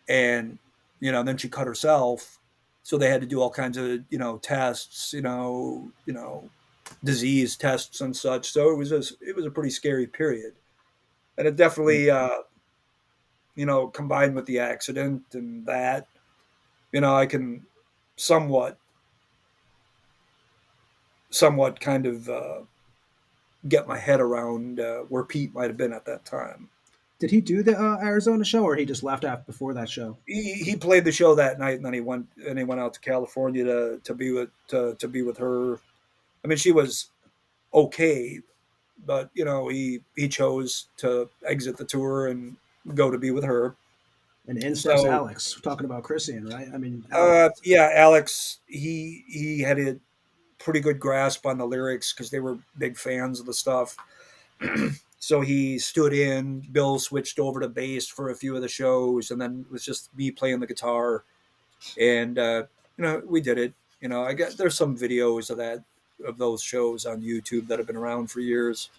And, then she cut herself. So they had to do all kinds of, tests, disease tests and such. So it was a pretty scary period. And it definitely, combined with the accident and that, I can somewhat kind of get my head around where Pete might have been at that time. Did he do the Arizona show, or he just left after before that show? He played the show that night, and then he went out to California to be with her. I mean, she was okay, but he chose to exit the tour and go to be with her. And incest Alex, we're talking about Christian, right? I mean, Alex, he had a pretty good grasp on the lyrics because they were big fans of the stuff. So he stood in. Bill switched over to bass for a few of the shows, and then it was just me playing the guitar. And we did it. There's some videos of those shows on YouTube that have been around for years.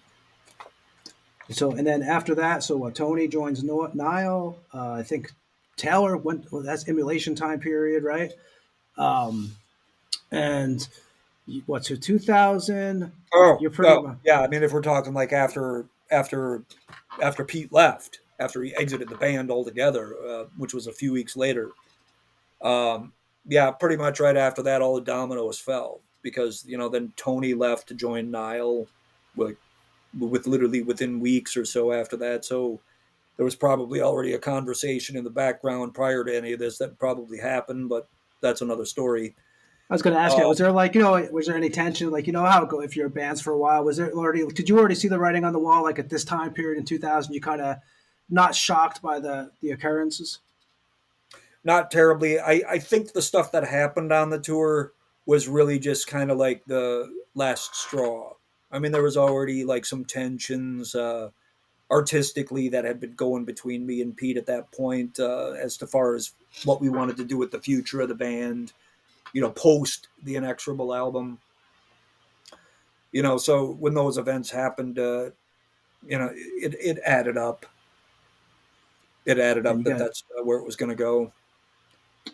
So, and then after that, Tony joins Nile. I think Taylor went. Well, that's emulation time period, right? And what, to 2000? Oh, you're pretty much. Yeah. I mean, if we're talking like after Pete left, after he exited the band altogether, which was a few weeks later. Pretty much right after that, all the dominoes fell because then Tony left to join Nile, with literally within weeks or so after that. So there was probably already a conversation in the background prior to any of this that probably happened, but that's another story. I was going to ask you, was there was there any tension? Like, how it go if you're bands for a while? Did you already see the writing on the wall? Like at this time period in 2000, you kind of not shocked by the occurrences? Not terribly. I think the stuff that happened on the tour was really just kind of like the last straw. I mean, there was already like some tensions artistically that had been going between me and Pete at that point as far as what we wanted to do with the future of the band, post the Inexorable album. So when those events happened, it added up. It added up that's where it was going to go.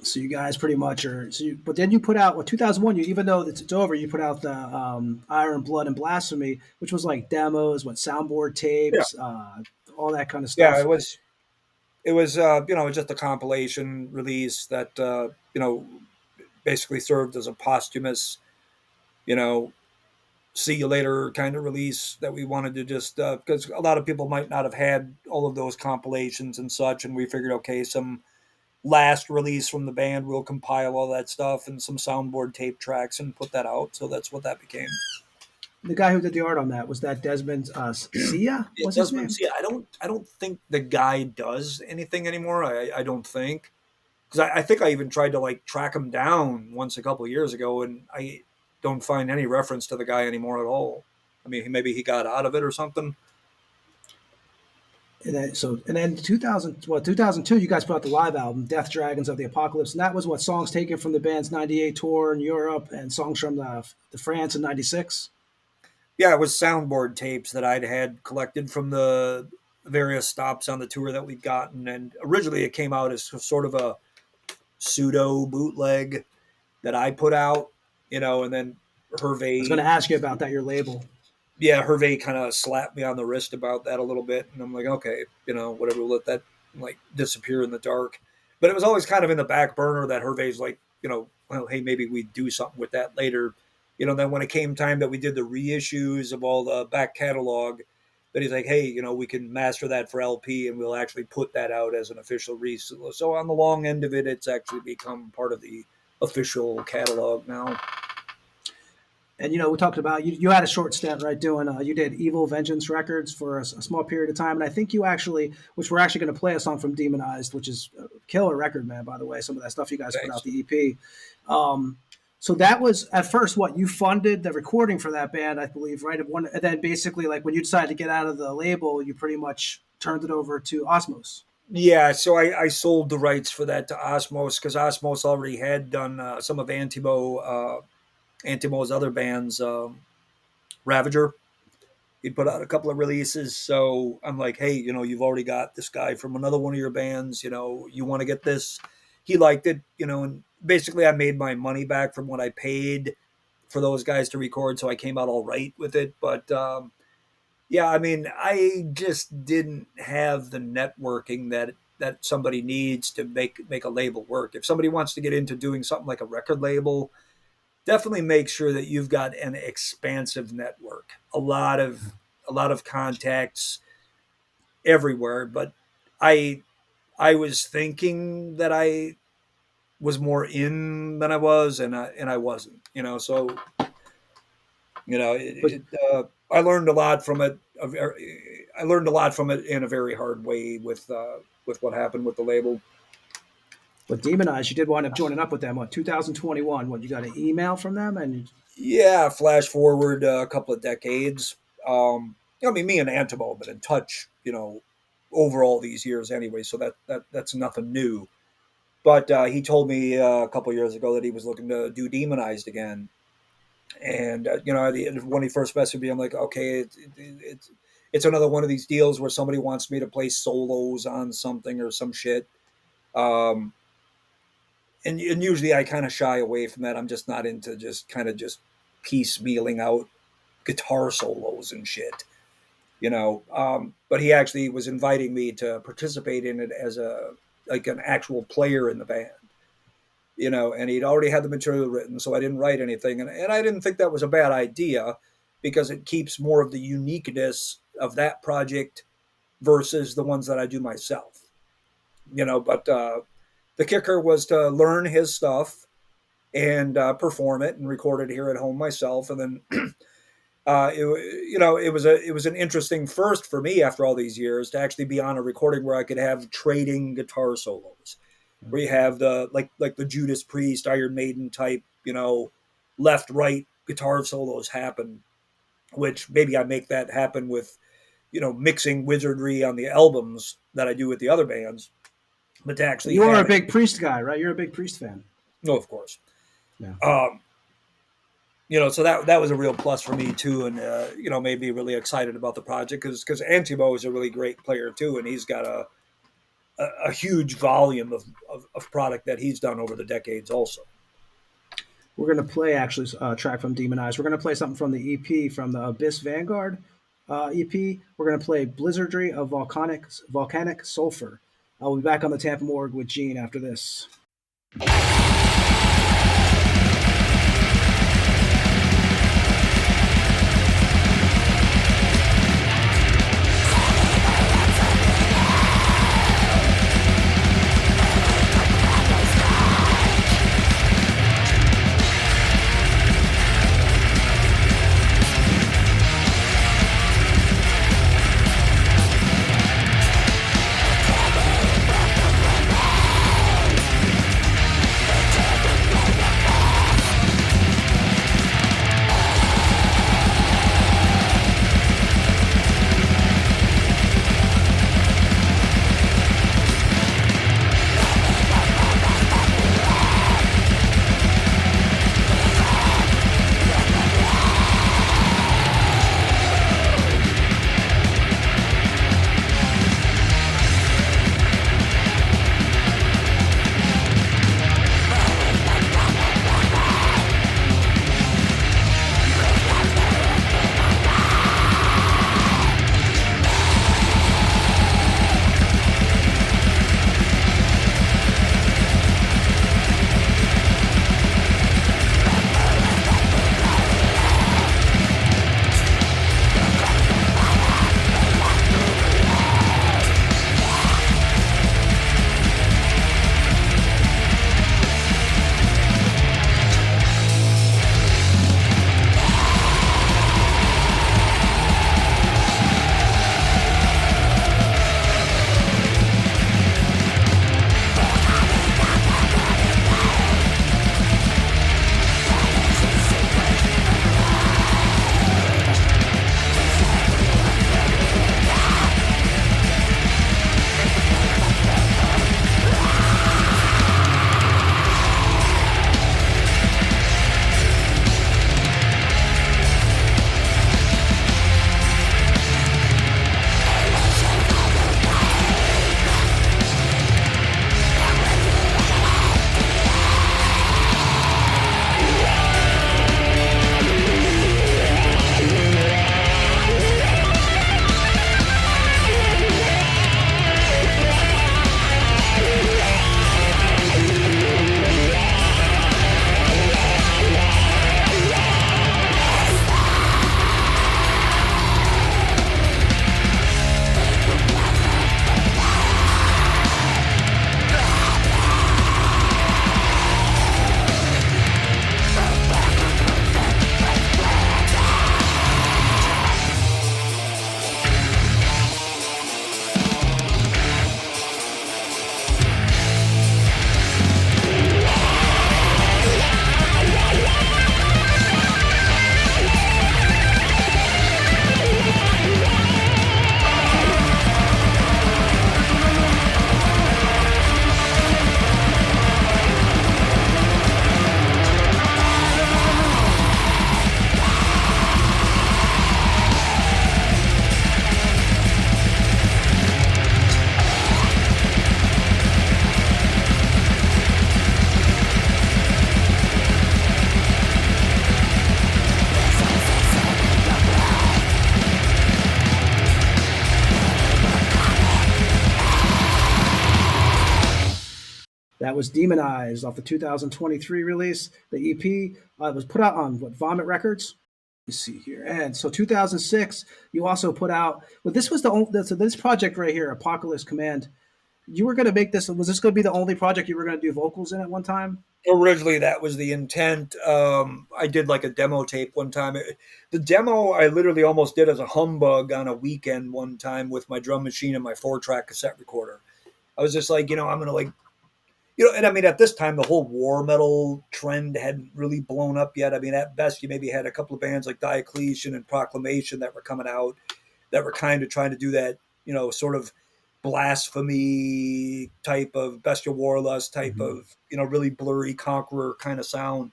So you guys pretty much are. But then you put out 2001. Even though it's over, you put out the Iron, Blood, and Blasphemy, which was like demos, soundboard tapes, all that kind of stuff. Yeah, it was. It was just a compilation release that basically served as a posthumous, see you later kind of release that we wanted to just because a lot of people might not have had all of those compilations and such, and we figured, okay, some last release from the band, we'll compile all that stuff and some soundboard tape tracks and put that out. So that's what that became. The guy who did the art on that, was that Desmond Sia? What's his name? Yeah, I don't think the guy does anything anymore. I don't think, because I think I even tried to like track him down once a couple of years ago, and I don't find any reference to the guy anymore at all. I mean, maybe he got out of it or something. And then 2002, you guys put out the live album, Death Dragons of the Apocalypse, and that was what, songs taken from the band's '98 tour in Europe and songs from the France in '96. Yeah, it was soundboard tapes that I'd had collected from the various stops on the tour that we'd gotten. And originally it came out as sort of a pseudo bootleg that I put out, and then Hervé. I was going to ask you about that, your label. Yeah, Hervé kind of slapped me on the wrist about that a little bit. And I'm like, okay, whatever, we'll let that like disappear in the dark. But it was always kind of in the back burner that Hervé's like, well, hey, maybe we'd do something with that later. Then when it came time that we did the reissues of all the back catalog, that he's like, hey, we can master that for LP and we'll actually put that out as an official release. So on the long end of it, it's actually become part of the official catalog now. And, we talked about, you had a short stint, right, doing, you did Evil Vengeance Records for a small period of time. And I think you actually, which we're actually going to play a song from Demonized, which is a killer record, man, by the way, some of that stuff you guys put out, the EP. So that was at first what you funded the recording for that band, I believe, right? And then basically, like when you decided to get out of the label, you pretty much turned it over to Osmos. Yeah, so I sold the rights for that to Osmos because Osmos already had done some of Antimo's other bands, Ravager. He'd put out a couple of releases, so I'm like, hey, you've already got this guy from another one of your bands. You want to get this? He liked it, and basically I made my money back from what I paid for those guys to record, so I came out all right with it. But yeah, I mean, I just didn't have the networking that somebody needs to make a label work. If somebody wants to get into doing something like a record label, definitely make sure that you've got an expansive network, a lot of contacts everywhere. But I was thinking that I was more in than I was, and I wasn't, so, I learned a lot from it. I learned a lot from it in a very hard way with what happened with the label. But Demonized, you did wind up joining up with them, 2021? You got an email from them? And yeah, flash forward a couple of decades. Me and Antimo have been in touch, over all these years anyway, so that's nothing new. But he told me a couple of years ago that he was looking to do Demonized again. And, when he first messaged me, I'm like, okay, it's another one of these deals where somebody wants me to play solos on something or some shit. And usually I kind of shy away from that. I'm just not into just piecemealing out guitar solos and shit, But he actually was inviting me to participate in it as an actual player in the band, and he'd already had the material written, so I didn't write anything. And I didn't think that was a bad idea because it keeps more of the uniqueness of that project versus the ones that I do myself, but the kicker was to learn his stuff and perform it and record it here at home myself. And then, it was an interesting first for me after all these years to actually be on a recording where I could have trading guitar solos, where you have the like the Judas Priest, Iron Maiden type, left right guitar solos happen, which maybe I make that happen with, mixing Wizardry on the albums that I do with the other bands. But to actually, you are a big Priest guy, right? You're a big Priest fan. No, of course. Yeah. So that was a real plus for me too, and made me really excited about the project because Antimo is a really great player too, and he's got a huge volume of product that he's done over the decades also. We're going to play actually a track from Demonized. We're going to play something from the EP, from the Abyss Vanguard EP. We're going to play Blizzardry of Volcanic Sulphur. I'll be back on the Tampa Morgue with Gene after this. That was Demonized off the 2023 release. The EP was put out on Vomit Records. You see here, and so 2006, you also put out. Well, this was the only. So this project right here, Apocalypse Command. You were going to make this. Was this going to be the only project you were going to do vocals in at one time? Originally, that was the intent. I did like a demo tape one time. The demo I literally almost did as a humbug on a weekend one time with my drum machine and my 4-track cassette recorder. I was just like, I'm going to like, and I mean, at this time, the whole war metal trend hadn't really blown up yet. I mean, at best, you maybe had a couple of bands like Diocletian and Proclamation that were coming out that were kind of trying to do that, sort of blasphemy type of Bestial Warlust type of, really blurry Conqueror kind of sound.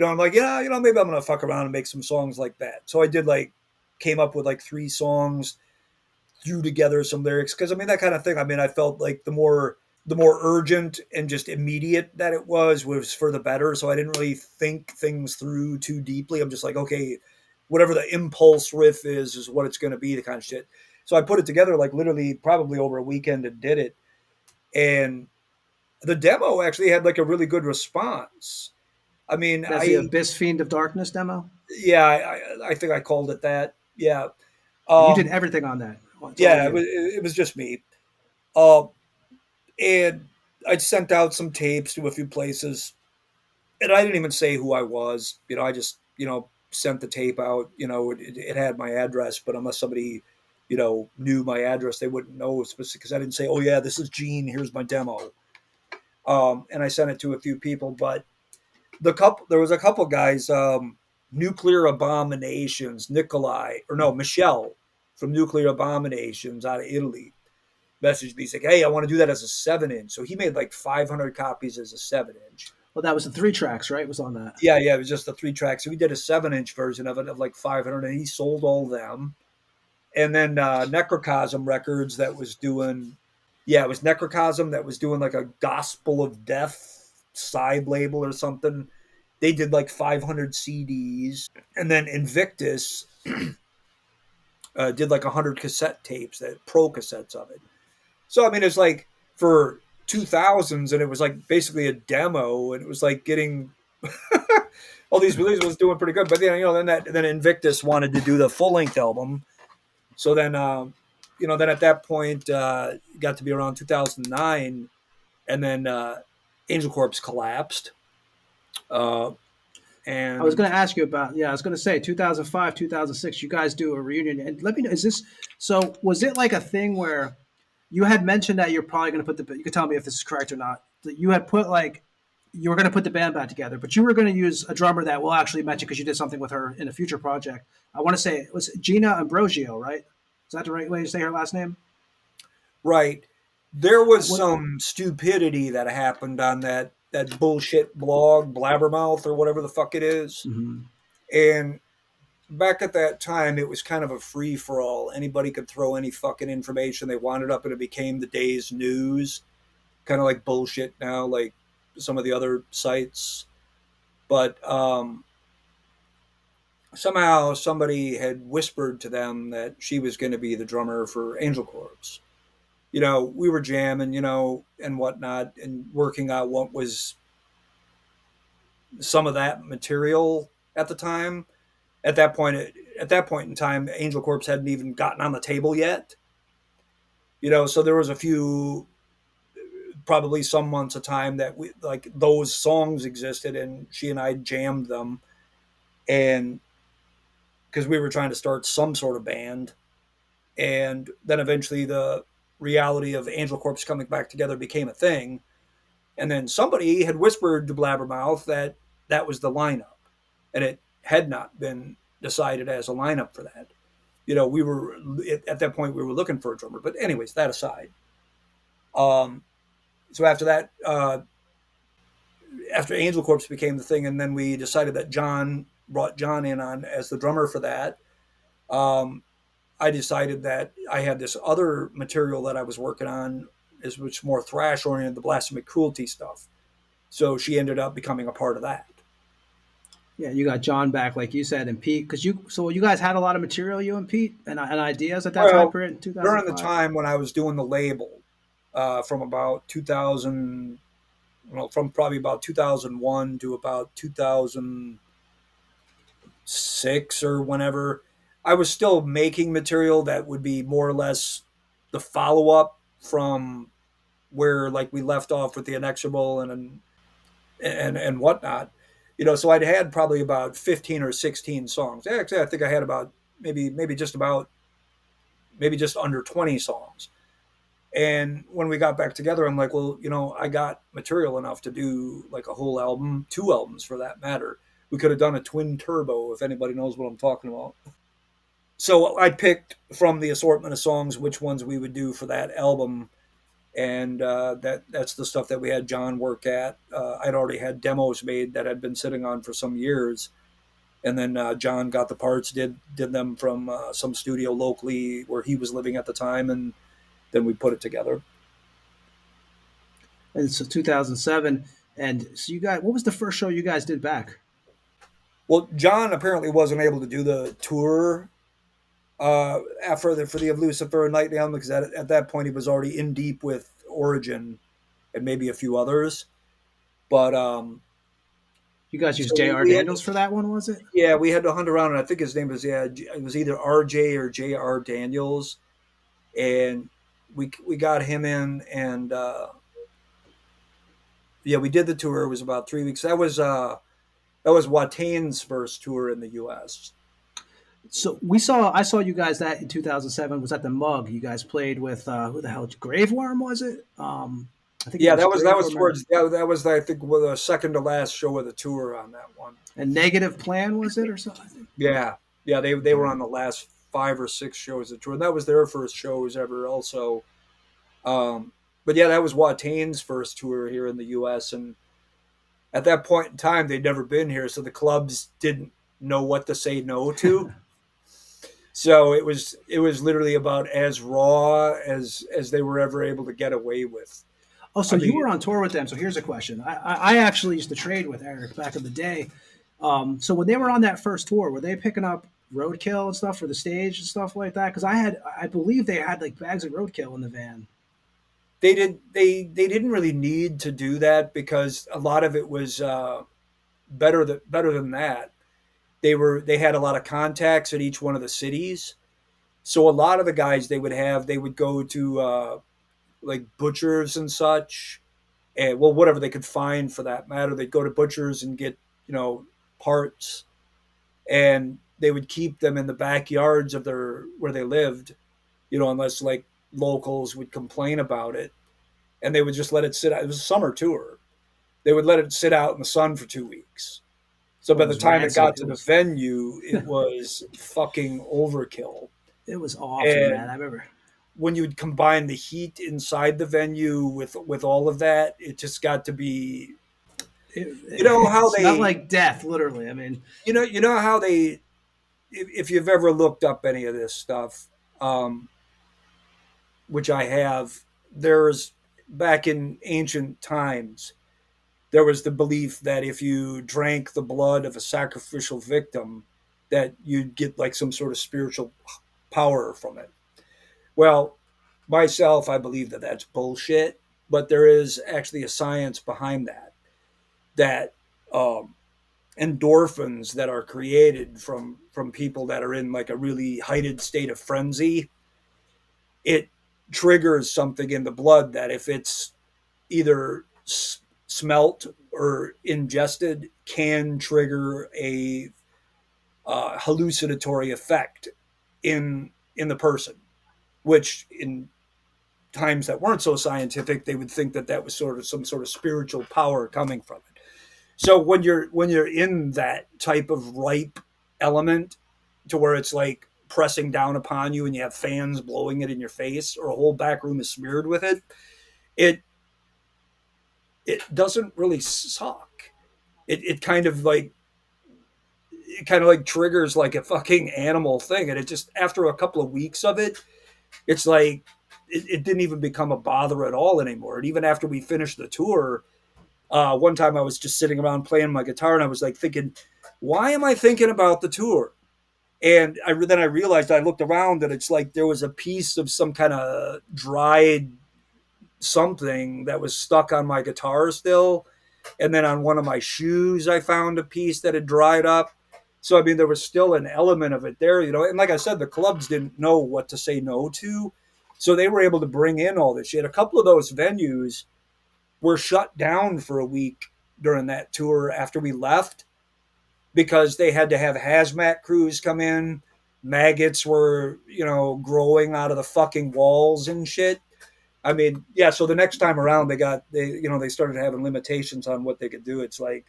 I'm like, maybe I'm going to fuck around and make some songs like that. So I did came up with 3 songs, threw together some lyrics. Cause I mean, that kind of thing. I mean, I felt like the more urgent and just immediate that it was for the better. So I didn't really think things through too deeply. I'm just like, okay, whatever the impulse riff is what it's going to be, the kind of shit. So I put it together literally probably over a weekend and did it. And the demo actually had a really good response. I mean, that's the Abyss Fiend of Darkness demo? Yeah, I think I called it that. Yeah. You did everything on that. Yeah, it was just me. And I'd sent out some tapes to a few places, and I didn't even say who I was. I just, sent the tape out. It had my address, but unless somebody, knew my address, they wouldn't know because I didn't say, oh yeah, this is Gene, here's my demo. And I sent it to a few people, but there was a couple guys, Nuclear Abominations, Michelle from Nuclear Abominations out of Italy. Messaged me. He's like, hey, I want to do that as a 7-inch. So he made 500 copies as a 7-inch. Well, that was the 3 tracks, right? It was on that. Yeah, it was just the 3 tracks. So we did a 7-inch version of it of 500, and he sold all of them. And then Necrocosm Records that was doing, it was Necrocosm that was doing a Gospel of Death side label or something. They did 500 CDs. And then Invictus did 100 cassette tapes, pro cassettes of it. So, I mean, it's for 2000s, and it was basically a demo, and it was getting all these releases was doing pretty good. But then Invictus wanted to do the full length album. So then, then at that point, it got to be around 2009, and then Angelcorpse collapsed. And I was going to ask you about, I was going to say 2005, 2006, you guys do a reunion. And let me know, was it a thing where you had mentioned that you're probably going to put you can tell me if this is correct or not, that you had put you were going to put the band back together, but you were going to use a drummer that we'll actually mention because you did something with her in a future project. I want to say it was Gina Ambrosio, right? Is that the right way to say her last name? Right. There was some stupidity that happened on that bullshit blog, Blabbermouth or whatever the fuck it is. Mm-hmm. And back at that time, it was kind of a free-for-all. Anybody could throw any fucking information they wanted up, and it became the day's news. Kind of like bullshit now, like some of the other sites. But somehow somebody had whispered to them that she was going to be the drummer for Angelcorpse. We were jamming, and whatnot, and working out what was some of that material at the time. At that point in time, Angelcorpse hadn't even gotten on the table yet. So there was a few, probably some months of time that we those songs existed, and she and I jammed them, and because we were trying to start some sort of band, and then eventually the reality of Angelcorpse coming back together became a thing. And then somebody had whispered to Blabbermouth that was the lineup, and it had not been decided as a lineup for that. We were at that point we were looking for a drummer, but anyways, that aside. So after that, after Angelcorpse became the thing, and then we decided that brought John in on as the drummer for that. I decided that I had this other material that I was working on, which was more thrash oriented, the Blasphemic Cruelty stuff. So she ended up becoming a part of that. Yeah, you got John back, like you said, and Pete, so you guys had a lot of material, you and Pete, and ideas at that time period in 2005? During the time when I was doing the label, from about 2000, from probably about 2001 to about 2006 or whenever, I was still making material that would be more or less the follow up from where like we left off with the Inexorable and whatnot. So I'd had probably about 15 or 16 songs. Actually, I think I had about maybe just under 20 songs. And when we got back together, I'm like, well, I got material enough to do like a whole album, 2 albums for that matter. We could have done a twin turbo if anybody knows what I'm talking about. So I picked from the assortment of songs which ones we would do for that album. And that's the stuff that we had John work at. I'd already had demos made that I'd been sitting on for some years. And then John got the parts, did them from some studio locally where he was living at the time, and then we put it together. And so 2007, and so what was the first show you guys did back? Well, John apparently wasn't able to do the tour for the of Lucifer and Night Down, because at that point he was already in deep with Origin and maybe a few others. But you guys used J.R. Daniels for that one, was it? Yeah, we had to hunt around, and I think his name was it was either R.J. or J.R. Daniels, and we got him in, and we did the tour. It was about 3 weeks. That was Wattain's first tour in the U.S. So I saw you guys that in 2007 was at the Mug. You guys played with who the hell? Graveworm, was it? I think that was I think the second to last show of the tour on that one. And Negative Plan, was it, or something? Yeah, they were on the last 5 or 6 shows of the tour, and that was their first shows ever also. But yeah, that was Wattain's first tour here in the U.S. And at that point in time, they'd never been here, so the clubs didn't know what to say no to. So it was literally about as raw as they were ever able to get away with. Oh, so you were on tour with them. So here's a question. I actually used to trade with Eric back in the day. So when they were on that first tour, were they picking up roadkill and stuff for the stage and stuff like that? Because I believe they had like bags of roadkill in the van. They didn't really need to do that because a lot of it was better than that. They had a lot of contacts at each one of the cities. So a lot of the guys they would go to like butchers and such, and whatever they could find for that matter. They'd go to butchers and get parts, and they would keep them in the backyards of where they lived, unless like locals would complain about it, and they would just let it sit out. It was a summer tour. They would let it sit out in the sun for 2 weeks. So by the time it got to the venue, it was fucking overkill. It was awful, man. I remember when you would combine the heat inside the venue with all of that, it just got to be, how they not like death, literally. I mean, you know how they, if you've ever looked up any of this stuff, which I have, there's back in ancient times, there was the belief that if you drank the blood of a sacrificial victim, that you'd get like some sort of spiritual power from it. Well, myself, I believe that that's bullshit, but there is actually a science behind that endorphins that are created from people that are in like a really heightened state of frenzy, it triggers something in the blood that if it's either smelt or ingested can trigger a hallucinatory effect in the person, which in times that weren't so scientific, they would think that was sort of some sort of spiritual power coming from it. So when you're in that type of ripe element to where it's like pressing down upon you and you have fans blowing it in your face or a whole back room is smeared with it, it doesn't really suck. It kind of like triggers like a fucking animal thing. And it just, after a couple of weeks of it, it's like, it didn't even become a bother at all anymore. And even after we finished the tour, one time I was just sitting around playing my guitar and I was like thinking, why am I thinking about the tour? And then I realized, I looked around and it's like there was a piece of some kind of dried something that was stuck on my guitar still. And then on one of my shoes, I found a piece that had dried up. So, I mean, there was still an element of it there, you know. And like I said, the clubs didn't know what to say no to. So they were able to bring in all this shit. A couple of those venues were shut down for a week during that tour after we left because they had to have hazmat crews come in. Maggots were, you know, growing out of the fucking walls and shit. I mean, yeah. So the next time around, they started having limitations on what they could do. It's like,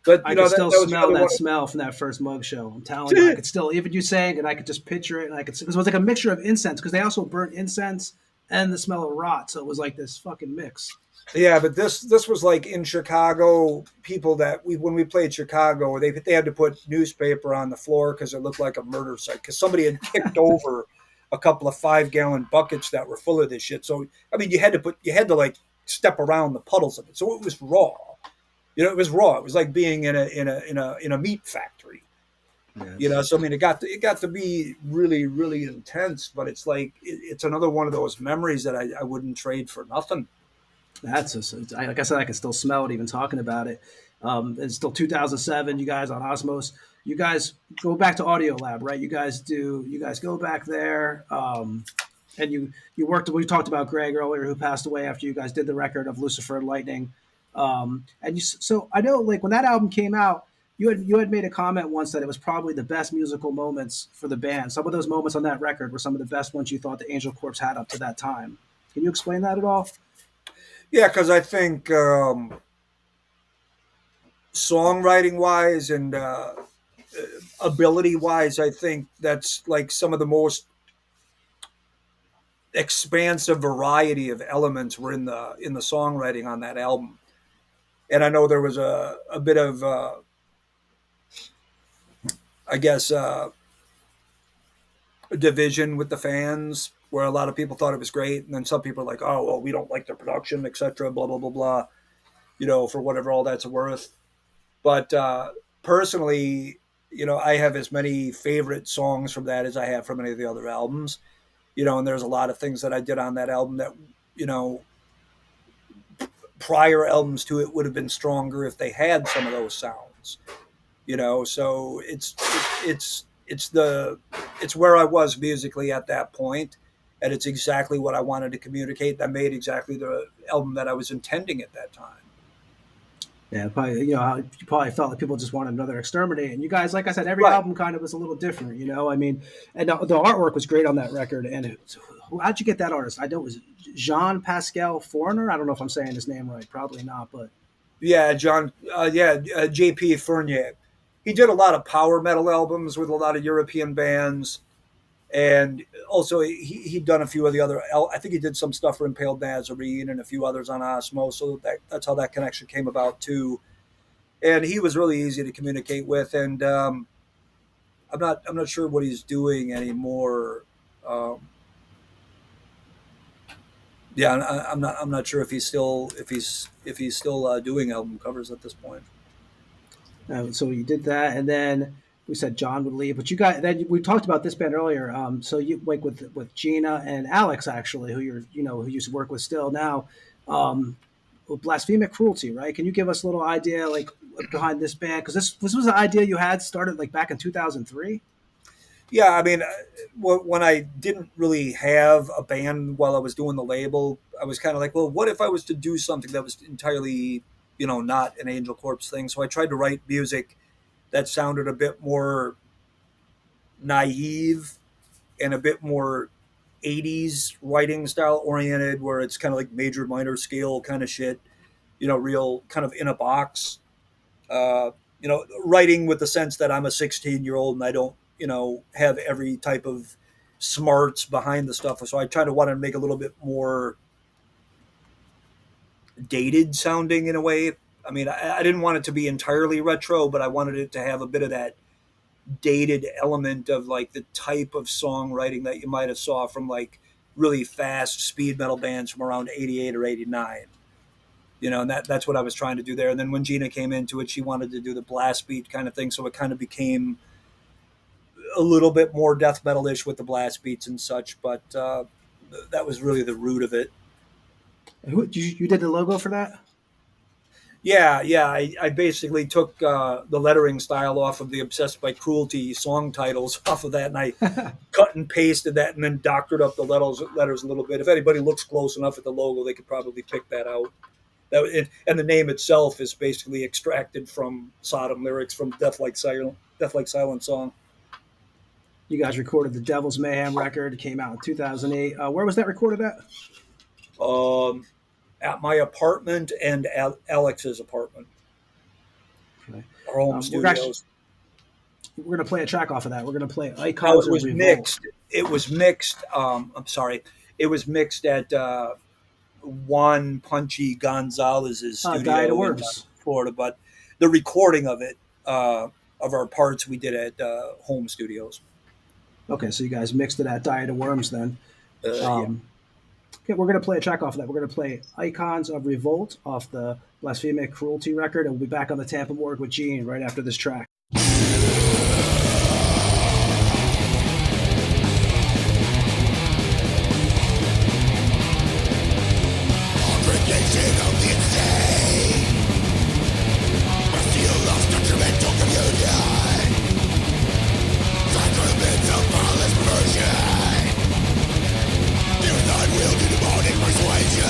but I you could know, still that was smell the other that one. smell from that first mug show. I'm telling you, I could still, even you saying, and I could just picture it, and it was like a mixture of incense because they also burnt incense and the smell of rot, so it was like this fucking mix. Yeah, but this was like in Chicago. People that when we played Chicago, they had to put newspaper on the floor because it looked like a murder site because somebody had kicked over a couple of 5-gallon buckets that were full of this shit. So I mean, you had to like step around the puddles of it. So it was raw. You know, it was raw. It was like being in a meat factory. Yeah. You know, so I mean, it got to be really, really intense. But it's like it's another one of those memories that I wouldn't trade for nothing. That's just, like I said, I can still smell it even talking about it. It's still 2007. You guys on Osmos. You guys go back to Audio Lab, right? You guys go back there, and you worked. We talked about Greg earlier, who passed away after you guys did the record of Lucifer and Lightning. So I know, like when that album came out, you had made a comment once that it was probably the best musical moments for the band. Some of those moments on that record were some of the best ones you thought the Angelcorpse had up to that time. Can you explain that at all? Yeah, because I think songwriting wise and ability wise, I think that's like some of the most expansive variety of elements were in the songwriting on that album. And I know there was a bit of I guess a division with the fans where a lot of people thought it was great, and then some people are like, oh well, we don't like the production, etc., blah blah blah blah, you know, for whatever all that's worth. But personally, you know, I have as many favorite songs from that as I have from any of the other albums. You know, and there's a lot of things that I did on that album that, you know, prior albums to it would have been stronger if they had some of those sounds. You know, so it's where I was musically at that point, and it's exactly what I wanted to communicate. That made exactly the album that I was intending at that time. Yeah, probably, you probably felt like people just wanted another Exterminate. And you guys, like I said, every Right. album kind of was a little different, you know? I mean, and the artwork was great on that record. And how'd you get that artist? I know it was Jean-Pascal Fournier. I don't know if I'm saying his name right. Probably not, but. Yeah, J.P. Fournier. He did a lot of power metal albums with a lot of European bands. And also, he'd done a few of the other. I think he did some stuff for Impaled Nazarene and a few others on Osmo. So that's how that connection came about too. And he was really easy to communicate with. And I'm not sure what he's doing anymore. I'm not sure if he's still doing album covers at this point. So you did that, and then we said John would leave, but you got then we talked about this band earlier. So you like with Gina and Alex actually, who who you used to work with still now. Blasphemic Cruelty, right? Can you give us a little idea like behind this band? Because this was an idea you had started like back in 2003. Yeah, I mean, when I didn't really have a band while I was doing the label, I was kind of like, well, what if I was to do something that was entirely, you know, not an Angelcorpse thing? So I tried to write music that sounded a bit more naive and a bit more 80s writing style oriented, where it's kind of like major minor scale kind of shit, you know, real kind of in a box, you know, writing with the sense that I'm a 16-year-old and I don't, you know, have every type of smarts behind the stuff. So I try to want to make a little bit more dated sounding in a way. I mean, I didn't want it to be entirely retro, but I wanted it to have a bit of that dated element of like the type of songwriting that you might have saw from like really fast speed metal bands from around 88 or 89. You know, and that's what I was trying to do there. And then when Gina came into it, she wanted to do the blast beat kind of thing. So it kind of became a little bit more death metal-ish with the blast beats and such. But that was really the root of it. You did the logo for that? Yeah. I basically took the lettering style off of the Obsessed by Cruelty song titles off of that, and I cut and pasted that, and then doctored up the letters a little bit. If anybody looks close enough at the logo, they could probably pick that out. And the name itself is basically extracted from Sodom lyrics from Death Like Silent song. You guys recorded the Devil's Mayhem record. It came out in 2008. Where was that recorded at? At my apartment and Alex's apartment. Okay. Our home studios. We're going to play a track off of that. We're going to play It Icons was of Revolt. mixed. It was mixed. I'm sorry. It was mixed at Juan Punchy Gonzalez's studio in Florida, but the recording of it, of our parts, we did at home studios. Okay, so you guys mixed it at Diet of Worms then. Yeah. Okay, we're going to play a track off of that. We're going to play Icons of Revolt off the Blasphemic Cruelty record, and we'll be back on the Tampa Morgue with Gene right after this track. Persuasion.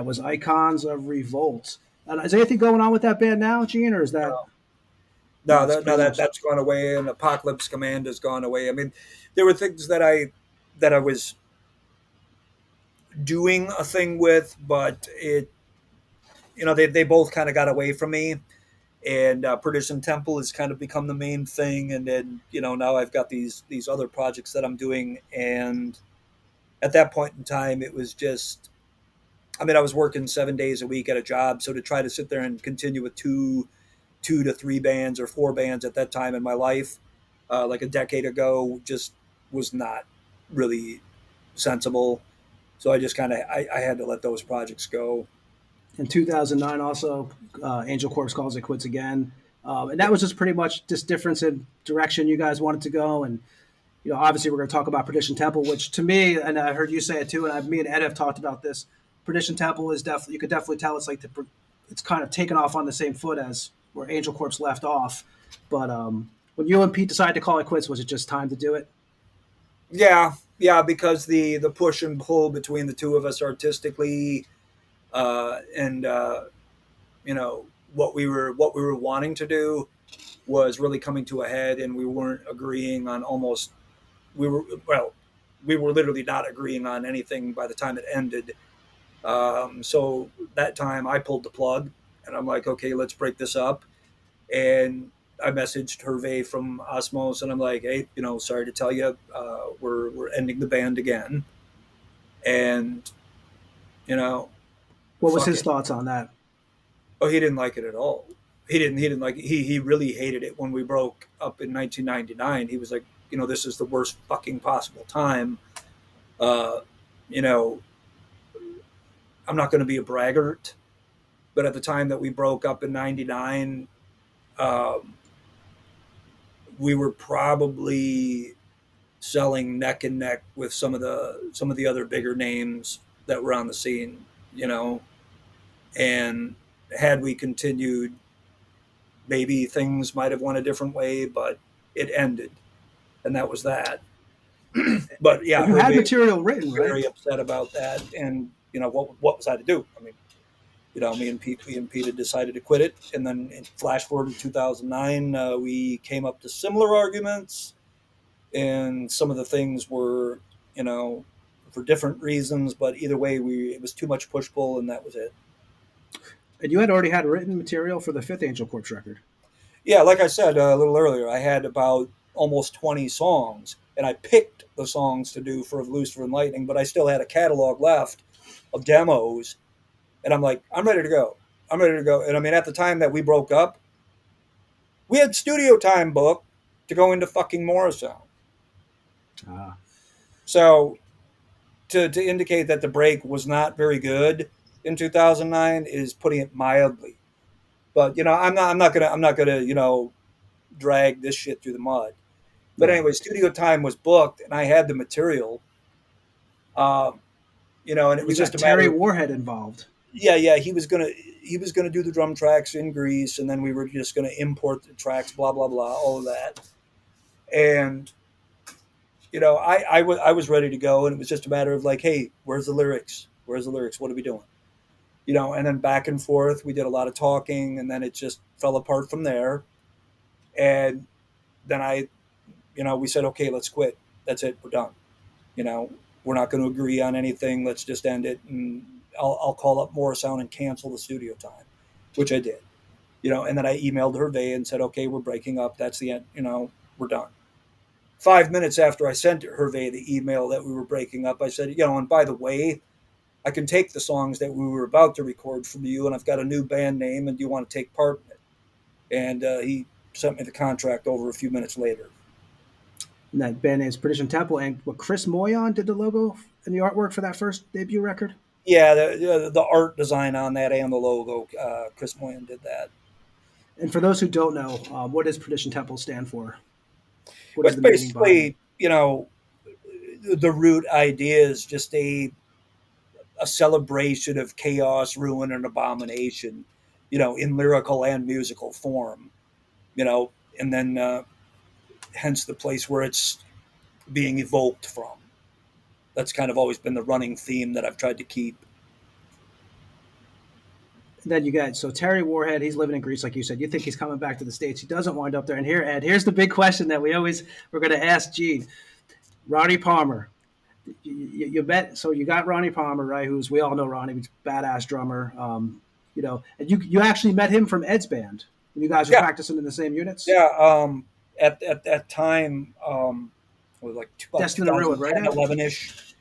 That was Icons of Revolt. Is anything going on with that band now, Gene, or is that? No, that's gone away, and Apocalypse Command has gone away. I mean, there were things that I was doing a thing with, but they both kind of got away from me. And Perdition Temple has kind of become the main thing, and then now I've got these other projects that I'm doing, and at that point in time, it was just, I mean, I was working 7 days a week at a job, so to try to sit there and continue with two to three bands or four bands at that time in my life, like a decade ago, just was not really sensible. So I just kind of I had to let those projects go. In 2009, also, Angelcorpse calls it quits again, and that was just pretty much this difference in direction you guys wanted to go. And obviously, we're going to talk about Perdition Temple, which to me, and I heard you say it too, and me and Ed have talked about this. Perdition Temple is definitely, you could definitely tell it's like it's kind of taken off on the same foot as where Angelcorpse left off. But when you and Pete decided to call it quits, was it just time to do it? Yeah, because the push and pull between the two of us artistically, and what we were wanting to do was really coming to a head, and we weren't agreeing on we were literally not agreeing on anything by the time it ended. So that time I pulled the plug, and I'm like, okay, let's break this up. And I messaged Hervé from Osmos, and I'm like, hey, sorry to tell you, we're ending the band again. And what was his thoughts on that? Oh, he didn't like it at all. He didn't like it. He really hated it when we broke up in 1999. He was like, this is the worst fucking possible time. I'm not going to be a braggart, but at the time that we broke up in 99, we were probably selling neck and neck with some of the other bigger names that were on the scene, and had we continued, maybe things might have went a different way, but it ended, and that was that. But yeah, you had material written, right? Very upset about that, and what was I to do? I mean, me and Pete had decided to quit it, and then flash forward to 2009, we came up to similar arguments, and some of the things were, for different reasons, but either way, it was too much push pull, and that was it. And you had already had written material for the fifth Angelcorpse record. Yeah, like I said a little earlier, I had about almost 20 songs, and I picked the songs to do for Lucifer and Lightning, but I still had a catalog left of demos, and I'm like, I'm ready to go. And I mean, at the time that we broke up, we had studio time booked to go into fucking Morrisound. So to indicate that the break was not very good in 2009 is putting it mildly. But I'm not gonna drag this shit through the mud. But anyway, studio time was booked, and I had the material. And it was just a Terry Warhead involved. Yeah, he was gonna do the drum tracks in Greece, and then we were just gonna import the tracks, blah blah blah, all of that. And I was ready to go, and it was just a matter of like, hey, where's the lyrics? What are we doing? And then back and forth, we did a lot of talking, and then it just fell apart from there. And then we said, okay, let's quit. That's it. We're done. We're not going to agree on anything. Let's just end it. And I'll call up Morrisound and cancel the studio time, which I did. And then I emailed Hervé and said, okay, we're breaking up. That's the end. We're done. 5 minutes after I sent Hervé the email that we were breaking up, I said, and by the way, I can take the songs that we were about to record from you, and I've got a new band name, and do you want to take part in it? And he sent me the contract over a few minutes later. And that band name is Perdition Temple, and Chris Moyon did the logo and the artwork for that first debut record? Yeah, the art design on that and the logo, Chris Moyon did that. And for those who don't know, what does Perdition Temple stand for? It's basically, the root idea is just a celebration of chaos, ruin, and abomination, in lyrical and musical form, and then hence the place where it's being evoked from. That's kind of always been the running theme that I've tried to keep. then you got so Terry Warhead. He's living in Greece, like you said. You think he's coming back to the States? He doesn't wind up there. And here, Ed, here's the big question that we're going to ask Gene. Ronnie Palmer. You bet. So you got Ronnie Palmer, right? Who's we all know Ronnie, he's a badass drummer. And you actually met him from Ed's band when you guys were practicing in the same units. Yeah. At that time, it was like Destined to Ruin, right? 11-ish.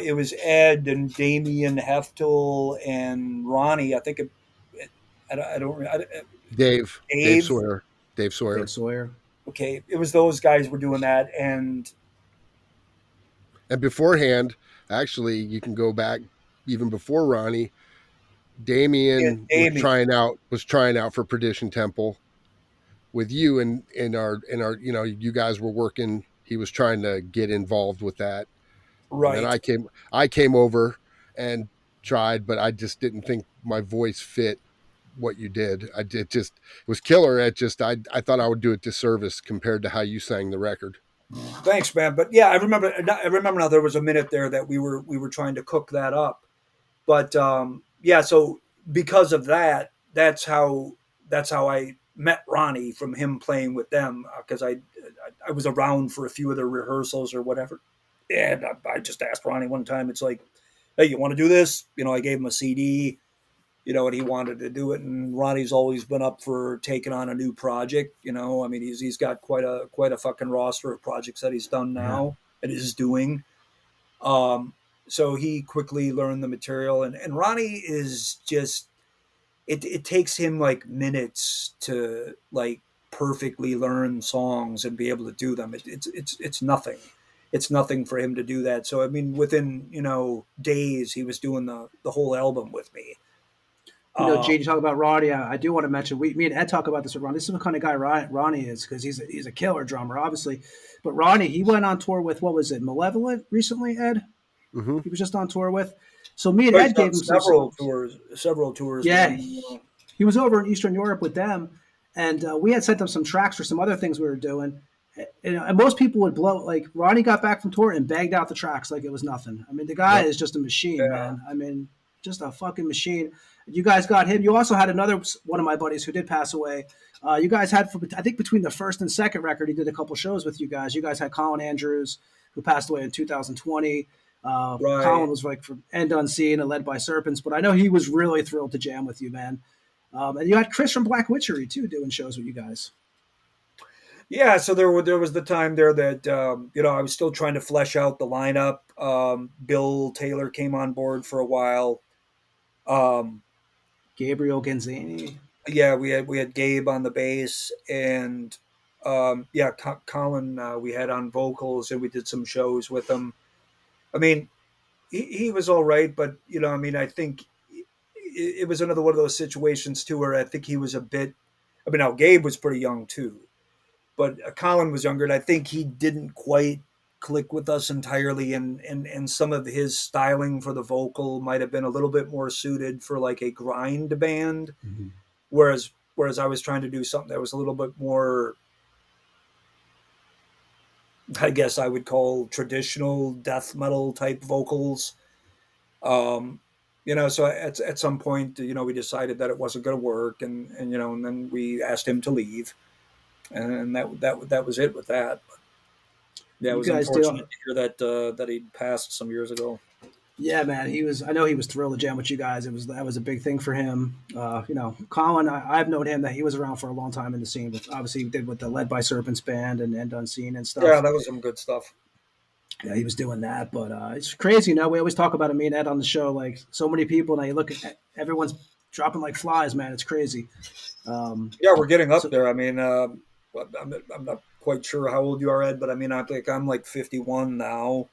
It was Ed and Damien Heftel and Ronnie. I think Dave Sawyer. Dave Sawyer. Okay, it was those guys were doing that, and beforehand, actually, you can go back even before Ronnie. Damien was trying out for Perdition Temple with you, and in our you guys were working. He was trying to get involved with that, right? And I came over and tried, but I just didn't think my voice fit what you did. It was killer. I thought I would do it disservice compared to how you sang the record. Thanks, man. But yeah, I remember now there was a minute there that we were trying to cook that up. But yeah, so because of that, that's how I met Ronnie, from him playing with them, because I was around for a few of their rehearsals or whatever. And I just asked Ronnie one time, it's like, hey, you want to do this? I gave him a CD, and he wanted to do it. And Ronnie's always been up for taking on a new project. I mean, he's got quite a fucking roster of projects that he's done now and is doing. So he quickly learned the material, and Ronnie is just, it takes him like minutes to like perfectly learn songs and be able to do them. It's nothing. It's nothing for him to do that. So, I mean, within, days, he was doing the whole album with me. Gene, you talk about Ronnie. I do want to mention, me and Ed talk about this with Ronnie. This is the kind of guy Ronnie is, because he's a killer drummer, obviously. But Ronnie, he went on tour with, what was it, Malevolent recently, Ed? Mm-hmm. He was just on tour with. So me and Ed gave him several tours. Yeah, he was over in Eastern Europe with them, and we had sent them some tracks for some other things we were doing. And most people would blow, like Ronnie got back from tour and bagged out the tracks like it was nothing. I mean, the guy is just a machine, man. I mean, just a fucking machine. You guys got him. You also had another one of my buddies who did pass away. You guys had, I think between the first and second record, he did a couple shows with you guys. You guys had Colin Andrews, who passed away in 2020. Right. Colin was like from End Unseen and Led by Serpents, but I know he was really thrilled to jam with you, man. And you had Chris from Black Witchery too doing shows with you guys. Yeah, so there was the time there that I was still trying to flesh out the lineup. Bill Taylor came on board for a while. Gabriel Genzini. Yeah, we had Gabe on the bass, and Colin we had on vocals, and we did some shows with him. I mean, he was all right, but I mean, I think it was another one of those situations too where I think he was a bit. I mean, now Gabe was pretty young too, but Colin was younger, and I think he didn't quite click with us entirely, and some of his styling for the vocal might have been a little bit more suited for like a grind band, whereas I was trying to do something that was a little bit more, I guess I would call traditional death metal type vocals. So at some point, we decided that it wasn't going to work, and then we asked him to leave, and that was it with that. But yeah, it was unfortunate to hear that he passed some years ago. Yeah, man, I know he was thrilled to jam with you guys. That was a big thing for him. Colin, I've known him that he was around for a long time in the scene. But obviously, he did with the Led by Serpents band and End Unseen and stuff. Yeah, that was some good stuff. Yeah, he was doing that, but it's crazy. We always talk about it, me and Ed on the show. Like so many people, now you look at everyone's dropping like flies, man. It's crazy. Yeah, we're getting up there. I mean, I'm not quite sure how old you are, Ed, but I mean, I think I'm like 51 now.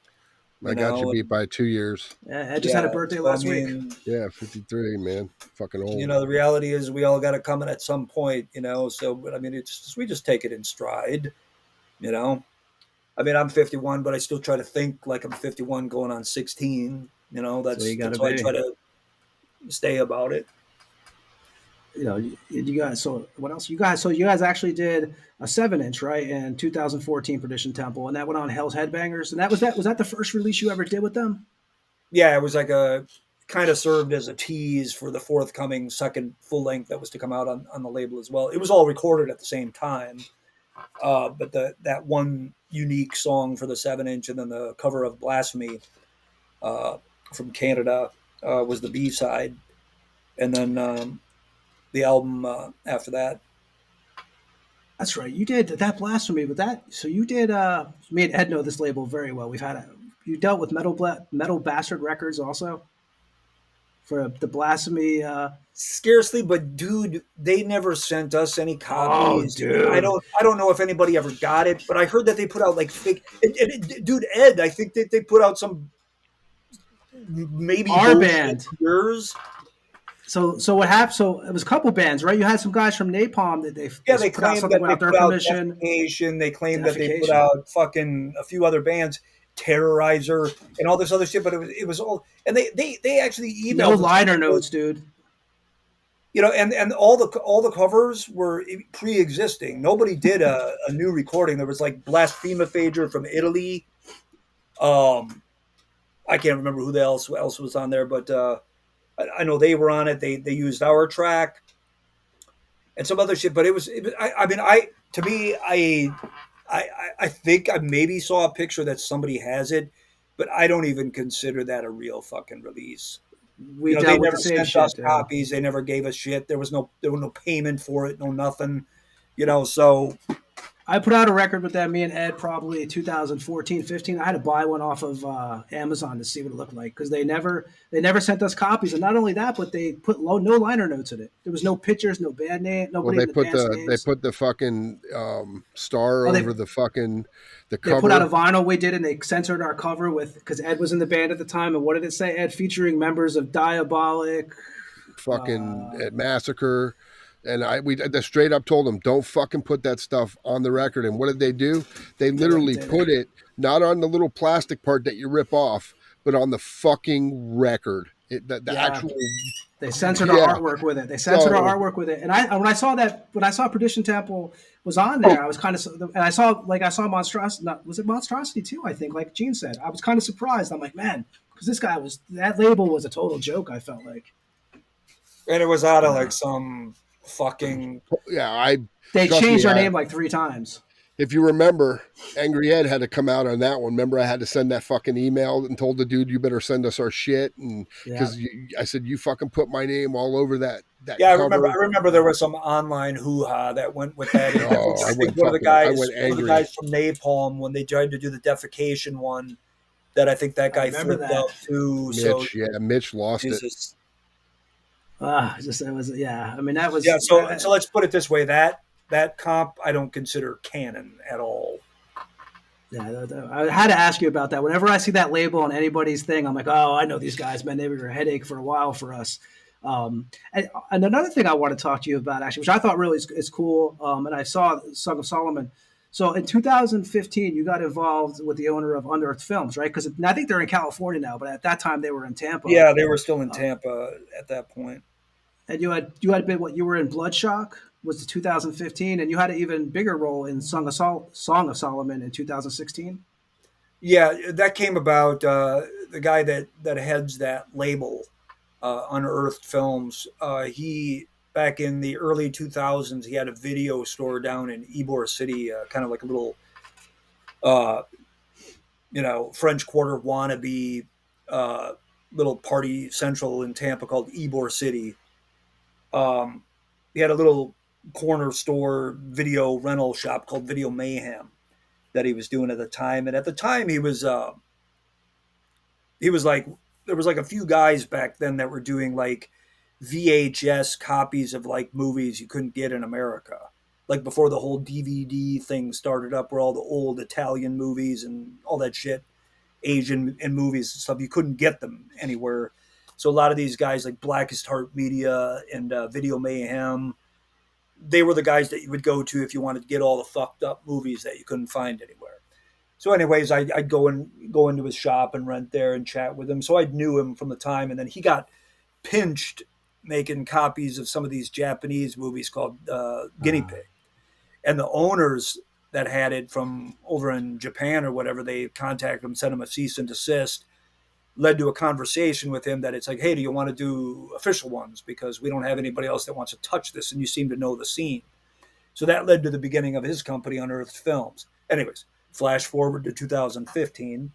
I got you beat by 2 years. Yeah, I just had a birthday last week. Yeah, 53, man. Fucking old. The reality is we all got to come in at some point, so, but I mean, we just take it in stride, I mean, I'm 51, but I still try to think like I'm 51 going on 16, that's why I try to stay about it. You guys, so what else? You guys actually did a 7-inch, right, in 2014 Perdition Temple, and that went on Hell's Headbangers, and was that the first release you ever did with them? Yeah, it was like kind of served as a tease for the forthcoming second full length that was to come out on the label as well. It was all recorded at the same time, but that one unique song for the 7-inch and then the cover of Blasphemy from Canada was the B-side, and then the album after that. That's right. You did that Blasphemy with that. So you did. Me and Ed know this label very well. You dealt with Metal Bastard Records also for the Blasphemy. Scarcely, but dude, they never sent us any copies. Oh, dude. I don't know if anybody ever got it, but I heard that they put out like fake. Dude, Ed, I think that they put out some maybe our band. Yours. So what happened? So it was a couple bands, right? You had some guys from Napalm that they put out something without their permission. They claimed that they put out fucking a few other bands, Terrorizer and all this other shit, but it was all, and they actually emailed no liner notes, dude. You know, and all the covers were pre-existing. Nobody did a new recording. There was like Blasphemic from Italy. I can't remember who else was on there, but I know they were on it. They used our track and some other shit, but it was I think I maybe saw a picture that somebody has it, but I don't even consider that a real fucking release. They never sent us copies. They never gave us shit. There was no payment for it, no nothing. So I put out a record with them, me and Ed, probably 2014, 15. I had to buy one off of Amazon to see what it looked like because they never sent us copies. And not only that, but they put no liner notes in it. There was no pictures, no band name, nobody. Well, they put the fucking star over the fucking the cover. They put out a vinyl we did, and they censored our cover because Ed was in the band at the time. And what did it say? Ed, featuring members of Diabolic, fucking Massacre. And we straight up told them, don't fucking put that stuff on the record. And what did they do? They literally put it not on the little plastic part that you rip off, but on the fucking record. Actual. They censored our artwork with it. Our artwork with it. And when I saw Perdition Temple was on there, I was kind of, and I saw Monstrosity. Was it Monstrosity too? I think, like Gene said, I was kind of surprised. I'm like, man, because that label was a total joke. I felt like, and it was out of like some fucking they changed our name like 3 times. If you remember, Angry Ed had to come out on that one. Remember, I had to send that fucking email and told the dude, you better send us our shit. And because I said, you fucking put my name all over that. Yeah, cover. I remember there was some online hoo-ha that went with that. One of the guys from Napalm, when they tried to do the defecation one, that I think that guy flipped out too. Mitch lost it. I mean, that was So let's put it this way: that comp I don't consider canon at all. Yeah, I had to ask you about that. Whenever I see that label on anybody's thing, I'm like, oh, I know these guys, man. They were a headache for a while for us. And another thing I want to talk to you about, actually, which I thought really is cool, and I saw Song of Solomon. So in 2015, you got involved with the owner of Unearthed Films, right? Because I think they're in California now, but at that time they were in Tampa. Yeah, they were still in Tampa at that point. And you had been you were in Bloodshock was the 2015, and you had an even bigger role in Song of Solomon in 2016. Yeah, that came about. The guy that heads that label, Unearthed Films, he back in the early 2000s, he had a video store down in Ybor City, kind of like a little, French Quarter wannabe little party central in Tampa called Ybor City. He had a little corner store video rental shop called Video Mayhem that he was doing at the time. And at the time he was like, there was like a few guys back then that were doing like VHS copies of like movies you couldn't get in America. Like before the whole DVD thing started up, where all the old Italian movies and all that shit, Asian and movies and stuff, you couldn't get them anywhere. So a lot of these guys like Blackest Heart Media and Video Mayhem, they were the guys that you would go to if you wanted to get all the fucked up movies that you couldn't find anywhere. So anyways, I'd go into his shop and rent there and chat with him. So I knew him from the time. And then he got pinched making copies of some of these Japanese movies called Guinea Pig. And the owners that had it from over in Japan or whatever, they contacted him, sent him a cease and desist. led to a conversation with him that it's like, hey, do you want to do official ones? Because we don't have anybody else that wants to touch this, and you seem to know the scene. So that led to the beginning of his company, Unearthed Films. Anyways, flash forward to 2015.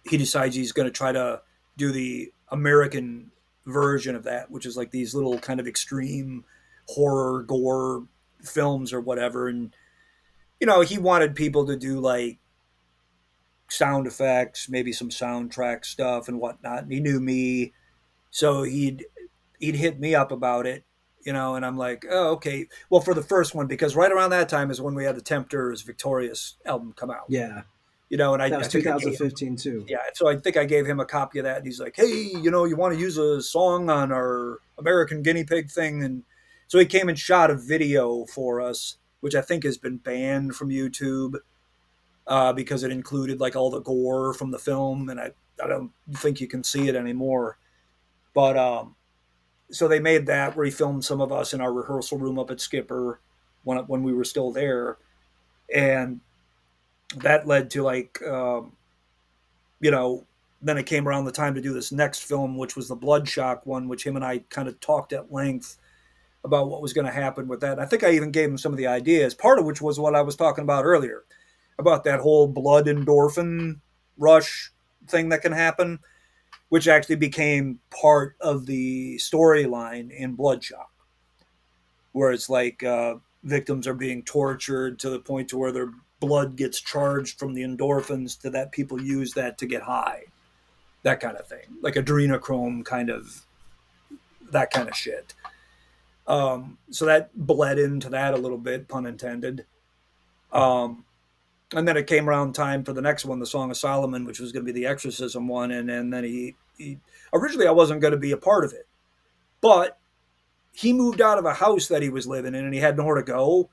He decides he's going to try to do the American version of that, which is like these little kind of extreme horror, gore films or whatever. And, he wanted people to do like sound effects, maybe some soundtrack stuff and whatnot. And he knew me. So he'd hit me up about it, and I'm like, oh, okay. Well, for the first one, because right around that time is when we had the Tempter's Victorious album come out. Yeah. And that was 2015 too. Yeah. So I think I gave him a copy of that, and he's like, hey, you want to use a song on our American Guinea Pig thing? And so he came and shot a video for us, which I think has been banned from YouTube because it included like all the gore from the film, and I don't think you can see it anymore. But so they made that where he filmed some of us in our rehearsal room up at Skipper when we were still there. And that led to like, then it came around the time to do this next film, which was the Bloodshock one, which him and I kind of talked at length about what was going to happen with that. And I think I even gave him some of the ideas, part of which was what I was talking about earlier, about that whole blood endorphin rush thing that can happen, which actually became part of the storyline in Bloodshock, where it's like victims are being tortured to the point to where their blood gets charged from the endorphins to that people use that to get high, that kind of thing, like adrenochrome kind of, that kind of shit. So that bled into that a little bit, pun intended. And then it came around time for the next one, the Song of Solomon, which was going to be the exorcism one. And then he originally I wasn't going to be a part of it, but he moved out of a house that he was living in and he had nowhere to go.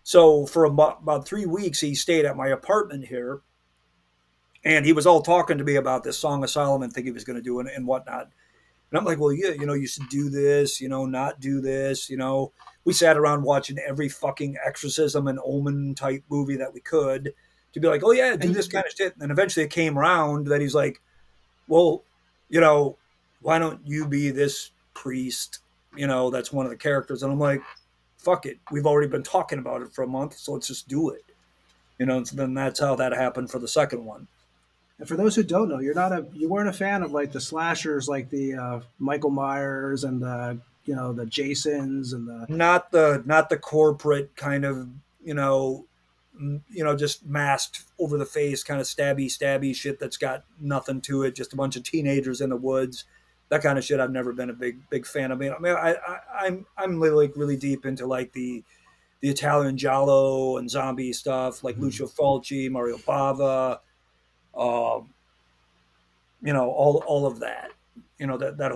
So for about 3 weeks, he stayed at my apartment here, and he was all talking to me about this Song of Solomon thing he was going to do and whatnot. And I'm like, well, yeah, you should do this, not do this. We sat around watching every fucking exorcism and omen type movie that we could to be like, oh yeah, do this kind of shit. And then eventually it came around that he's like, well, why don't you be this priest? That's one of the characters. And I'm like, fuck it. We've already been talking about it for a month, so let's just do it. So then that's how that happened for the second one. And for those who don't know, you weren't a fan of like the slashers, like the Michael Myers and the the Jasons and the not the corporate kind of just masked over the face kind of stabby shit that's got nothing to it, just a bunch of teenagers in the woods. That kind of shit I've never been a big fan of. I'm like really deep into like the Italian giallo and zombie stuff, like Lucio Fulci, Mario Bava, all of that. That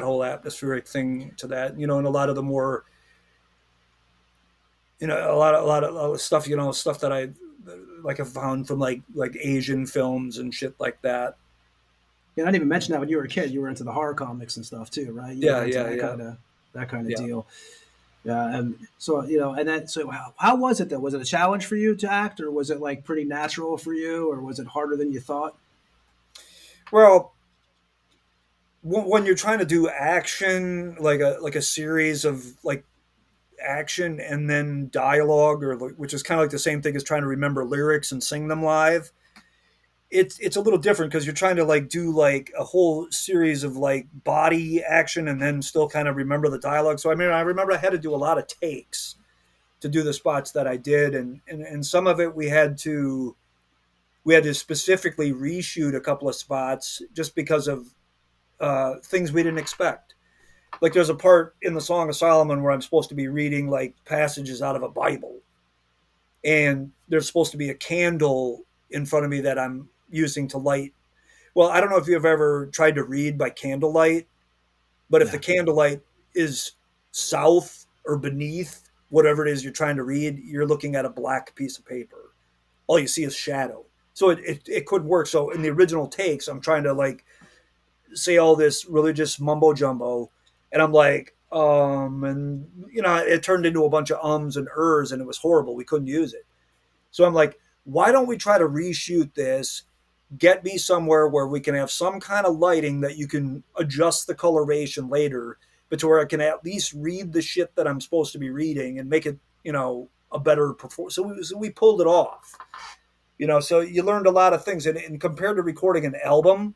whole atmospheric thing to that. And a lot of the more, a lot of stuff. Stuff that I like have found from like Asian films and shit like that. Yeah, I didn't even mention that when you were a kid, you were into the horror comics and stuff too, right? That kind of deal. Yeah, and so and then so how was it though? Was it a challenge for you to act, or was it like pretty natural for you, or was it harder than you thought? Well, when you're trying to do action, like a series of like action and then dialogue, or which is kind of like the same thing as trying to remember lyrics and sing them live. It's a little different because you're trying to like do like a whole series of like body action and then still kind of remember the dialogue. So I remember I had to do a lot of takes to do the spots that I did, and some of it we had to specifically reshoot a couple of spots just because of things we didn't expect. Like there's a part in the Song of Solomon where I'm supposed to be reading like passages out of a Bible, and there's supposed to be a candle in front of me that I'm using to light. Well, I don't know if you've ever tried to read by candlelight, but if the candlelight is south or beneath whatever it is you're trying to read, you're looking at a black piece of paper. All you see is shadow. So it couldn't work. So in the original takes, I'm trying to like say all this religious mumbo jumbo, and I'm like, and it turned into a bunch of ums and ers, and it was horrible. We couldn't use it. So I'm like, why don't we try to reshoot this get me somewhere where we can have some kind of lighting that you can adjust the coloration later, but to where I can at least read the shit that I'm supposed to be reading and make it, a better performance. So we pulled it off, so you learned a lot of things. And compared to recording an album,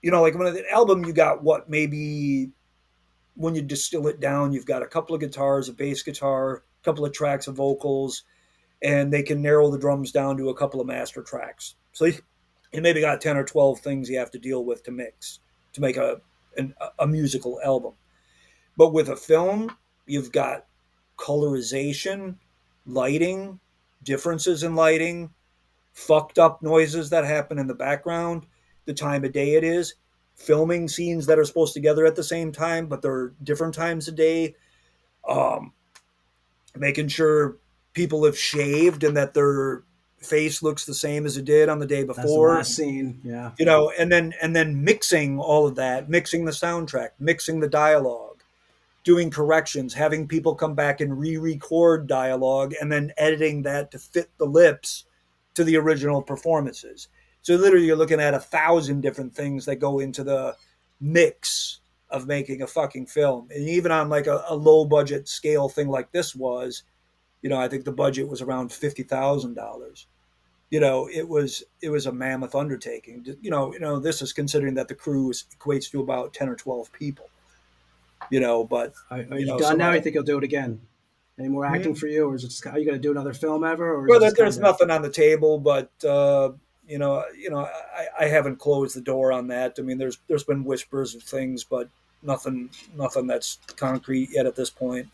like when an album, you got what, maybe when you distill it down, you've got a couple of guitars, a bass guitar, a couple of tracks of vocals, and they can narrow the drums down to a couple of master tracks. So you maybe got 10 or 12 things you have to deal with to mix to make a musical album. But with a film, you've got colorization, lighting, differences in lighting, fucked up noises that happen in the background, the time of day it is, filming scenes that are supposed together at the same time, but they're different times of day, making sure people have shaved and that their face looks the same as it did on the day before. That's the last scene, yeah. And then mixing all of that, mixing the soundtrack, mixing the dialogue, doing corrections, having people come back and re-record dialogue, and then editing that to fit the lips to the original performances. So literally you're looking at 1,000 different things that go into the mix of making a fucking film. And even on like a low budget scale thing like this was, I think the budget was around $50,000. It was a mammoth undertaking. This is considering that the crew equates to about 10 or 12 people. But are you done now? You think you'll do it again? Any more acting for you, or is it just, are you going to do another film ever? Or well, there's nothing on the table, but I haven't closed the door on that. I mean, there's been whispers of things, but nothing that's concrete yet at this point.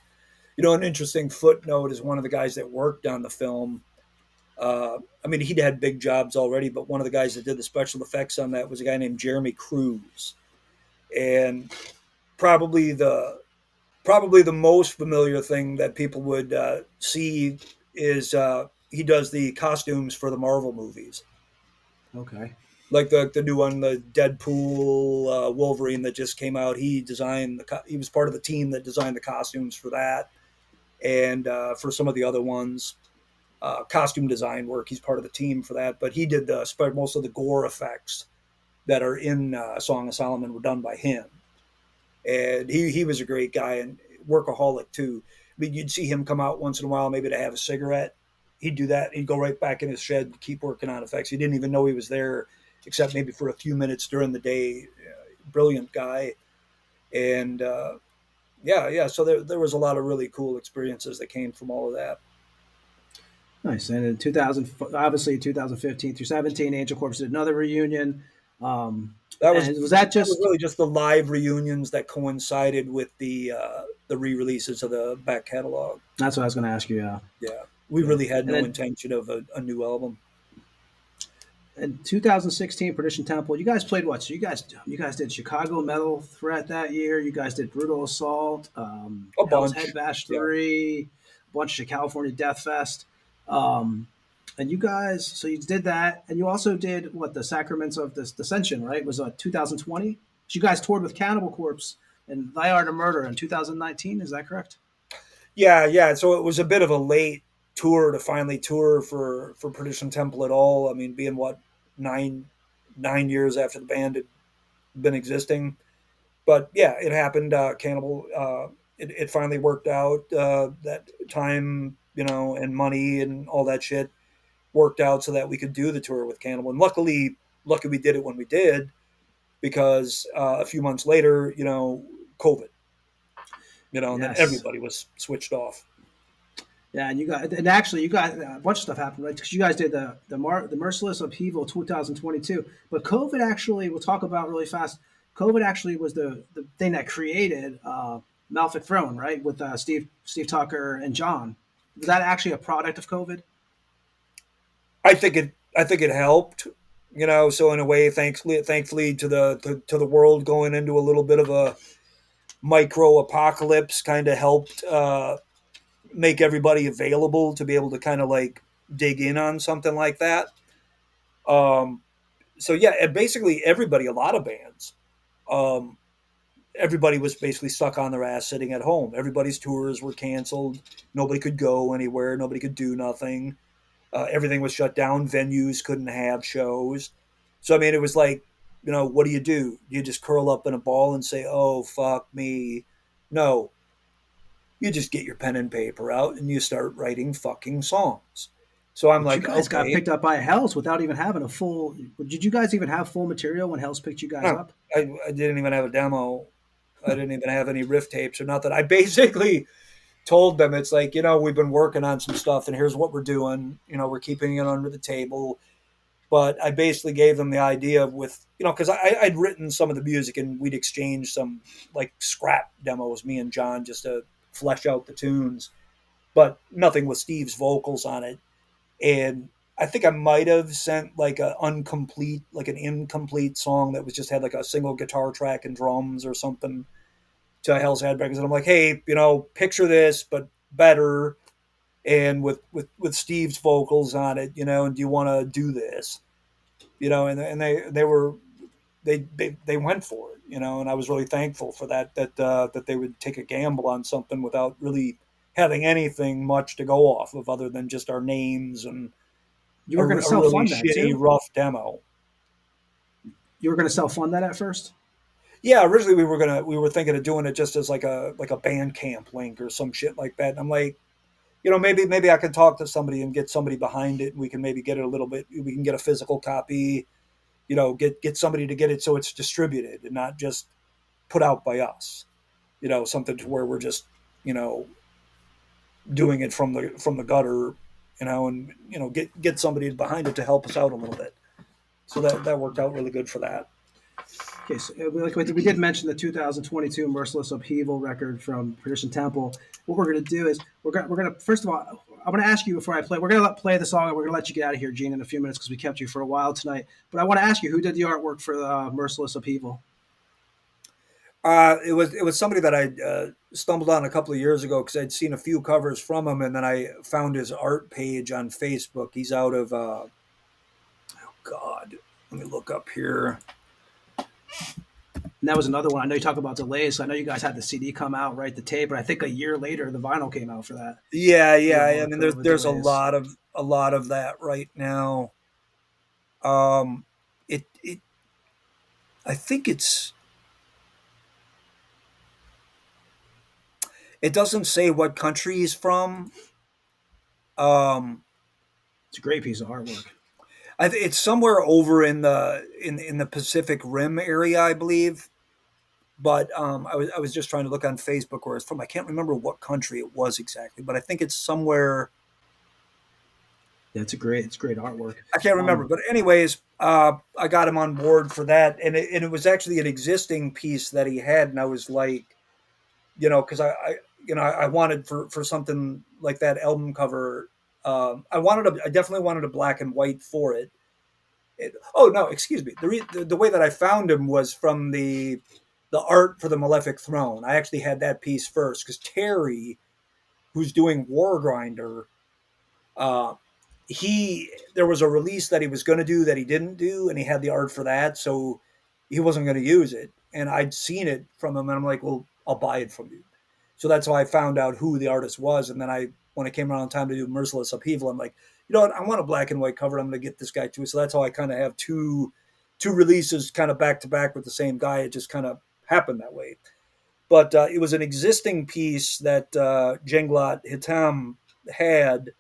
An interesting footnote is one of the guys that worked on the film. He'd had big jobs already, but one of the guys that did the special effects on that was a guy named Jeremy Cruz, and probably the most familiar thing that people would see is he does the costumes for the Marvel movies. Okay. Like the new one, the Deadpool Wolverine that just came out. He was part of the team that designed the costumes for that, and for some of the other ones, costume design work. He's part of the team for that. But he did most of the gore effects that are in Song of Solomon were done by him. And he was a great guy and workaholic too. I mean, you'd see him come out once in a while, maybe to have a cigarette. He'd do that. He'd go right back in his shed and keep working on effects. He didn't even know he was there, except maybe for a few minutes during the day. Brilliant guy. And so there was a lot of really cool experiences that came from all of that. Nice. And in 2015 through 17, Angelcorpse did another reunion. That was really just the live reunions that coincided with the re-releases of the back catalog. That's what I was going to ask you. Yeah. We really had no intention of a new album. In 2016, Perdition Temple, you guys played what? So you guys did Chicago Metal Threat that year. You guys did Brutal Assault, Hell's Head Bash 3, a bunch of California Death Fest. And you guys, so you did that, and you also did the Sacraments of Dissension, right? It was 2020. So you guys toured with Cannibal Corpse and Thy Art of Murder in 2019. Is that correct? Yeah. So it was a bit of a late tour to finally tour for Perdition Temple at all. I mean, being 9 years after the band had been existing, but yeah, it happened. Cannibal, it finally worked out. That time, and money and all that shit worked out so that we could do the tour with Cannibal. And luckily we did it when we did, because a few months later, COVID, and then everybody was switched off. Yeah, and you got a bunch of stuff happened, right? Because you guys did the Merciless Upheaval 2022, but COVID actually, we'll talk about really fast. COVID actually was the thing that created Malefic Throne, right? With Steve Tucker and John. Was that actually a product of COVID? I think it helped, So in a way, thankfully to the world going into a little bit of a micro apocalypse, kind of helped make everybody available to be able to kind of like dig in on something like that. So yeah, and basically everybody, a lot of bands, everybody was basically stuck on their ass sitting at home. Everybody's tours were canceled. Nobody could go anywhere. Nobody could do nothing. Everything was shut down. Venues couldn't have shows. So, I mean, it was like, what do? You just curl up in a ball and say, oh, fuck me. No, you just get your pen and paper out and you start writing fucking songs. So I'm But you like, guys got okay. picked up by Hells without even having a full. Did you guys even have full material when Hells picked you guys No, up? I didn't even have a demo. I didn't even have any riff tapes or nothing. I basically told them, it's like, we've been working on some stuff and here's what we're doing. We're keeping it under the table. But I basically gave them the idea with, because I'd written some of the music and we'd exchange some like scrap demos, me and John, just to flesh out the tunes, but nothing with Steve's vocals on it. And I think I might have sent like an incomplete song that was just had like a single guitar track and drums or something to Hell's Headbangers. And I'm like, hey, picture this, but better. And with Steve's vocals on it, and do you want to do this? And they went for it, and I was really thankful for that they would take a gamble on something without really having anything much to go off of other than just our names and You were going to a self really fund that shitty, too. rough demo. You were going to self fund that at first. Yeah, originally we were thinking of doing it just as like a Bandcamp link or some shit like that. And I'm like, maybe I could talk to somebody and get somebody behind it. And we can maybe get it a little bit. We can get a physical copy. Get somebody to get it so it's distributed and not just put out by us. Something to where we're just doing it from the gutter. And get somebody behind it to help us out a little bit. So that worked out really good for that. Okay, so we did mention the 2022 Merciless Upheaval record from Perdition Temple. What we're going to do is we're going to first of all, I'm going to ask you before I play. We're going to play the song and we're going to let you get out of here, Gene, in a few minutes because we kept you for a while tonight. But I want to ask you, who did the artwork for the Merciless Upheaval? It was somebody that I stumbled on a couple of years ago because I'd seen a few covers from him, and then I found his art page on Facebook. He's out of oh God, let me look up here. And that was another one. I know you talk about delays. So I know you guys had the CD come out, right? The tape, but I think a year later the vinyl came out for that. Yeah. I mean, there's delays. a lot of that right now. I think it doesn't say what country he's from. It's a great piece of artwork. It's somewhere over in the Pacific Rim area, I believe. But I was just trying to look on Facebook where it's from. I can't remember what country it was exactly, but I think it's somewhere. Yeah, it's great artwork. I can't remember, but anyways, I got him on board for that, and it was actually an existing piece that he had, and I was like, because I wanted for something like that album cover. I definitely wanted a black and white for it. Oh no, excuse me. The way that I found him was from the art for the Malefic Throne. I actually had that piece first because Terry, who's doing War Grinder, there was a release that he was going to do that he didn't do, and he had the art for that, so he wasn't going to use it. And I'd seen it from him, and I'm like, well, I'll buy it from you. So that's how I found out who the artist was. And then when it came around time to do Merciless Upheaval, I'm like, you know what? I want a black and white cover. I'm going to get this guy too. So that's how I kind of have two releases kind of back to back with the same guy. It just kind of happened that way. But it was an existing piece that Jenglot Hitam had.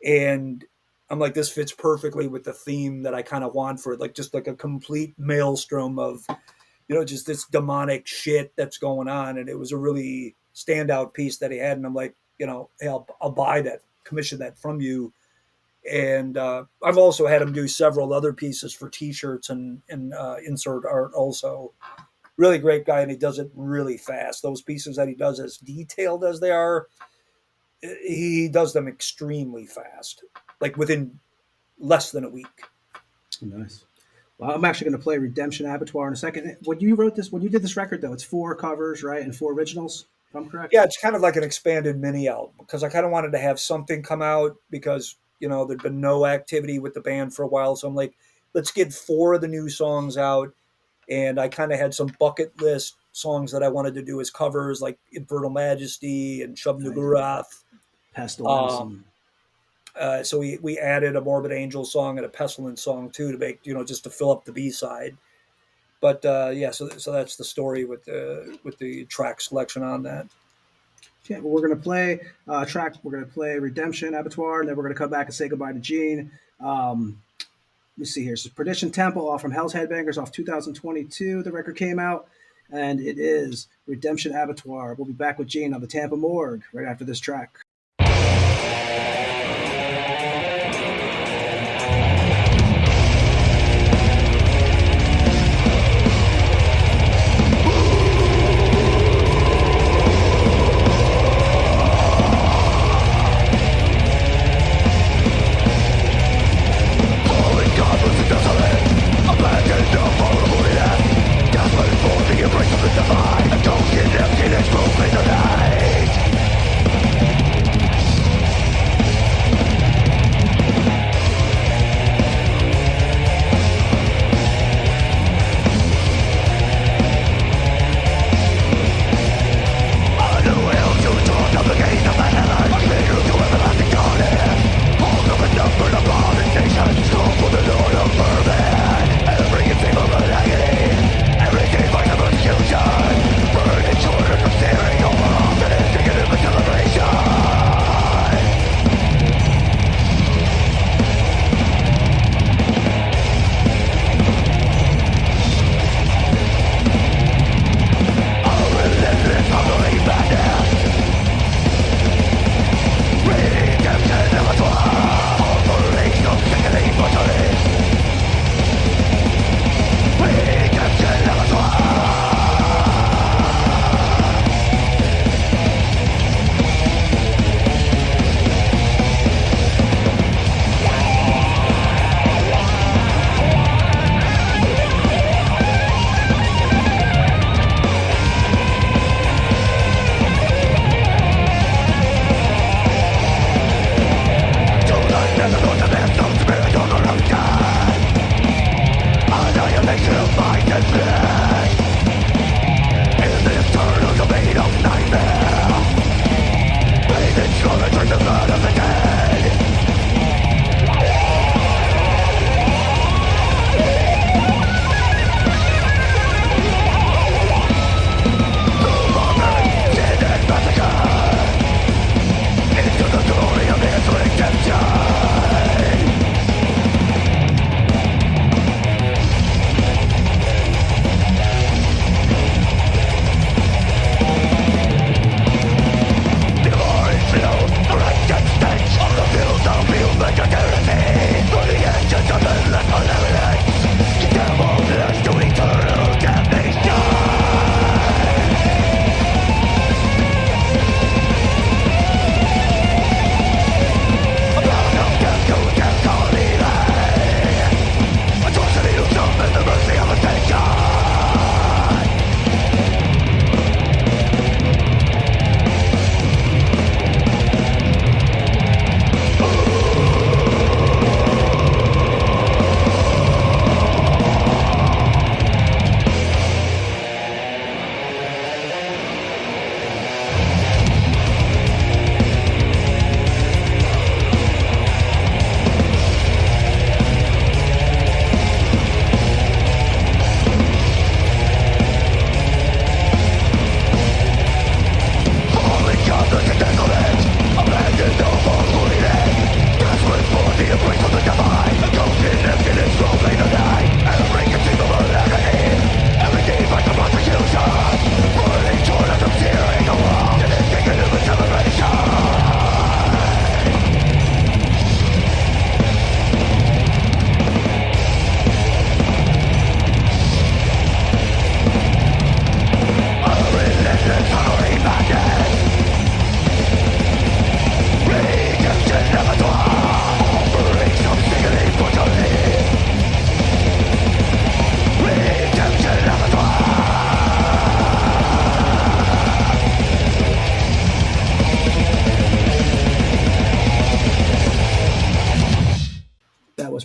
And I'm like, this fits perfectly with the theme that I kind of want for it. Like just like a complete maelstrom of, just this demonic shit that's going on. And it was a really standout piece that he had. And I'm like, hey, I'll buy that, commission that from you. And I've also had him do several other pieces for T-shirts and insert art also. Really great guy, and he does it really fast. Those pieces that he does, as detailed as they are, he does them extremely fast, like within less than a week. Nice. Well, I'm actually going to play Redemption Abattoir in a second. When you did this record, though, it's 4 covers, right, and 4 originals, if I'm correct? Yeah, it's kind of like an expanded mini album because I kind of wanted to have something come out because, there'd been no activity with the band for a while. So I'm like, let's get 4 of the new songs out. And I kind of had some bucket list songs that I wanted to do as covers, like Infernal Majesty and Shub Nugurath. Pestilence. So we added a Morbid Angel song and a Pestilence song too to make, just to fill up the B side. But so that's the story with the track selection on that. Okay, well, we're going to play track. We're going to play Redemption, Abattoir, and then we're going to come back and say goodbye to Gene. Let me see here. So Perdition Temple off from Hell's Headbangers off 2022. The record came out, and it is Redemption, Abattoir. We'll be back with Gene on the Tampa Morgue right after this track.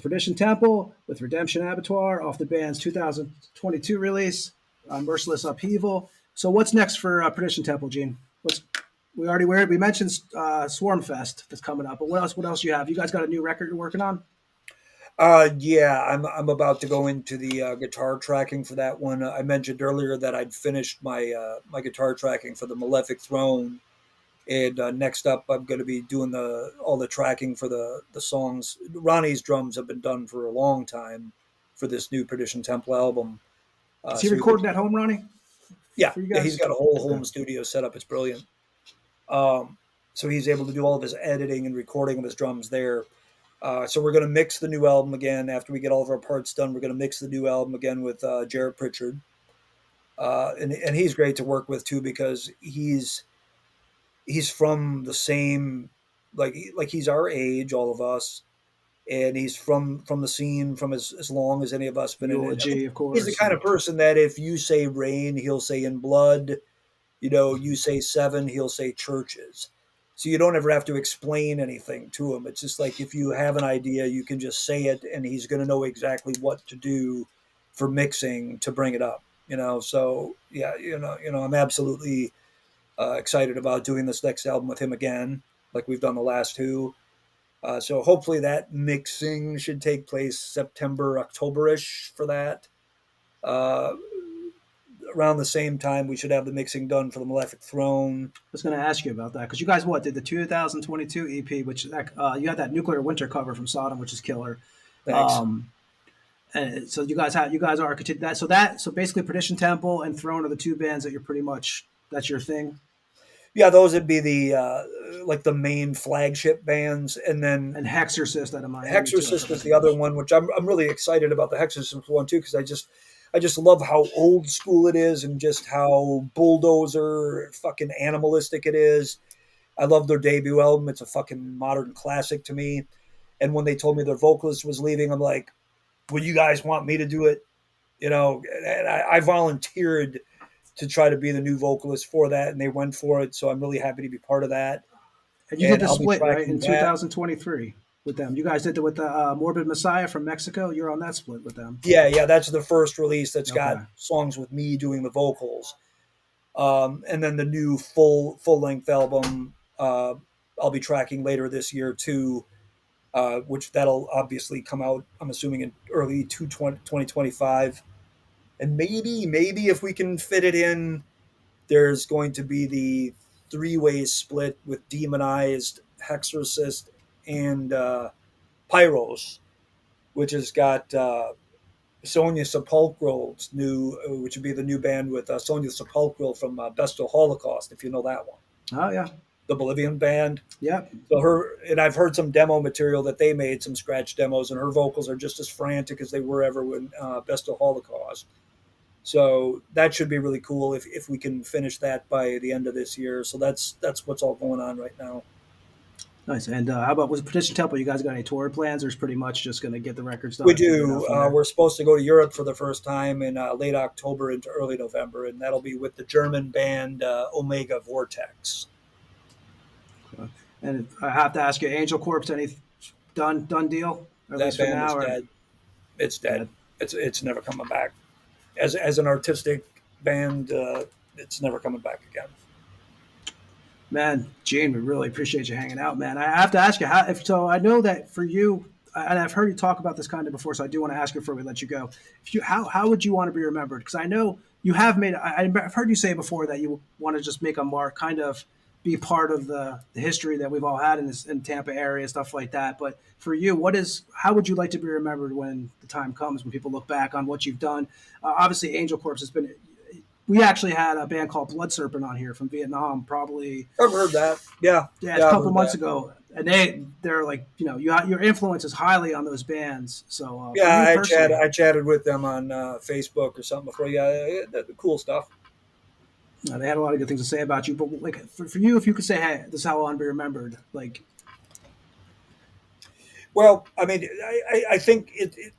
Perdition Temple with Redemption Abattoir off the band's 2022 release, Merciless Upheaval. So what's next for Perdition Temple, Gene? we mentioned Swarm Fest that's coming up, but what else you have? You guys got a new record you're working on? Yeah, I'm about to go into the guitar tracking for that one. I mentioned earlier that I'd finished my guitar tracking for the Malefic Throne, and next up I'm going to be doing all the tracking for the songs. Ronnie's drums have been done for a long time for this new Perdition Temple album. Is he recording at home, Ronnie? Yeah, he's got a whole home studio set up. It's brilliant. So he's able to do all of his editing and recording of his drums there. So we're going to mix the new album again after we get all of our parts done. We're going to mix the new album again with Jarrett Pritchard, and he's great to work with too because he's from the same like he's our age, all of us, and he's from the scene from as long as any of us been in it. Of course. He's the kind of person that if you say rain, he'll say in blood. You say seven, he'll say churches. So you don't ever have to explain anything to him. It's just like if you have an idea, you can just say it, and he's going to know exactly what to do for mixing to bring it up. So yeah, I'm absolutely excited about doing this next album with him again, like we've done the last two. So hopefully that mixing should take place September, October-ish for that. Around the same time, we should have the mixing done for the Malefic Throne. I was going to ask you about that because you guys did the 2022 EP, which you had that Nuclear Winter cover from Sodom, which is killer. Thanks. And so you guys are continuing that. So basically, Perdition Temple and Throne are the two bands that that's your thing. Yeah, those would be the main flagship bands, and Hexorcist out of my Hexorcist is the other one, which I'm really excited about the Hexorcist one too, because I just love how old school it is and just how bulldozer fucking animalistic it is. I love their debut album. It's a fucking modern classic to me. And when they told me their vocalist was leaving, I'm like, well, you guys want me to do it? And I volunteered to try to be the new vocalist for that, and they went for it. So I'm really happy to be part of that. And you did the split, right, in 2023 with them. You guys did it with the Morbid Messiah from Mexico. You're on that split with them. Yeah, that's the first release that's got songs with me doing the vocals. And then the new full-length album I'll be tracking later this year too, which that'll obviously come out, I'm assuming, in early 2025. And maybe if we can fit it in, there's going to be the three-way split with Demonized, Hexorcist, and Pyros, which has got Sonia Sepulchral's new, which would be the new band with Sonia Sepulchral from Bestial Holocaust, if you know that one. Oh, yeah. The Bolivian band. Yeah. So I've heard some demo material that they made, some scratch demos, and her vocals are just as frantic as they were ever when Bestial Holocaust. So that should be really cool if we can finish that by the end of this year. So that's what's all going on right now. Nice. And how about with Perdition Temple? You guys got any tour plans, or is pretty much just going to get the records done? We do. We're supposed to go to Europe for the first time in late October into early November, and that'll be with the German band Omega Vortex. And I have to ask you, Angelcorpse, any done deal? At That band is dead. It's dead. It's never coming back. As an artistic band, it's never coming back again. Man, Gene, we really appreciate you hanging out, man. I have to ask you, so I know that for you, and I've heard you talk about this kind of before, so I do want to ask you before we let you go. How would you want to be remembered? Because I know you have I've heard you say before that you want to just make a mark, kind of be part of the history that we've all had in Tampa area, stuff like that. But for you, how would you like to be remembered when the time comes, when people look back on what you've done? Obviously, Angelcorpse has been. We actually had a band called Blood Serpent on here from Vietnam, probably. I've heard that. Yeah, a couple months ago, and they're like, your influence is highly on those bands. So I chatted with them on Facebook or something before. Yeah, cool stuff. They had a lot of good things to say about you, but like for you, if you could say, "Hey, this is how I want to be remembered," like. Well, I mean, I think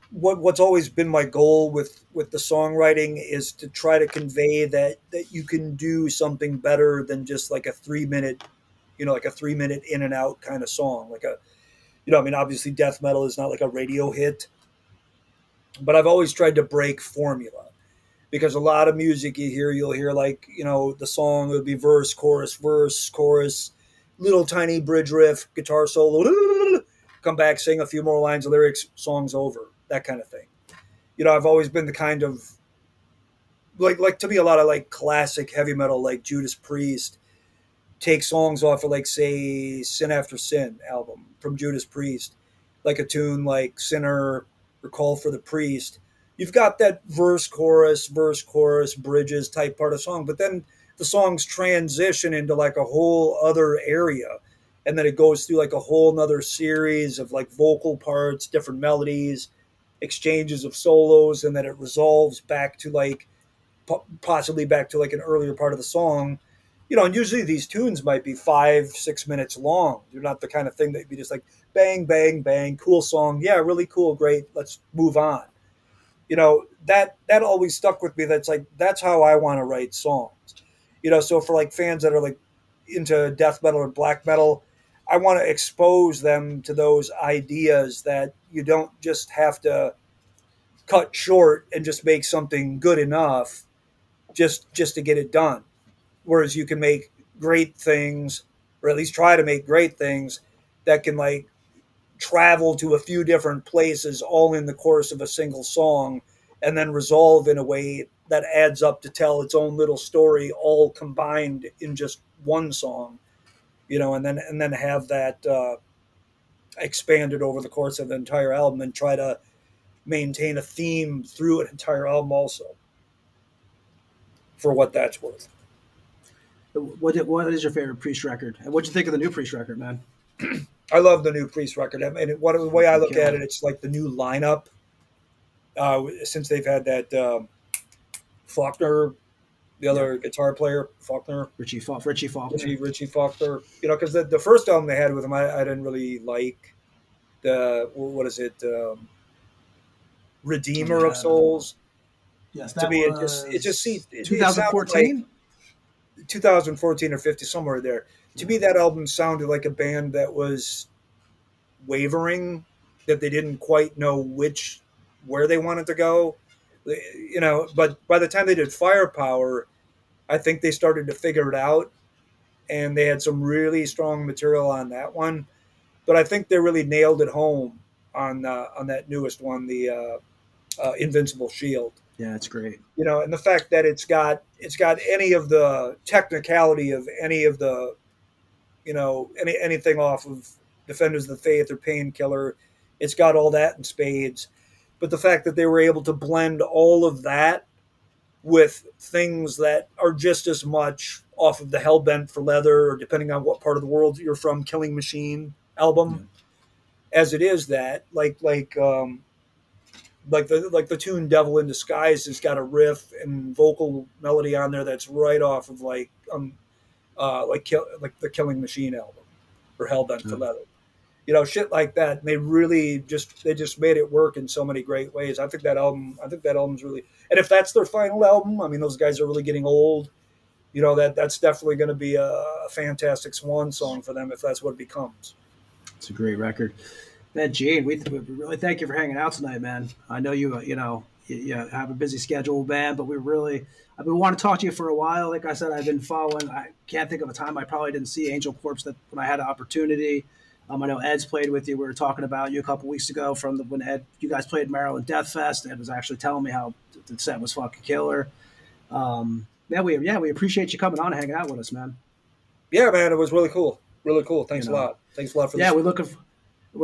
what's always been my goal with the songwriting is to try to convey that you can do something better than just like a 3-minute, like a 3-minute in and out kind of song. Like I mean, obviously death metal is not like a radio hit, but I've always tried to break formula. because a lot of music you'll hear like, you know, the song would be verse, chorus, little tiny bridge riff, guitar solo, come back, sing a few more lines of lyrics, song's over, that kind of thing. You know, I've always been the kind of like to me, a lot of like classic heavy metal, like Judas Priest, take songs off of like, say, Sin After Sin album from Judas Priest, like a tune like Sinner or Call for the Priest. You've got that verse, chorus, bridges type part of song, but then the songs transition into like a whole other area. And then it goes through like a whole nother series of like vocal parts, different melodies, exchanges of solos, and then it resolves back to like possibly back to like an earlier part of the song. You know, and usually these tunes might be 5-6 minutes long. They're not the kind of thing that you'd be just like bang, bang, bang, cool song. Yeah, really cool, great. Let's move on. You know, that always stuck with me. That's like, that's how I want to write songs. You know, so for like fans that are like into death metal or black metal, I want to expose them to those ideas that you don't just have to cut short and just make something good enough just to get it done. Whereas you can make great things, or at least try to make great things that can like travel to a few different places all in the course of a single song, and then resolve in a way that adds up to tell its own little story, all combined in just one song, you know, and then have that expanded over the course of the entire album, and try to maintain a theme through an entire album also, for what that's worth. What is your favorite Priest record? And what'd you think of the new Priest record, man? I love the new Priest record. I mean, the way I look at it, it's like the new lineup. Since they've had that Faulkner, the other guitar player, Faulkner. Richie Faulkner. Richie Faulkner. You know, because the first album they had with him, I didn't really like. What is it? Redeemer of Souls. Yes, to me, it just 2014. 2014 or 50, somewhere there. To me, that album sounded like a band that was wavering, that they didn't quite know where they wanted to go. You know, but by the time they did Firepower, I think they started to figure it out, and they had some really strong material on that one. But I think they really nailed it home on that newest one, the Invincible Shield. Yeah, it's great. You know, and the fact that it's got any of the technicality of any of the, you know, anything off of Defenders of the Faith or Painkiller, it's got all that in spades. But the fact that they were able to blend all of that with things that are just as much off of the Hellbent for Leather, or depending on what part of the world you're from, Killing Machine album, as it is that, like the tune "Devil in Disguise" has got a riff and vocal melody on there that's right off of like the Killing Machine album, or Hellbent for Leather. You know, shit like that. And they just made it work in so many great ways. I think that album's really, and if that's their final album, I mean, those guys are really getting old. You know, that's definitely going to be a fantastic swan song for them if that's what it becomes. It's a great record. Man, Gene, we really thank you for hanging out tonight, man. I know you have a busy schedule, man, but we want to talk to you for a while. Like I said, I've been following. I can't think of a time I probably didn't see Angelcorpse when I had an opportunity. I know Ed's played with you. We were talking about you a couple weeks ago when you guys played Maryland Death Fest. Ed was actually telling me how the set was fucking killer. We appreciate you coming on and hanging out with us, man. Yeah, man, it was really cool. Really cool. Thanks a lot. Thanks a lot for this. Yeah, we're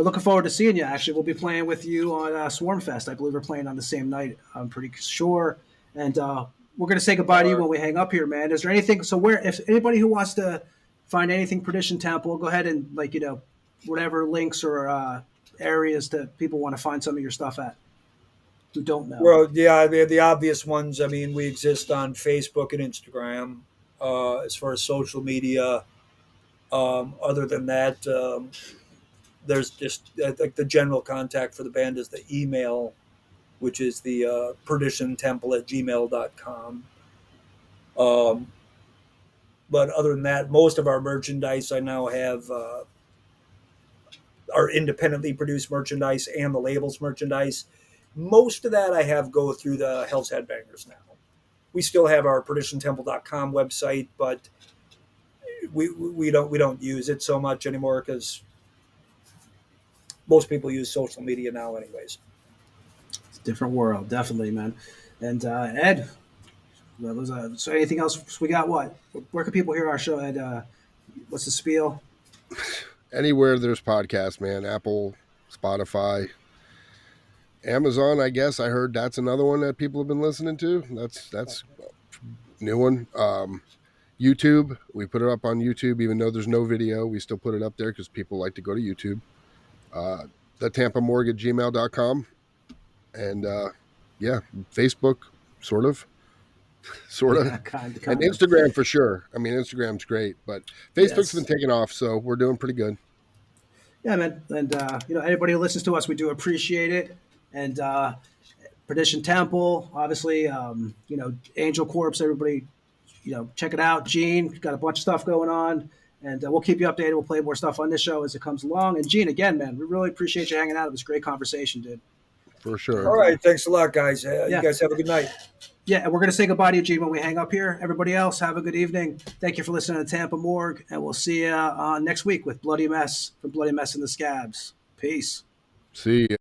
looking forward to seeing you. Actually, we'll be playing with you on Swarmfest. I believe we're playing on the same night. I'm pretty sure. And we're going to say goodbye to you when we hang up here, man. Is there anything? So if anybody who wants to find anything Perdition Temple, go ahead and whatever links or areas that people want to find some of your stuff at who don't know. Well, yeah, the obvious ones. I mean, we exist on Facebook and Instagram as far as social media. Other than that, there's just like the general contact for the band is the email, which is the perditiontemple@gmail.com. But other than that, most of our merchandise I now have our independently produced merchandise and the labels merchandise. Most of that I have go through the Hell's Headbangers now. We still have our perditiontemple.com website, but we don't use it so much anymore because most people use social media now, anyways. It's a different world, definitely, man. And Ed, so anything else? We got what? Where can people hear our show, Ed? What's the spiel? Anywhere there's podcasts, man. Apple, Spotify, Amazon, I guess. I heard that's another one that people have been listening to. That's a new one. YouTube, we put it up on YouTube, even though there's no video. We still put it up there because people like to go to YouTube. Thetampamorgue at gmail.com. And yeah, Facebook, sort of. Yeah, kind And of. Instagram for sure. I mean, Instagram's great, but Facebook's been taking off, so we're doing pretty good. Yeah, man. And, anybody who listens to us, we do appreciate it. And Perdition Temple, obviously, Angelcorpse, everybody, check it out. Gene, got a bunch of stuff going on. And we'll keep you updated. We'll play more stuff on this show as it comes along. And Gene, again, man, we really appreciate you hanging out. It was a great conversation, dude. For sure. All right. Thanks a lot, guys. You guys have a good night. Yeah, and we're going to say goodbye to you, Gene, when we hang up here. Everybody else, have a good evening. Thank you for listening to Tampa Morgue, and we'll see you next week with Bloody Mess from Bloody Mess and the Scabs. Peace. See ya.